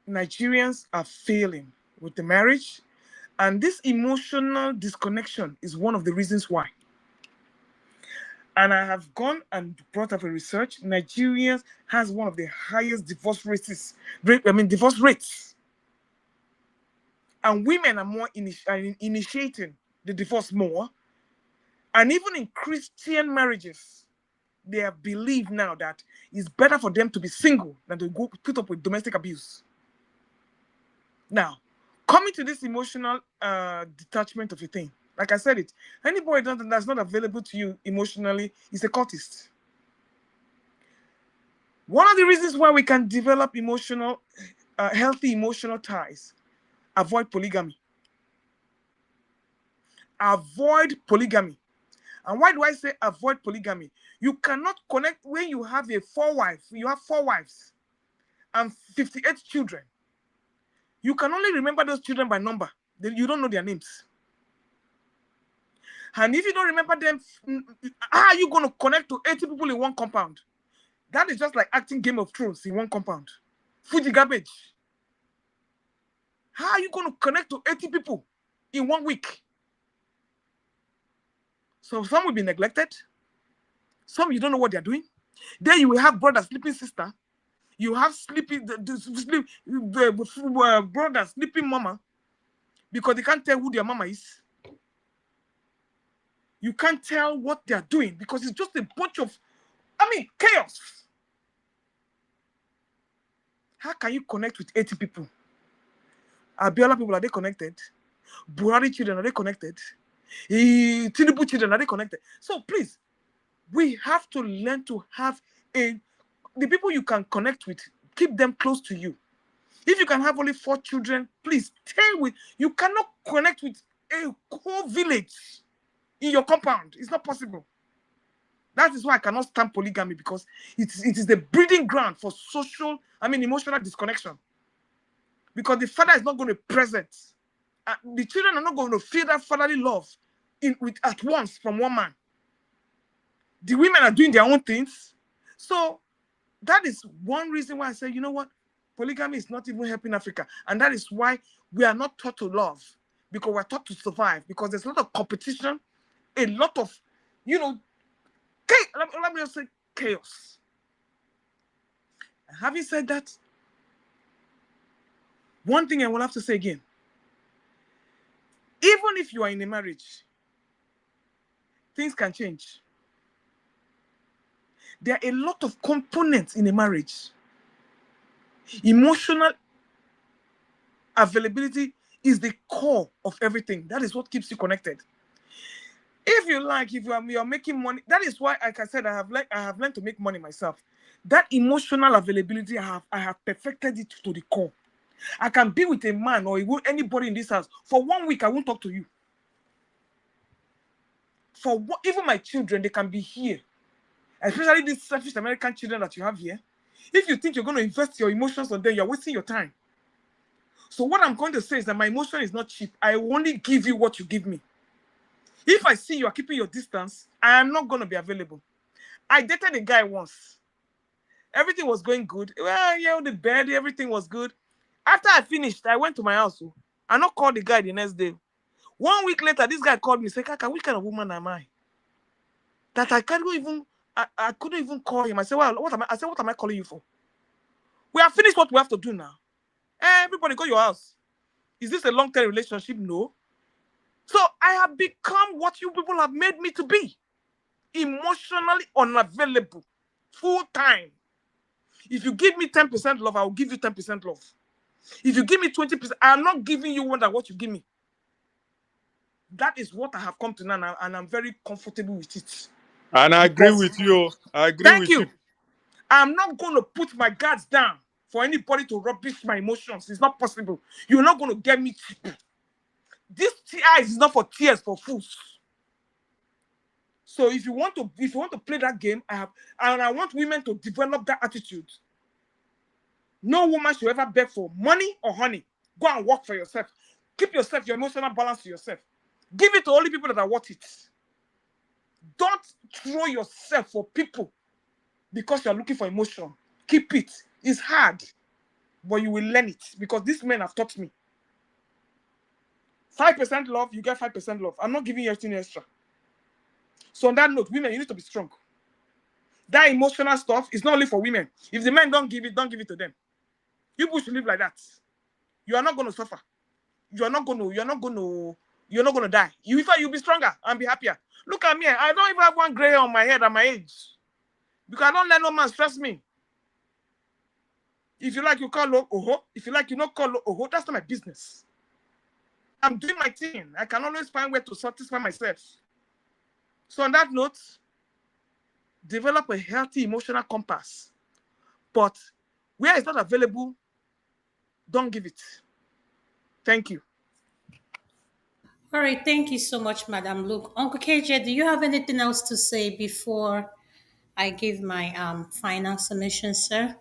Nigerians are failing with the marriage, and this emotional disconnection is one of the reasons why. And I have gone and brought up a research. Nigerians has one of the highest divorce rates. Divorce rates, and women are more initiating the divorce more. And even in Christian marriages, they have believed now that it's better for them to be single than to go put up with domestic abuse. Now, coming to this emotional detachment of a thing, like I said it, anybody that's not available to you emotionally is a cultist. One of the reasons why we can develop healthy emotional ties, avoid polygamy. Avoid polygamy. And why do I say avoid polygamy? You cannot connect when you have you have four wives, and 58 children. You can only remember those children by number. You don't know their names. And if you don't remember them, how are you going to connect to 80 people in one compound? That is just like acting Game of Thrones in one compound. Fuji garbage. How are you going to connect to 80 people in 1 week? So some will be neglected. Some you don't know what they're doing. Then you will have brother sleeping sister. You have sleeping brother sleeping mama because they can't tell who their mama is. You can't tell what they're doing because it's just a bunch of, chaos. How can you connect with 80 people? Abiola people, are they connected? Buhari children, are they connected? Tinubu children, are they connected? So please, we have to learn to have the people you can connect with, keep them close to you. If you can have only 4 children, please stay with. You cannot connect with a whole village in your compound. It's not possible. That is why I cannot stand polygamy, because it is the breeding ground for emotional disconnection. Because the father is not going to present. The children are not going to feel that fatherly love at once from one man. The women are doing their own things. So that is one reason why I say, you know what? Polygamy is not even helping Africa. And that is why we are not taught to love, because we're taught to survive, because there's a lot of competition, a lot of, let me just say chaos. Having said that, one thing I will have to say again, even if you are in a marriage, things can change. There are a lot of components in a marriage. Emotional availability is the core of everything. That is what keeps you connected. If you are making money, that is why, like I said, I have learned to make money myself. That emotional availability, I have perfected it to the core. I can be with a man or anybody in this house for 1 week. I won't talk to you. Even my children, they can be here, especially these selfish American children that you have here. If you think you're going to invest your emotions on them, you're wasting your time. So what I'm going to say is that my emotion is not cheap. I will only give you what you give me. If I see you are keeping your distance, I am not going to be available. I dated a guy once. Everything was going good. Well, yeah, the bed, everything was good. After I finished, I went to my house. I not called the guy the next day. 1 week later, this guy called me and said, Kaka, which kind of woman am I? That I couldn't even call him. I said, well, what am I calling you for? We have finished what we have to do now. Everybody go to your house. Is this a long-term relationship? No. So I have become what you people have made me to be. Emotionally unavailable. Full time. If you give me 10% love, I will give you 10% love. If you give me 20%, I am not giving you more than what you give me. That is what I have come to now, and I'm very comfortable with it. And I agree Because, with you. I agree thank with you. you. I'm not going to put my guards down for anybody to rubbish my emotions. It's not possible. You're not going to get me cheap. This TI is not for tears, for fools. So if you want to play that game, I want women to develop that attitude. No woman should ever beg for money or honey. Go and work for yourself. Keep your emotional balance to yourself. Give it to only people that are worth it. Don't throw yourself for people because you're looking for emotion. Keep it. It's hard, but you will learn it, because these men have taught me. 5% love, you get 5% love. I'm not giving you anything extra. So on that note, women, you need to be strong. That emotional stuff is not only for women. If the men don't give it to them. You people should live like that. You are not going to suffer. You're not going to die. You'll be stronger and be happier. Look at me. I don't even have one gray hair on my head at my age, because I don't let no man stress me. If you like, you call oho. If you like, you not call oho. That's not my business. I'm doing my thing. I can always find way to satisfy myself. So on that note, develop a healthy emotional compass. But where it's not available, don't give it. Thank you. All right, thank you so much, Madam Luke. Uncle KJ, do you have anything else to say before I give my final submission, sir?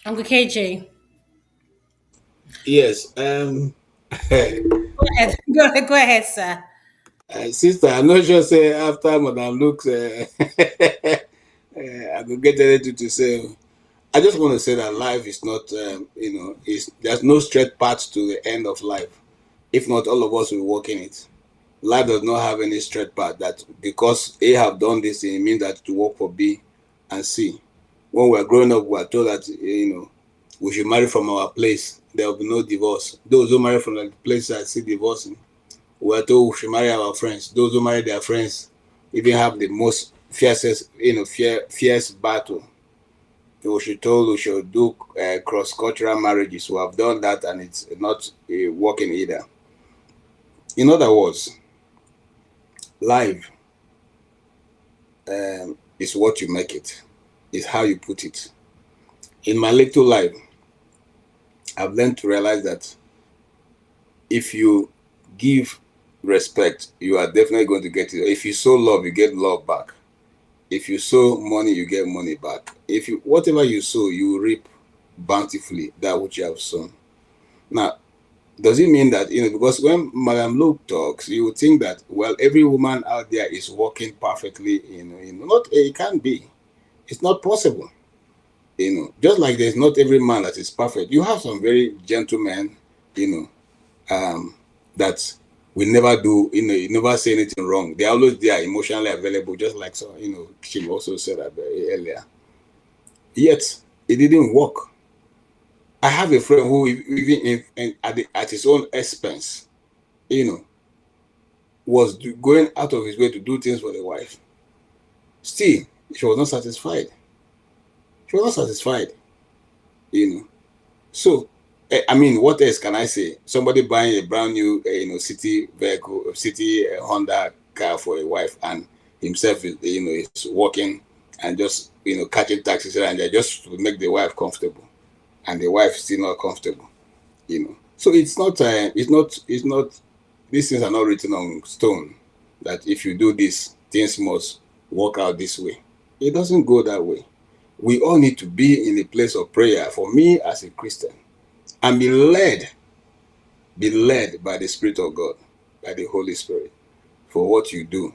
Uncle KJ. Yes. Go ahead. Go ahead, sir. Sister, I'm not sure say after Madam looks, I could get anything to say. I just want to say that life is not, is there's no straight path to the end of life. If not, all of us will walk in it. Life does not have any straight path. That because A have done this, it means that to work for B and C. When we are growing up, we are told that we should marry from our place. There will be no divorce. Those who marry from the place are still divorcing. We are told we should marry our friends. Those who marry their friends even have the most fiercest, fierce battle. We should told we should do cross-cultural marriages. We have done that, and it's not working either. In other words, life is what you make it. Is how you put it. In my little life, I've learned to realize that if you give respect, you are definitely going to get it. If you sow love, you get love back. If you sow money, you get money back. If you whatever you sow, you reap bountifully that which you have sown. Now, does it mean that because when Madam Luke talks, you would think that every woman out there is working perfectly. Not it can't be. It's not possible. Just like there's not every man that is perfect. You have some very gentlemen, that we never do, you never say anything wrong. They always they are emotionally available, just like Kim also said that earlier. Yet it didn't work. I have a friend who even at his own expense, was going out of his way to do things for the wife. Still, she was not satisfied. She was not satisfied. So, I mean, what else can I say? Somebody buying a brand new, city vehicle, city Honda car for a wife, and himself is working and just catching taxis and just to make the wife comfortable, and the wife is still not comfortable. So it's not. It's not. These things are not written on stone. That if you do this, things must work out this way. It doesn't go that way. We all need to be in a place of prayer. For me, as a Christian, and be led by the Spirit of God, by the Holy Spirit, for what you do.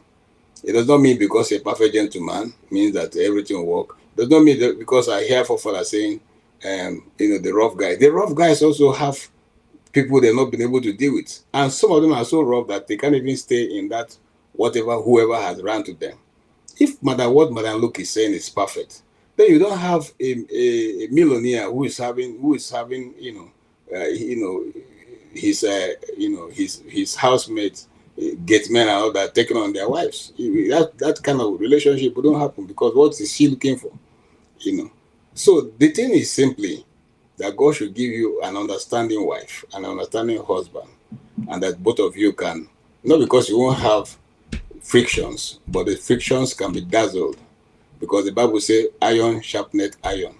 It does not mean because you're a perfect gentleman means that everything will work. It does not mean that because I hear Fofana saying, the rough guys. The rough guys also have people they've not been able to deal with, and some of them are so rough that they can't even stay in that whoever has run to them. If what Madam Luke is saying is perfect, then you don't have a millionaire who is having his housemates, get men and all that taking on their wives. That kind of relationship wouldn't happen because what is she looking for? So the thing is simply that God should give you an understanding wife, an understanding husband, and that both of you can, not because you won't have frictions, but the frictions can be dazzled, because the Bible says iron sharpeneth iron.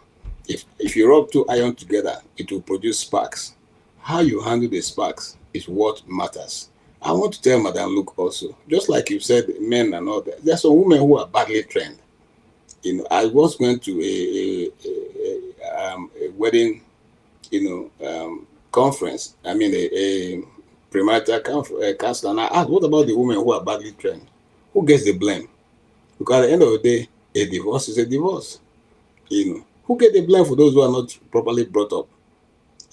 If you rub two iron together, it will produce sparks. How you handle the sparks is what matters. I want to tell Madam Luke also, just like you said, men and all that, there are some women who are badly trained. I once went to a wedding, conference. I mean, a premarital counselor. And I asked, what about the women who are badly trained? Who gets the blame? Because at the end of the day, a divorce is a divorce. Who get the blame for those who are not properly brought up?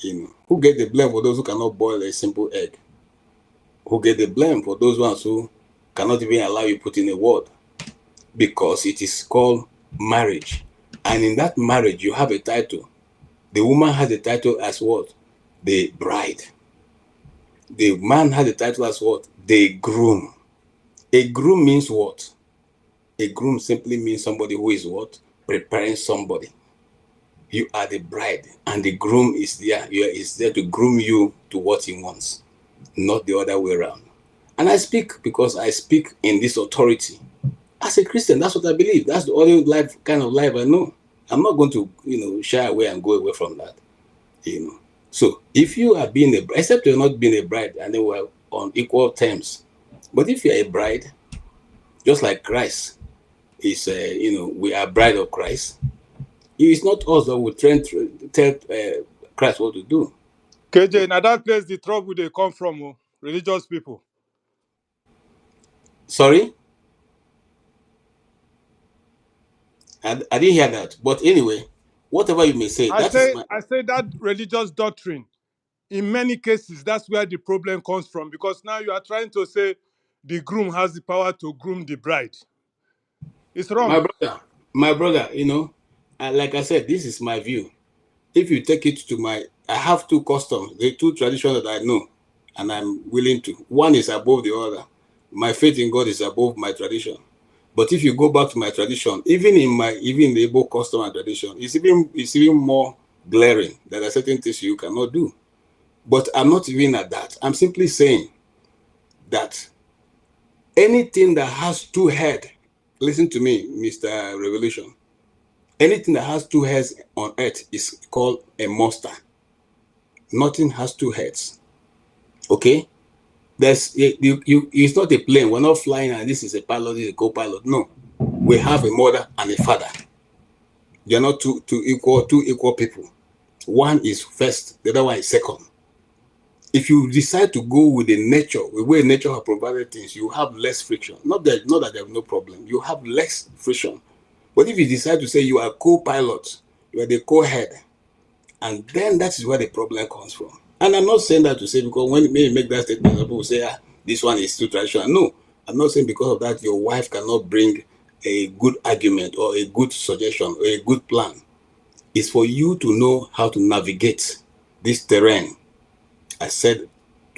Who get the blame for those who cannot boil a simple egg? Who get the blame for those ones who cannot even allow you put in a word? Because it is called marriage. And in that marriage, you have a title. The woman has the title as what? The bride. The man has the title as what? The groom. A groom means what? A groom simply means somebody who is what? Preparing somebody. You are the bride, and the groom is there. Is there to groom you to what he wants, not the other way around. And I speak because I speak in this authority. As a Christian, that's what I believe. That's the only kind of life I know. I'm not going to shy away and go away from that. So if you are being except you're not being a bride, and then we're on equal terms. But if you're a bride, just like Christ is, we are bride of Christ, It's not us that will tell Christ what to do. KJ, now that place the trouble they come from, oh, religious people. Sorry, I didn't hear that. But anyway, whatever you may say, that is my. I say that religious doctrine, in many cases, that's where the problem comes from. Because now you are trying to say the groom has the power to groom the bride. It's My wrong. brother, my brother, like I said, this is my view. If you take it to I have two customs, the two traditions that I know, and I'm willing to. One is above the other. My faith in God is above my tradition. But if you go back to my tradition, even the Igbo custom and tradition, it's even more glaring that there are certain things you cannot do. But I'm not even at that. I'm simply saying that anything that has two heads, listen to me, Mr. Revelation, anything that has two heads on earth is called a monster. Nothing has two heads. Okay? It's not a plane. We're not flying and this is a pilot, this is a co-pilot. No. We have a mother and a father. They're not two equal people. One is first, the other one is second. If you decide to go with the way nature has provided things, you have less friction. Not that there's no problem. You have less friction. But if you decide to say you are co-pilot, you are the co-head, and then that is where the problem comes from. And I'm not saying that to say because when you make that statement, people will say, this one is too traditional. No, I'm not saying because of that your wife cannot bring a good argument or a good suggestion or a good plan. It's for you to know how to navigate this terrain. I said,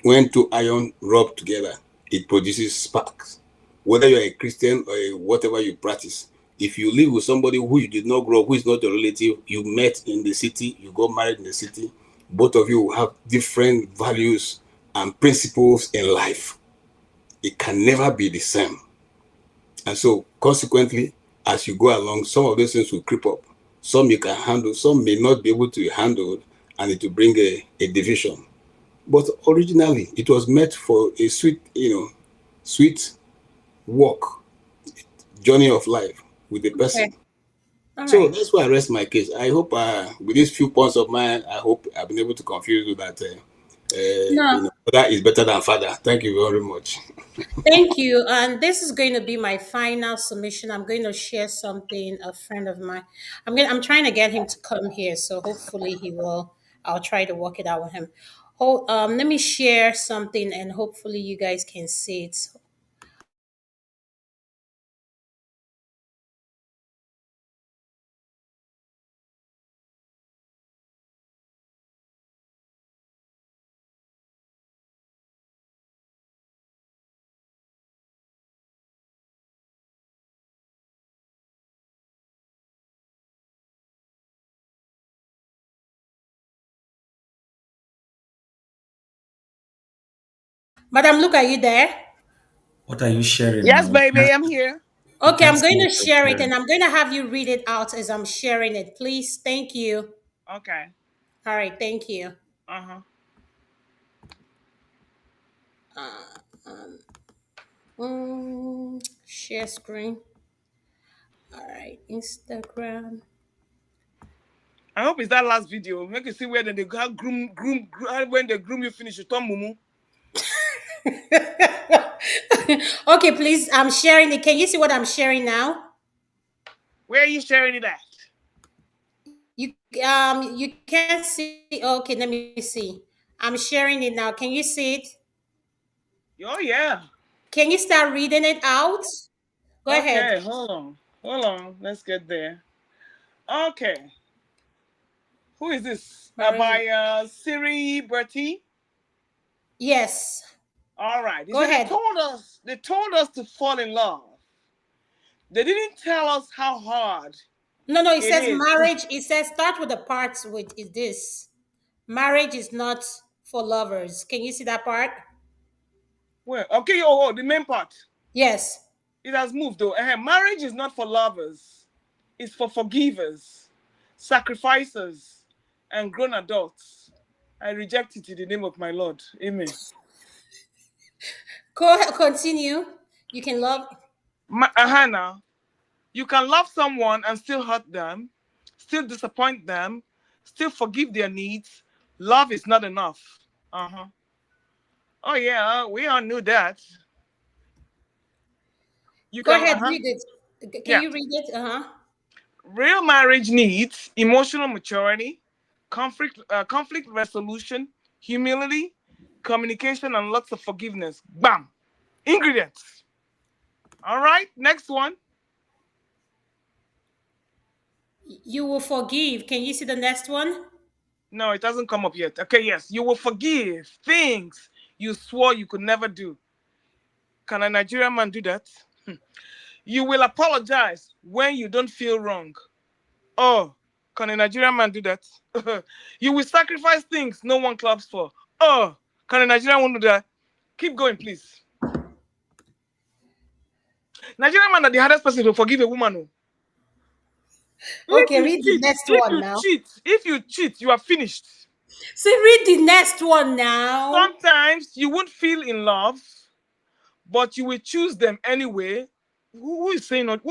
when two iron rub together, it produces sparks. Whether you're a Christian or whatever you practice, if you live with somebody who you did not grow up, who is not a relative, you met in the city, you got married in the city, both of you will have different values and principles in life. It can never be the same. And so, consequently, as you go along, some of those things will creep up. Some you can handle, some may not be able to handle, and it will bring a division. But originally, it was meant for a sweet walk, journey of life with the Okay. person. All So right. that's why I rest my case. I hope with these few points of mine, I hope I've been able to confuse you that No, father is better than father. Thank you very much. thank you. And this is going to be my final submission. I'm going to share something. A friend of mine. I'm trying to get him to come here, so hopefully he will. I'll try to work it out with him. Let me share something, and hopefully you guys can see it. Madam, look, are you there? What are you sharing Yes, now? baby, I'm here. We Okay, can't I'm see going what to you're share it, sharing. and I'm going to have you read it out as I'm sharing it, please. Thank you. Okay. All right, thank you. Uh-huh. Share screen. All right, Instagram. I hope it's that last video. Make you see where they go when they groom you finish, you turn mumu. Okay, please. I'm sharing it. Can you see what I'm sharing now? Where are you sharing it at? You can see. Okay, let me see. I'm sharing it now. Can you see it? Oh yeah. Can you start reading it out? Go ahead. Okay, hold on. Hold on. Let's get there. Okay. Who is this? Marriage. By Siri Bertie. Yes. All right. He Go said ahead. they told us to fall in love. They didn't tell us how hard No, no. It it says is to marriage. It says start with the parts with is this. Marriage is not for lovers. Can you see that part? well, okay, oh, the main part. Yes. It has moved though. Marriage is not for lovers, it's for forgivers, sacrificers, and grown adults. I reject it in the name of my Lord. Amen. Go ahead. Continue. You can love. Hannah, you can love someone and still hurt them, still disappoint them, still forgive their needs, love is not enough. Uh-huh. Oh yeah, we all knew that. You Go can ahead, read it. Can yeah. you read it? Uh huh. Real marriage needs emotional maturity, conflict resolution, humility, communication, and lots of forgiveness. Bam! Ingredients. All right, next one. You will forgive. Can you see the next one? No, it hasn't come up yet. Okay, yes. You will forgive things you swore you could never do. Can a Nigerian man do that? You will apologize when you don't feel wrong. Oh, can a Nigerian man do that? You will sacrifice things no one claps for. Oh, can a Nigerian woman do that? Keep going, please. Nigerian man are the hardest person to forgive a woman. Oh. If Okay, you read the cheat, next if one you now. cheat, if you cheat, you are finished. See, read the next one now. Sometimes you won't feel in love, but you will choose them anyway. Who is saying what?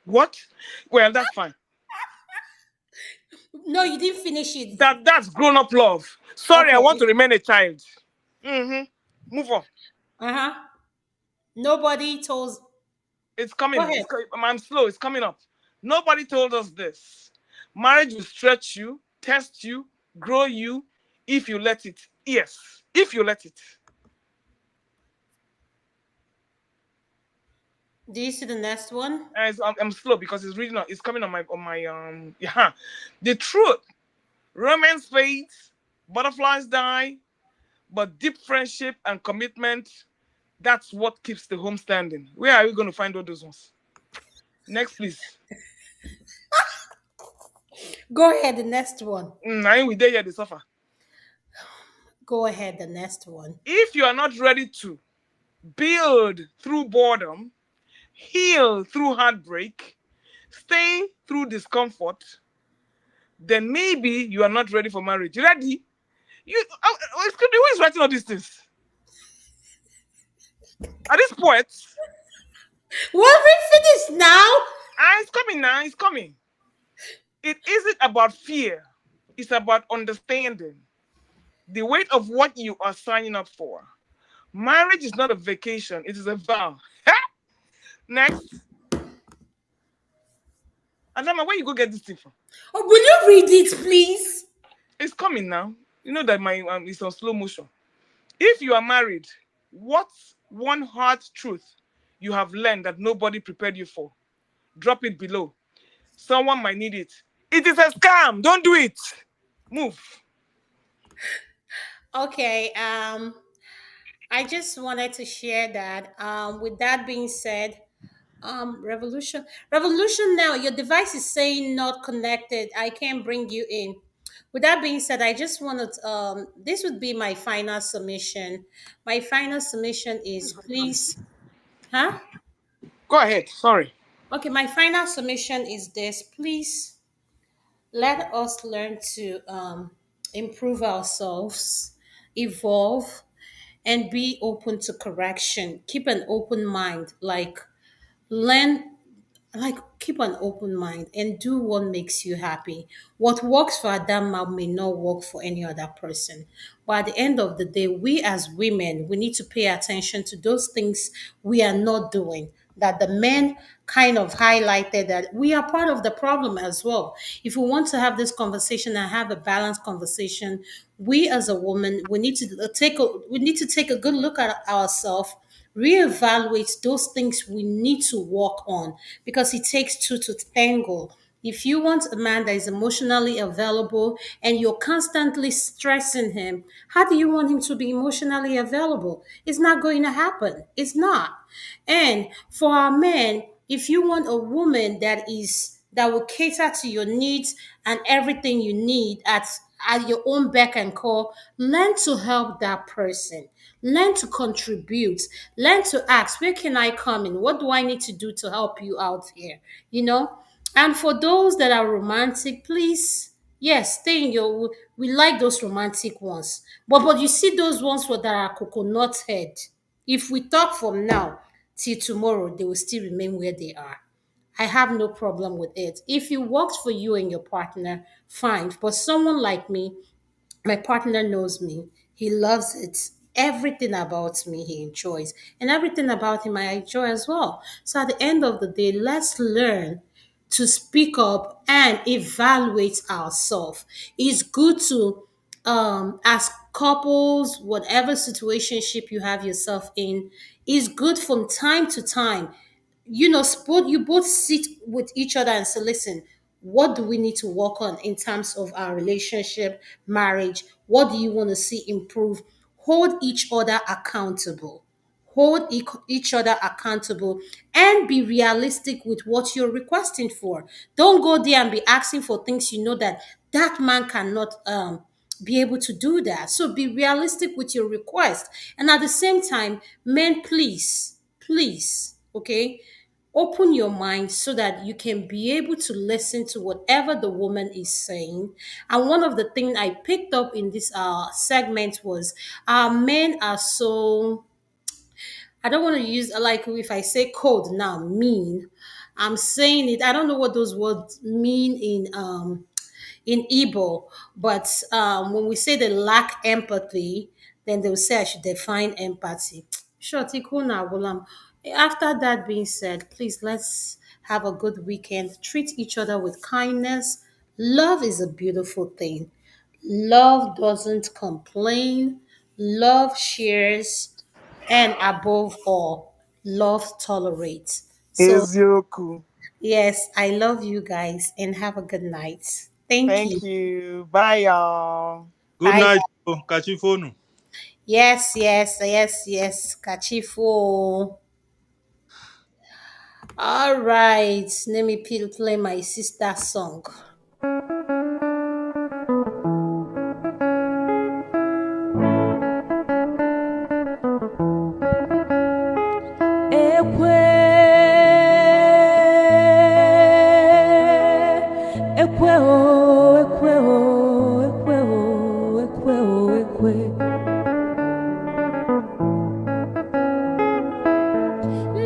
What? Well, that's fine. No, you didn't finish it. That's grown up love. Sorry, I want Okay. to remain a child. Move on. Uh huh. Nobody told. It's Go coming. ahead. I'm slow. It's coming up. Nobody told us this. Marriage will stretch you, test you, grow you, if you let it. Yes, if you let it. Do you see the next one? I'm slow because it's reading. It's coming on my yeah. The truth. Romance fades, butterflies die, but deep friendship and commitment. That's what keeps the home standing. Where are we going to find all those ones? Next, please. Go ahead, the next one. I ain't with there yet. They suffer. Go ahead, the next one. If you are not ready to build through boredom, heal through heartbreak, stay through discomfort, then maybe you are not ready for marriage. Ready? Excuse me, who is writing all these things? Are these poets? Well, we finished now. It's coming now. It's coming. It isn't about fear. It's about understanding the weight of what you are signing up for. Marriage is not a vacation. It is a vow. Next. Adama, where you go get this thing from? Oh, will you read it, please? It's coming now. You know that my it's on slow motion. If you are married, what's one hard truth you have learned that nobody prepared you for? Drop it below. Someone might need it. It is a scam. Don't do it. Move. Okay. I just wanted to share that. With that being said, revolution. Now your device is saying not connected. I can't bring you in. With that being said, I just wanted. This would be my final submission. My final submission is please, huh? Go ahead. Sorry. Okay, my final submission is this. Please let us learn to improve ourselves, evolve, and be open to correction. Keep an open mind. Learn keep an open mind and do what makes you happy. What works for Adama may not work for any other person. But at the end of the day, we as women, we need to pay attention to those things we are not doing. That the men kind of highlighted that we are part of the problem as well. If we want to have this conversation and have a balanced conversation, we as a woman, we need to take a good look at ourselves, reevaluate those things we need to work on because it takes two to tango. If you want a man that is emotionally available and you're constantly stressing him, how do you want him to be emotionally available? It's not going to happen. It's not. And for our men, if you want a woman that will cater to your needs and everything you need at your own beck and call, learn to help that person. Learn to contribute. Learn to ask, where can I come in? What do I need to do to help you out here? You know? And for those that are romantic, please, yes, stay in your. We like those romantic ones, but you see those ones that are coconut head. If we talk from now till tomorrow, they will still remain where they are. I have no problem with it. If it works for you and your partner, fine. But someone like me, my partner knows me. He loves it. Everything about me he enjoys. And everything about him I enjoy as well. So at the end of the day, let's learn to speak up and evaluate ourselves. It's good to as couples, whatever situationship you have yourself in, is good from time to time, you both sit with each other and say, listen, what do we need to work on in terms of our relationship, marriage? What do you want to see improve? Hold each other accountable. Hold each other accountable and be realistic with what you're requesting for. Don't go there and be asking for things you know that that man cannot be able to do that. So be realistic with your request. And at the same time, men, please, okay, open your mind so that you can be able to listen to whatever the woman is saying. And one of the things I picked up in this segment was our men are so, I don't want to use, like, if I say cold now, mean. I'm saying it. I don't know what those words mean in Igbo, but when we say they lack empathy, then they'll say I should define empathy. Sure, Tikuna Wulam. After that being said, please let's have a good weekend. Treat each other with kindness. Love is a beautiful thing. Love doesn't complain. Love shares, and above all, love tolerates. So, Ezioku. yes, I love you guys and have a good night. Thank you. Thank you. Bye, y'all. Good Bye. night, oh, Kachifonu. Yes. Kachifo. All right. Let me play my sister song. Ekwe, ekwe o, ekwe o, ekwe o, ekwe o, ekwe.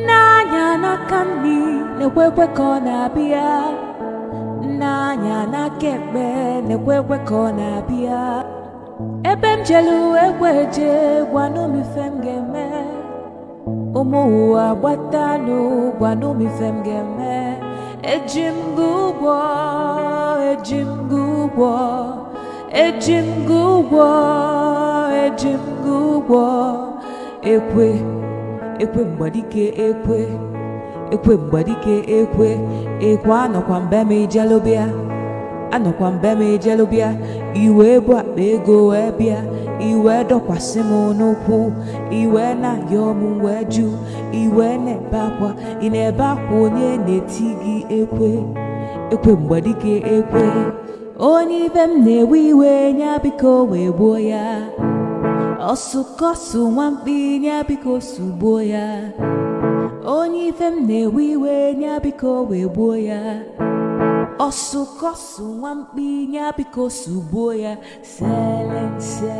N'anya n'aka nri na-ekwekwe ka ọ na-abịa. N'anya n'aka ekpe na-ekwekwe ka ọ na-abịa. Ebe m jelu ekwe je gwanụ m ife m ga-eme. Ụmụ ụwa gbatanụ gwanụ m ife m ga-eme. Eji m gị ụgwọ, eji m gị ụgwọ, eji m gị ụgwọ, eji m gị ụgwọ. Ekwe, ekwe mgbadike ekwe, ekwe mgbadike ekwe, ekwe anọkwa mbe m ijelụbịa, anọkwa mbe m ijelụbịa, iwe bụ akpa ego wee bịa, iwe dọkwasị m n'ụkwụ, iwe na-ayọ m wee jụ, iwe na-ebe akwa, ị na-ebe akwa onye na-eti gị ekwe, ekwe mgbadike ekwe. Onye ibe m na-ewe iwe nya biko wee gbuo ya, ọsụkọsụ nwamkpi nya biko sugbuo ya. Onye ife m na-ewe iwe nya biko wee gbuo ya, ọsụkọsụ nwamkpi nya biko sugbuo ya. Selense